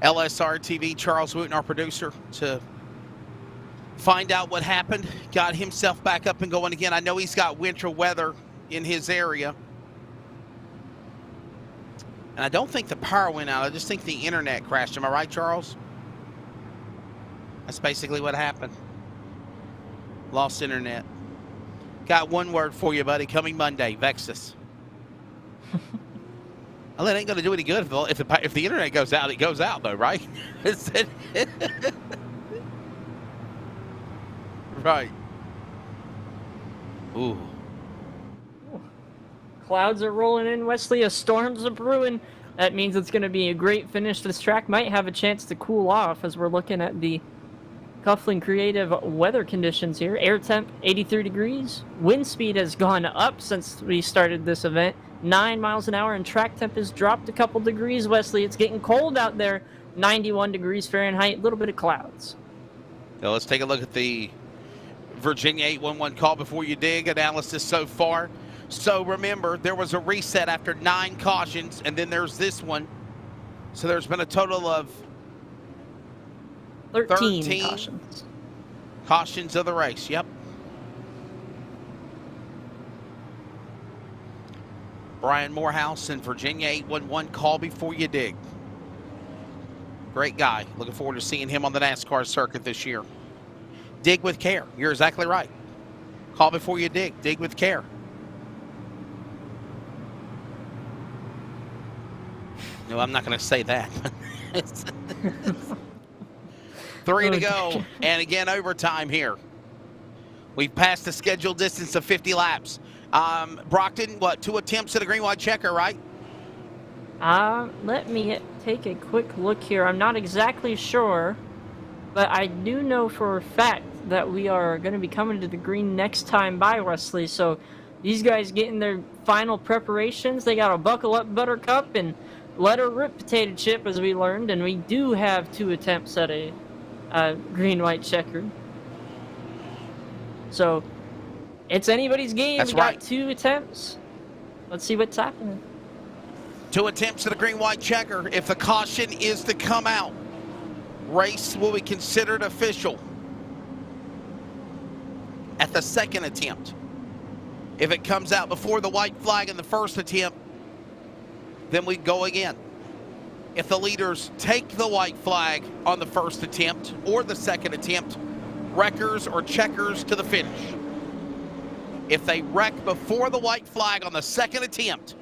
LSRTV, Charles Wooten, our producer, to find out what happened, got himself back up and going again. I know he's got winter weather in his area. And I don't think the power went out. I just think the internet crashed. Am I right, Charles? That's basically what happened. Lost internet. Got one word for you, buddy. Coming Monday, Vexus. Well, it ain't going to do any good if the internet goes out. It goes out, though, right? Right. Ooh. Clouds are rolling in, Wesley. A storm's a brewing. That means it's going to be a great finish. This track might have a chance to cool off as we're looking at the Coughlin Creative weather conditions here. Air temp, 83 degrees. Wind speed has gone up since we started this event. 9 miles an hour, and track temp has dropped a couple degrees, Wesley. It's getting cold out there. 91 degrees Fahrenheit, a little bit of clouds. Now let's take a look at the Virginia 811 call before you dig analysis so far. So remember, there was a reset after 9 cautions, and then there's this one. So there's been a total of 13 cautions of the race. Yep. Brian Morehouse and Virginia 811 call before you dig. Great guy. Looking forward to seeing him on the NASCAR circuit this year. Dig with care. You're exactly right. Call before you dig. Dig with care. No, I'm not going to say that. 3 to go. And again, overtime here. We've passed the scheduled distance of 50 laps. Brockton, what, 2 attempts at a green white checker, right? Let me take a quick look here. I'm not exactly sure, but I do know for a fact that we are going to be coming to the green next time by, Wesley. So these guys getting their final preparations. They got to buckle up, Buttercup, and let her rip, Potato Chip, as we learned. And we do have 2 attempts at a green white checker. So it's anybody's game. That's we got right. 2 attempts. Let's see what's happening. 2 attempts at a green white checker. If the caution is to come out, race will be considered official at the second attempt. If it comes out before the white flag in the first attempt, then we go again. If the leaders take the white flag on the first attempt or the second attempt, wreckers or checkers to the finish. If they wreck before the white flag on the second attempt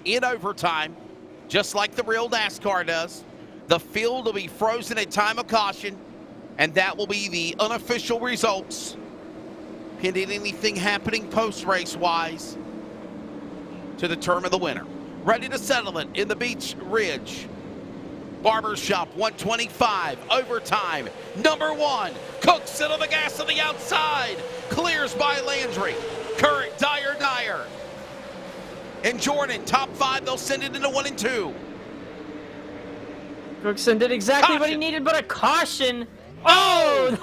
in overtime, just like the real NASCAR does, the field will be frozen at time of caution, and that will be the unofficial results, pending anything happening post-race-wise, to determine the winner. Ready to settle it in the Beach Ridge Barbershop 125, overtime. Number 1, Cooks it on the gas on the outside, clears by Landry. Current, Dyer. And Jordan, top 5, they'll send it into 1 and 2. Cookson did exactly what he needed, but a caution. Oh!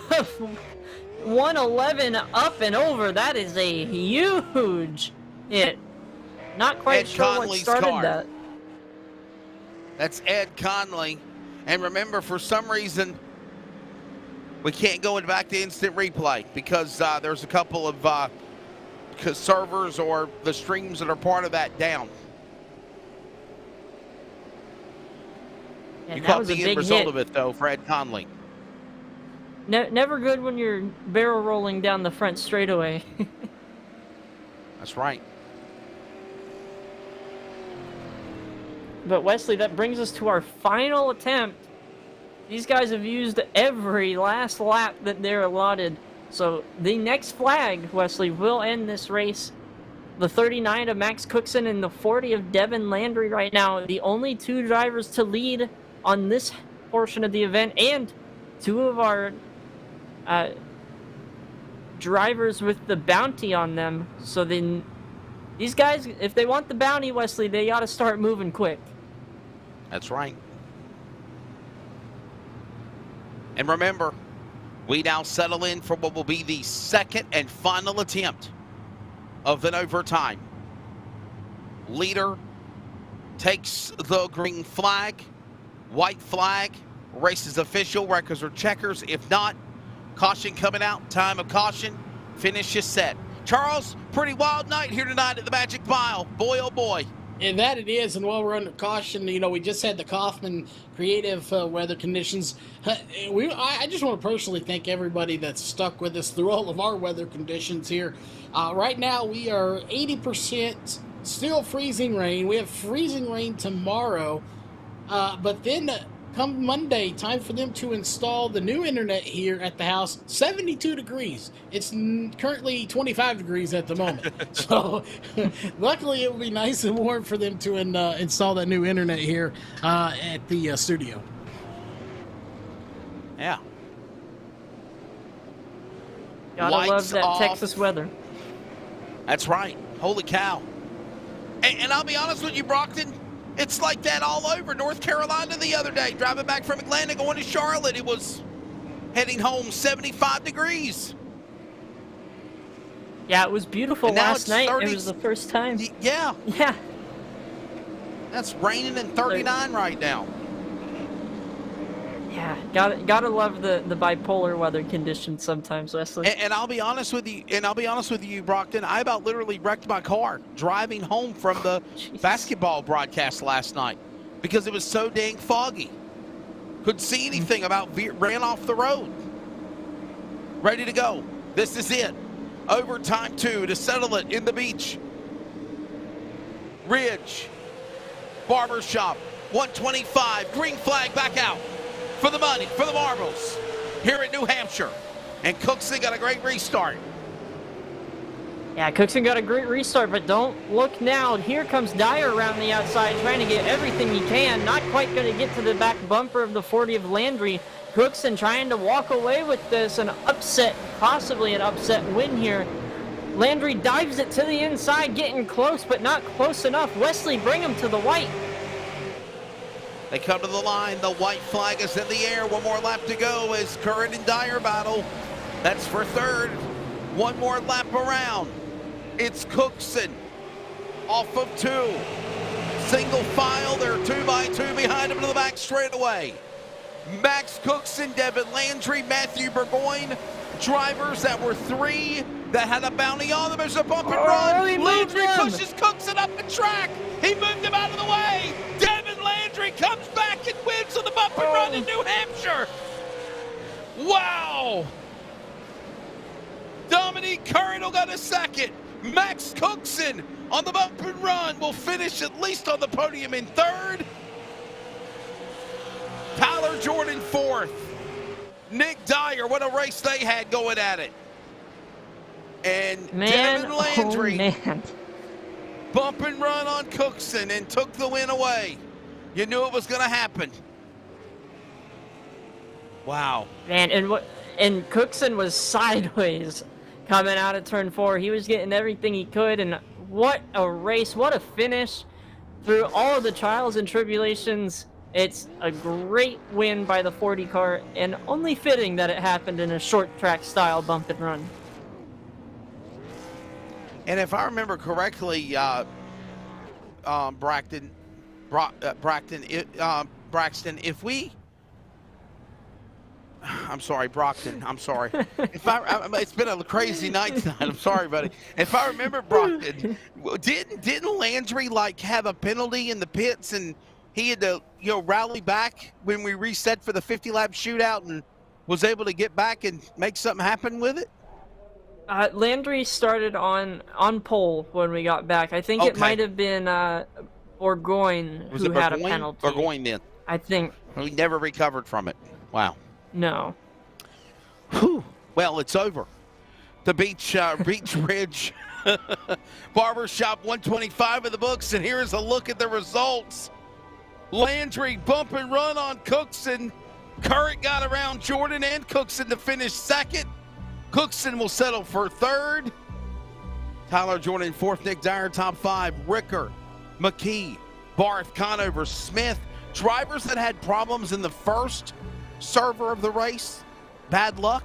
111 up and over. That is a huge hit. Not quite Ed sure Conley's what started car. that. That's Ed Conley. And remember, for some reason, we can't go back to instant replay because there's a couple of servers or the streams that are part of that down. Yeah, You that caught was a the big end result hit. of it, though, for Ed Conley. Never good when you're barrel rolling down the front straightaway. That's right. But Wesley, that brings us to our final attempt. These guys have used every last lap that they're allotted. So the next flag, Wesley, will end this race. The 39 of Max Cookson and the 40 of Devin Landry right now. The only two drivers to lead on this portion of the event, and two of our drivers with the bounty on them. So then these guys, if they want the bounty, Wesley, they got to start moving quick. That's right. And remember, we now settle in for what will be the second and final attempt of an overtime. Leader takes the green flag, white flag, race is official, records or checkers. If not, caution coming out, time of caution, finish is set. Charles, pretty wild night here tonight at the Magic Mile. Boy, oh boy. And that it is, and while we're under caution, you know, we just had the Kaufman creative weather conditions. I just want to personally thank everybody that's stuck with us through all of our weather conditions here. Right now, we are 80% still freezing rain. We have freezing rain tomorrow, but then come Monday, time for them to install the new internet here at the house. 72 degrees. It's currently 25 degrees at the moment. So luckily it will be nice and warm for them to install that new internet here at the studio. Yeah. Gotta love that Texas weather. That's right. Holy cow. And I'll be honest with you, Brockton, it's like that all over North Carolina the other day. Driving back from Atlanta, going to Charlotte, it was heading home 75 degrees. Yeah, it was beautiful last night. 30, it was the first time. Yeah. Yeah. That's raining and 39 right now. Yeah, gotta love the bipolar weather conditions sometimes, Wesley. And I'll be honest with you, Brockton, I about literally wrecked my car driving home from the basketball broadcast last night because it was so dang foggy. Couldn't see anything, ran off the road. Ready to go. This is it. Overtime 2 to settle it in the beach. Ridge. Barbershop. 125. Green flag back out. For the money, for the marbles, here in New Hampshire. And Cookson got a great restart. Yeah, Cookson got a great restart, but don't look now. Here comes Dyer around the outside, trying to get everything he can. Not quite going to get to the back bumper of the 40 of Landry. Cookson trying to walk away with this, an upset, possibly an upset win here. Landry dives it to the inside, getting close, but not close enough. Wesley, bring him to the white. They come to the line. The white flag is in the air. One more lap to go as Curran and Dyer battle. That's for third. One more lap around. It's Cookson off of 2. Single file. They're 2 by 2 behind him to the back straightaway. Max Cookson, Devin Landry, Matthew Burgoyne. Drivers that were 3 that had a bounty on them. There's a bump and run. Landry pushes Cookson up the track. He moved him out of the way. Devin Landry comes back and wins on the bump and run in New Hampshire. Wow. Dominique Curran will got a second. Max Cookson on the bump and run will finish at least on the podium in third. Tyler Jordan fourth. Nick Dyer, what a race they had going at it. And Devin Landry bump and run on Cookson and took the win away. You knew it was going to happen. Wow. Man, and Cookson was sideways coming out of turn 4. He was getting everything he could, and what a race, what a finish. Through all of the trials and tribulations, it's a great win by the 40 car, and only fitting that it happened in a short track style bump and run. And if I remember correctly, Braxton, if we, I'm sorry, Brockton, I'm sorry. It's been a crazy night tonight. I'm sorry, buddy. If I remember, Brockton, didn't Landry like have a penalty in the pits and he had to, rally back when we reset for the 50-lap shootout, and was able to get back and make something happen with it? Landry started on pole when we got back. I think it might have been Bourgogne who had a penalty. Bourgogne then. I think. We never recovered from it. Wow. No. Whew. Well, it's over. The Beach Ridge Barbershop 125 of the books, and here's a look at the results. Landry bump and run on Cookson. Current got around Jordan and Cookson to finish second. Cookson will settle for third. Tyler Jordan fourth. Nick Dyer top five. Ricker, McKee, Barth, Conover, Smith. Drivers that had problems in the first server of the race. Bad luck.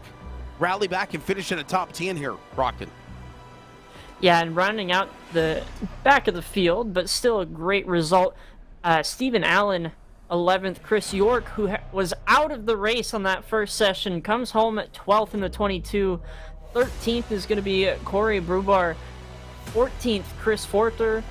Rally back and finish in a top 10 here, Brockton. Yeah, and rounding out the back of the field, but still a great result. Stephen Allen, 11th. Chris York, who was out of the race on that first session, comes home at 12th in the 22. 13th is going to be Corey Brubar. 14th, Chris Forter.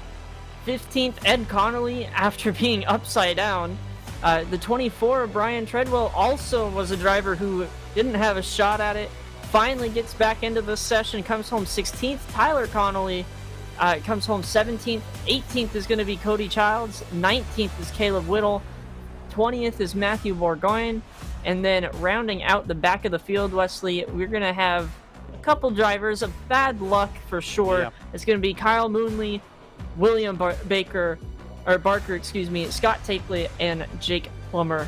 15th, Ed Connolly, after being upside down. The 24, Brian Treadwell, also was a driver who didn't have a shot at it. Finally gets back into this session, comes home 16th. Tyler Connolly comes home 17th. 18th is going to be Cody Childs. 19th is Caleb Whittle. 20th is Matthew Bourgogne. And then rounding out the back of the field, Wesley, we're going to have a couple drivers of bad luck for sure. Yeah. It's going to be Kyle Moonley, William Barker, Scott Tapley, and Jake Plummer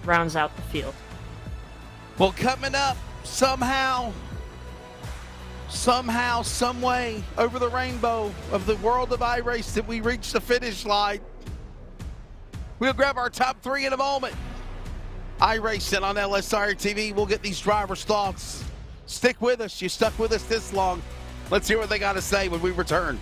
rounds out the field. Well, coming up, somehow, some way, over the rainbow of the world of iRacing, we reach the finish line. We'll grab our top three in a moment. iRacing on LSRTV. We'll get these drivers' thoughts. Stick with us. You stuck with us this long. Let's hear what they got to say when we return.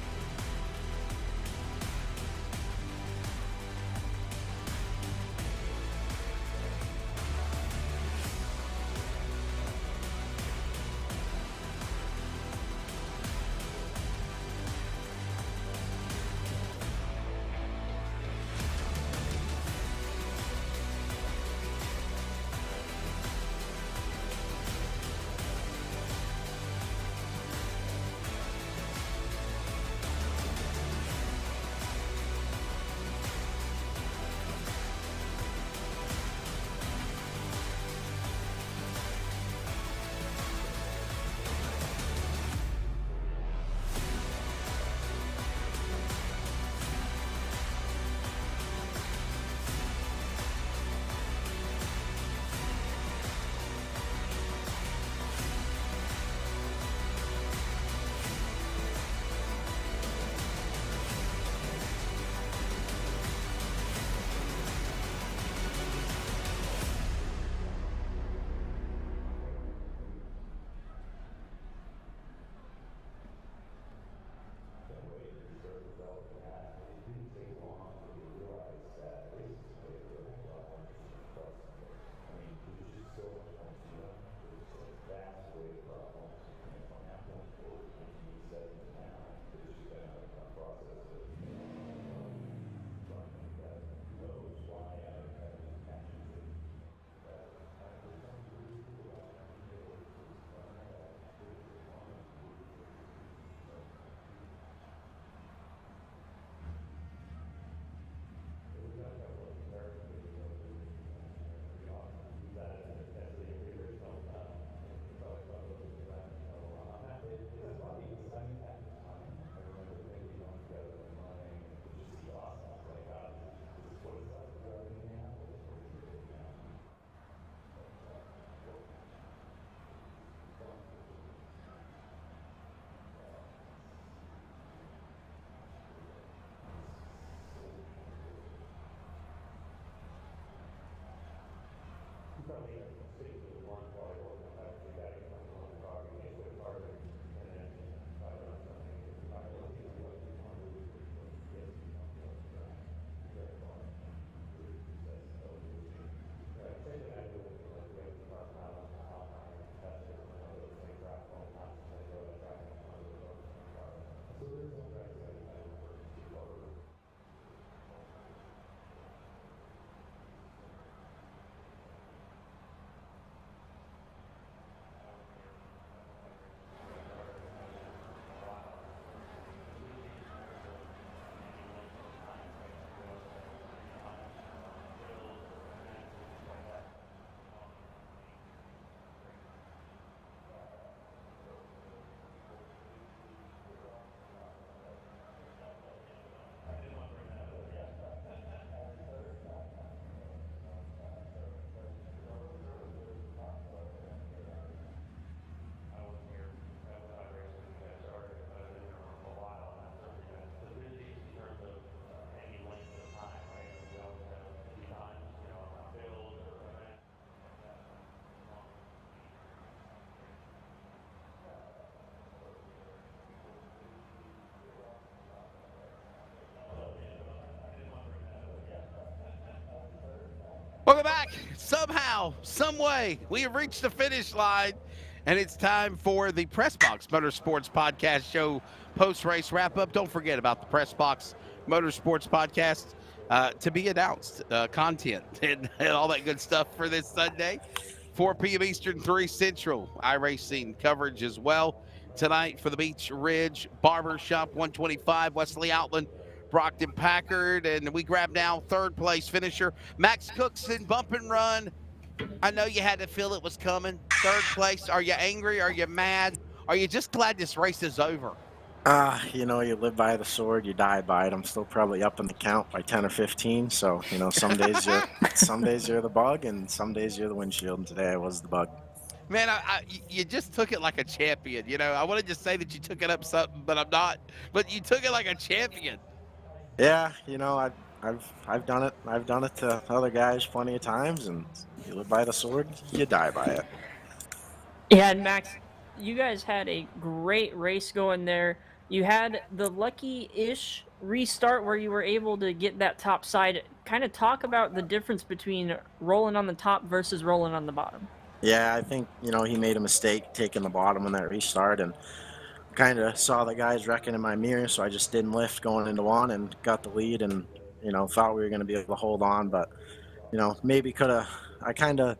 Welcome back. Somehow, some way, we have reached the finish line, and it's time for the Press Box Motorsports Podcast Show post-race wrap-up. Don't forget about the Press Box Motorsports Podcast to be announced, content and all that good stuff for this Sunday. 4 p.m. Eastern, 3 Central. iRacing coverage as well tonight for the Beach Ridge Barbershop 125, Wesley Outland, Brockton Packard, and we grab now third place finisher Max Cookson, bump and run. I know you had to feel it was coming. Third place. Are you angry? Are you mad? Are you just glad this race is over? You know, you live by the sword, you die by it. I'm still probably up in the count by 10 or 15. So, you know, some days you're the bug, and some days you're the windshield. And today I was the bug. Man, you just took it like a champion. You know, I wanted to say that you took it up something, but I'm not. But you took it like a champion. Yeah, you know, I've done it. I've done it to other guys plenty of times, and you live by the sword, you die by it. Yeah, and Max, you guys had a great race going there. You had the lucky-ish restart where you were able to get that top side. Kind of talk about the difference between rolling on the top versus rolling on the bottom. Yeah, I think, you know, he made a mistake taking the bottom on that restart, and kind of saw the guys wrecking in my mirror, so I just didn't lift going into one and got the lead, and, you know, thought we were going to be able to hold on, but, you know, maybe I kind of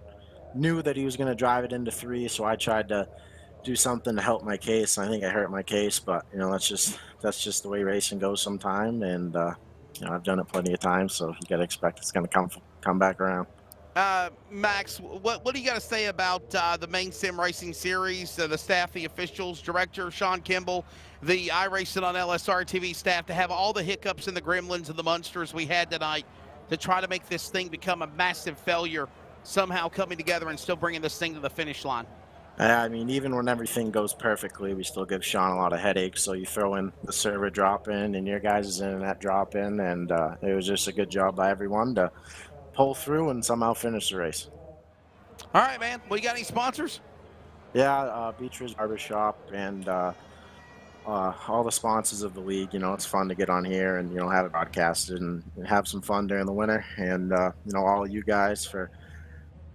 knew that he was going to drive it into 3, so I tried to do something to help my case. I think I hurt my case, but, you know, that's just the way racing goes sometime, and, you know, I've done it plenty of times, so you got to expect it's going to come back around. Max, what do you got to say about the Maine Sim Racing Series, the staff, the officials, director Sean Kimball, the iRacing on LSRTV staff, to have all the hiccups and the gremlins and the monsters we had tonight to try to make this thing become a massive failure, somehow coming together and still bringing this thing to the finish line? I mean, even when everything goes perfectly, we still give Sean a lot of headaches. So you throw in the server drop in and your guys' internet drop in, and it was just a good job by everyone to pull through and somehow finish the race. All right, man. Well, you got any sponsors? Yeah, Beach Ridge Barbershop and all the sponsors of the league. You know, it's fun to get on here and, you know, have it broadcasted and have some fun during the winter. And, you know, all of you guys for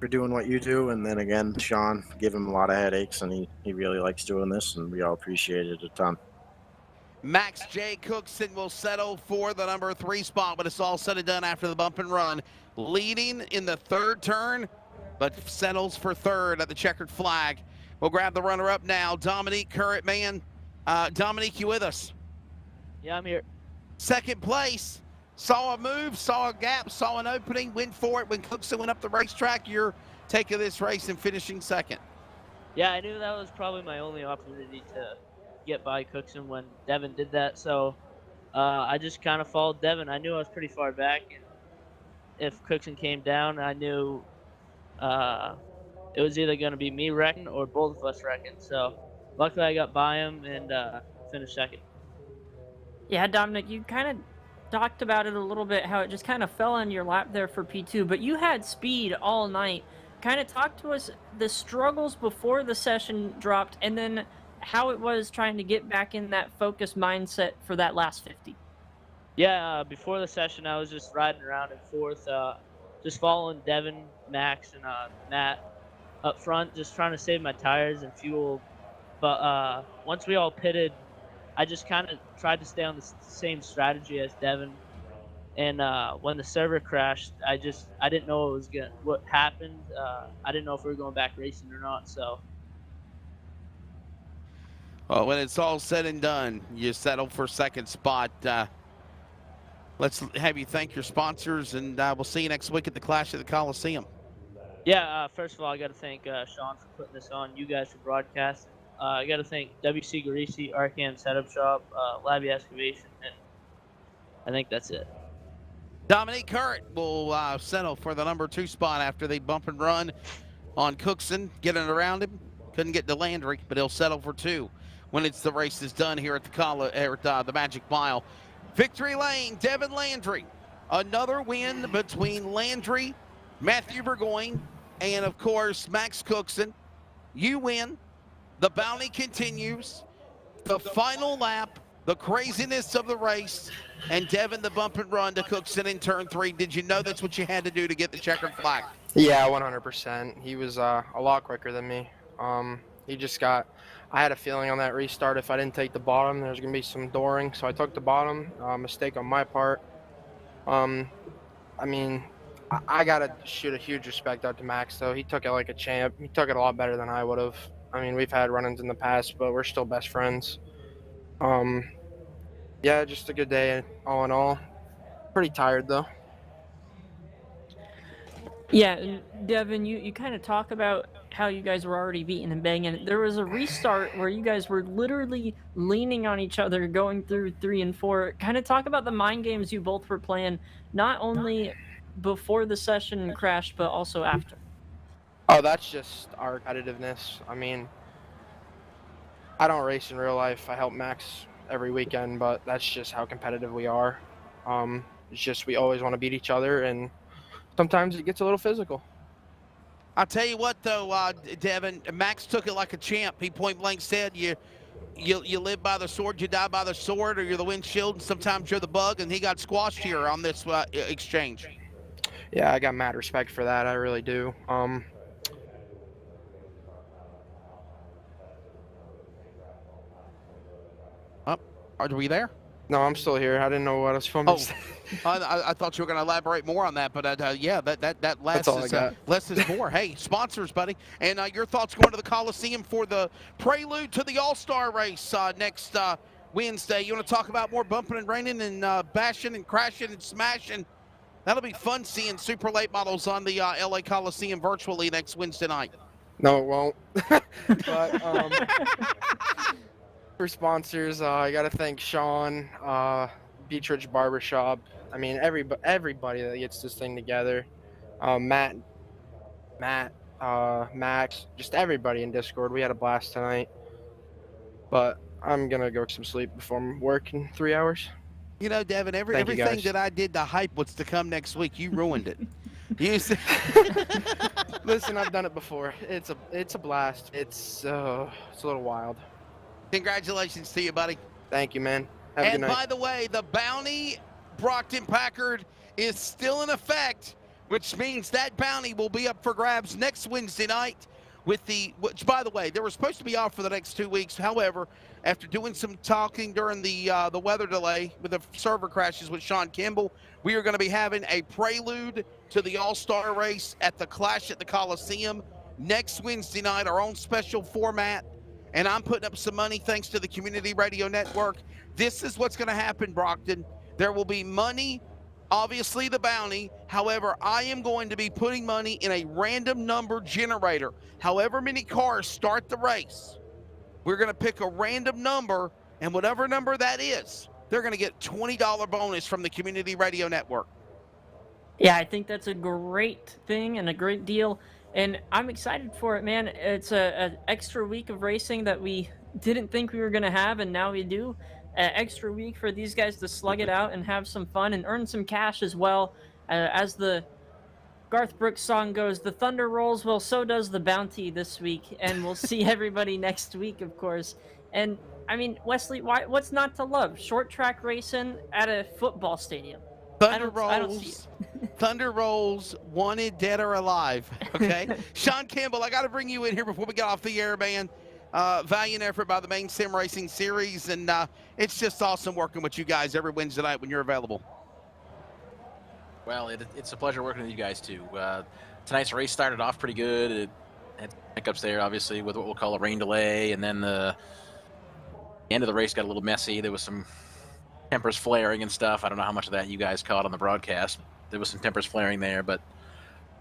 doing what you do. And then again, Sean, give him a lot of headaches, and he really likes doing this, and we all appreciate it a ton. Max J. Cookson will settle for the number 3 spot, but it's all said and done after the bump and run. Leading in the third turn, but settles for third at the checkered flag. We'll grab the runner-up now. Dominique Current, man. Dominique, you with us? Yeah, I'm here. Second place. Saw a move, saw a gap, saw an opening, went for it. When Cookson went up the racetrack, you're taking this race and finishing second. Yeah, I knew that was probably my only opportunity to get by Cookson when Devin did that, so I just kind of followed Devin. I knew I was pretty far back, and if Cookson came down, I knew it was either going to be me wrecking or both of us wrecking. So luckily I got by him and finished second. Yeah, Dominic, you kind of talked about it a little bit, how it just kind of fell on your lap there for P2, but you had speed all night. Kind of talk to us the struggles before the session dropped, and then how it was trying to get back in that focused mindset for that last 50. Yeah, before the session, I was just riding around in fourth, just following Devin, Max, and Matt up front, just trying to save my tires and fuel. But once we all pitted, I just kind of tried to stay on the same strategy as Devin. And when the server crashed, I didn't know what happened. I didn't know if we were going back racing or not. So. Well, when it's all said and done, you settle for second spot. Let's have you thank your sponsors, and we'll see you next week at the Clash at the Coliseum. Yeah, first of all, I got to thank Sean for putting this on, you guys for broadcasting. I got to thank WC Garisi, Arcan Setup Shop, Labby Excavation, and I think that's it. Dominique Current will settle for the number 2 spot after the bump and run on Cookson, getting around him. Couldn't get to Landry, but he'll settle for 2 when the race is done here at the Magic Mile. Victory Lane, Devin Landry. Another win between Landry, Matthew Burgoyne, and of course Max Cookson. You win. The bounty continues. The final lap the craziness of the race, and Devin the bump and run to Cookson in turn 3. Did you know that's what you had to do to get the checkered flag? Yeah, 100%. He was a lot quicker than me. He just got. I had a feeling on that restart if I didn't take the bottom, there's gonna be some dooring. So I took the bottom. Mistake on my part. I mean, I gotta shoot a huge respect out to Max though. He took it like a champ. He took it a lot better than I would have. I mean, we've had run-ins in the past, but we're still best friends. Yeah, just a good day all in all. Pretty tired though. Yeah, and Devin, you kind of talk about how you guys were already beating and banging. There was a restart where you guys were literally leaning on each other going through 3 and 4. Kind of talk about the mind games you both were playing, not only before the session crashed, but also after. Oh, that's just our competitiveness. I mean, I don't race in real life. I help Max every weekend, but that's just how competitive we are. It's just we always want to beat each other, and sometimes it gets a little physical. I'll tell you what, though, Devin, Max took it like a champ. He point blank said, you live by the sword, you die by the sword, or you're the windshield, and sometimes you're the bug, and he got squashed here on this exchange. Yeah, I got mad respect for that. I really do. Are we there? No, I'm still here. I didn't know what I was filming. I thought you were going to elaborate more on that, but yeah, that less is more. Hey, sponsors, buddy, and your thoughts going to the Coliseum for the prelude to the All-Star race next Wednesday. You want to talk about more bumping and raining and bashing and crashing and smashing? That'll be fun seeing super late models on the LA Coliseum virtually next Wednesday night. No, it won't. But for sponsors, I got to thank Sean, Beach Ridge Barbershop. I mean, everybody that gets this thing together. Matt, Max, just everybody in Discord. We had a blast tonight. But I'm going to go get some sleep before work in 3 hours. You know, Devin, everything that I did to hype what's to come next week, you ruined it. Listen, I've done it before. It's a blast. It's a little wild. Congratulations to you, buddy. Thank you, man. Have a good night. And by the way, the bounty Brockton Packard is still in effect, which means that bounty will be up for grabs next Wednesday night. Which, by the way, they were supposed to be off for the next 2 weeks. However, after doing some talking during the weather delay with the server crashes with Sean Kimball, we are going to be having a prelude to the All-Star race at the Clash at the Coliseum next Wednesday night, our own special format. And I'm putting up some money thanks to the Community Radio Network. This is what's going to happen, Brockton. There will be money, obviously the bounty. However, I am going to be putting money in a random number generator. However many cars start the race, we're going to pick a random number, and whatever number that is, they're going to get $20 bonus from the Community Radio Network. Yeah, I think that's a great thing and a great deal. And I'm excited for it, man. It's an extra week of racing that we didn't think we were going to have, and now we do. An extra week for these guys to slug it out and have some fun and earn some cash as well. As the Garth Brooks song goes, the thunder rolls, well, so does the bounty this week. And we'll see everybody next week, of course. And, I mean, Wesley, what's not to love? Short track racing at a football stadium. Thunder I don't see it. Thunder rolls, wanted, dead or alive. Okay, Sean Campbell, I got to bring you in here before we get off the air, man. Valiant effort by the Maine Sim Racing Series, and it's just awesome working with you guys every Wednesday night when you're available. Well, it's a pleasure working with you guys too. Tonight's race started off pretty good. It had hiccups there, obviously, with what we'll call a rain delay, and then the end of the race got a little messy. There was some tempers flaring and stuff. I don't know how much of that you guys caught on the broadcast. There was some tempers flaring there, but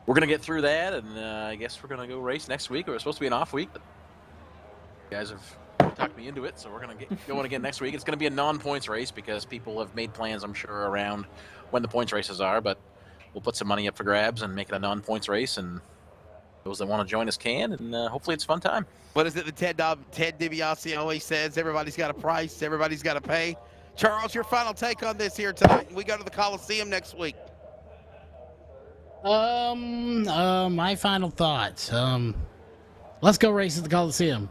we're going to get through that, and I guess we're going to go race next week. It was supposed to be an off week, but you guys have talked me into it, so we're going to get going again next week. It's going to be a non-points race because people have made plans, I'm sure, around when the points races are, but we'll put some money up for grabs and make it a non-points race, and those that want to join us can, and hopefully it's a fun time. What is it that Ted DiBiase always says? Everybody's got a price. Everybody's got to pay. Charles, your final take on this here tonight. We go to the Coliseum next week. My final thoughts. Let's go race at the Coliseum.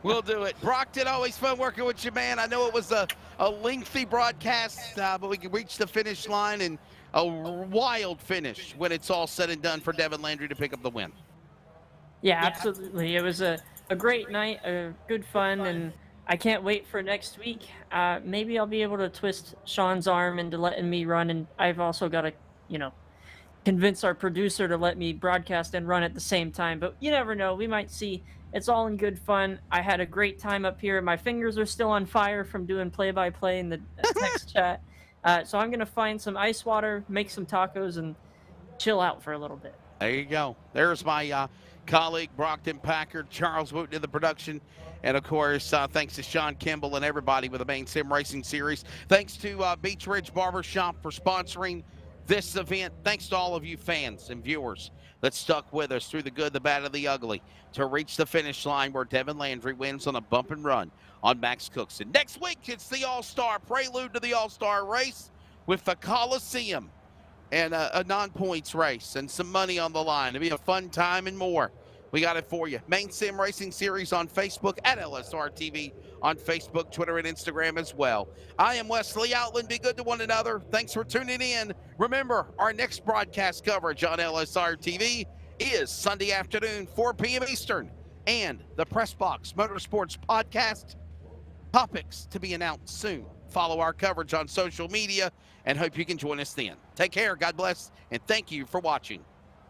We'll do it. Brockton, always fun working with you, man. I know it was a lengthy broadcast, but we can reach the finish line, and a wild finish when it's all said and done for Devin Landry to pick up the win. Yeah, absolutely. It was a great night, good fun, and I can't wait for next week. Maybe I'll be able to twist Sean's arm into letting me run, and I've also got to, convince our producer to let me broadcast and run at the same time. But you never know. We might see. It's all in good fun. I had a great time up here. My fingers are still on fire from doing play-by-play in the text chat. So I'm going to find some ice water, make some tacos, and chill out for a little bit. There you go. There's my colleague, Brockton Packard, Charles Wooten in the production. And, of course, thanks to Sean Kimball and everybody with the Maine Sim Racing Series. Thanks to Beach Ridge Barbershop for sponsoring this event. Thanks to all of you fans and viewers that stuck with us through the good, the bad, and the ugly to reach the finish line where Devin Landry wins on a bump and run on Max Cookson. Next week, it's the All-Star prelude to the All-Star race with the Coliseum and a non-points race and some money on the line. It'll be a fun time and more. We got it for you. Maine Sim Racing Series on Facebook, at LSRTV on Facebook, Twitter, and Instagram as well. I am Wesley Outland. Be good to one another. Thanks for tuning in. Remember, our next broadcast coverage on LSRTV is Sunday afternoon, 4 p.m. Eastern, and the Press Box Motorsports Podcast. Topics to be announced soon. Follow our coverage on social media and hope you can join us then. Take care. God bless, and thank you for watching.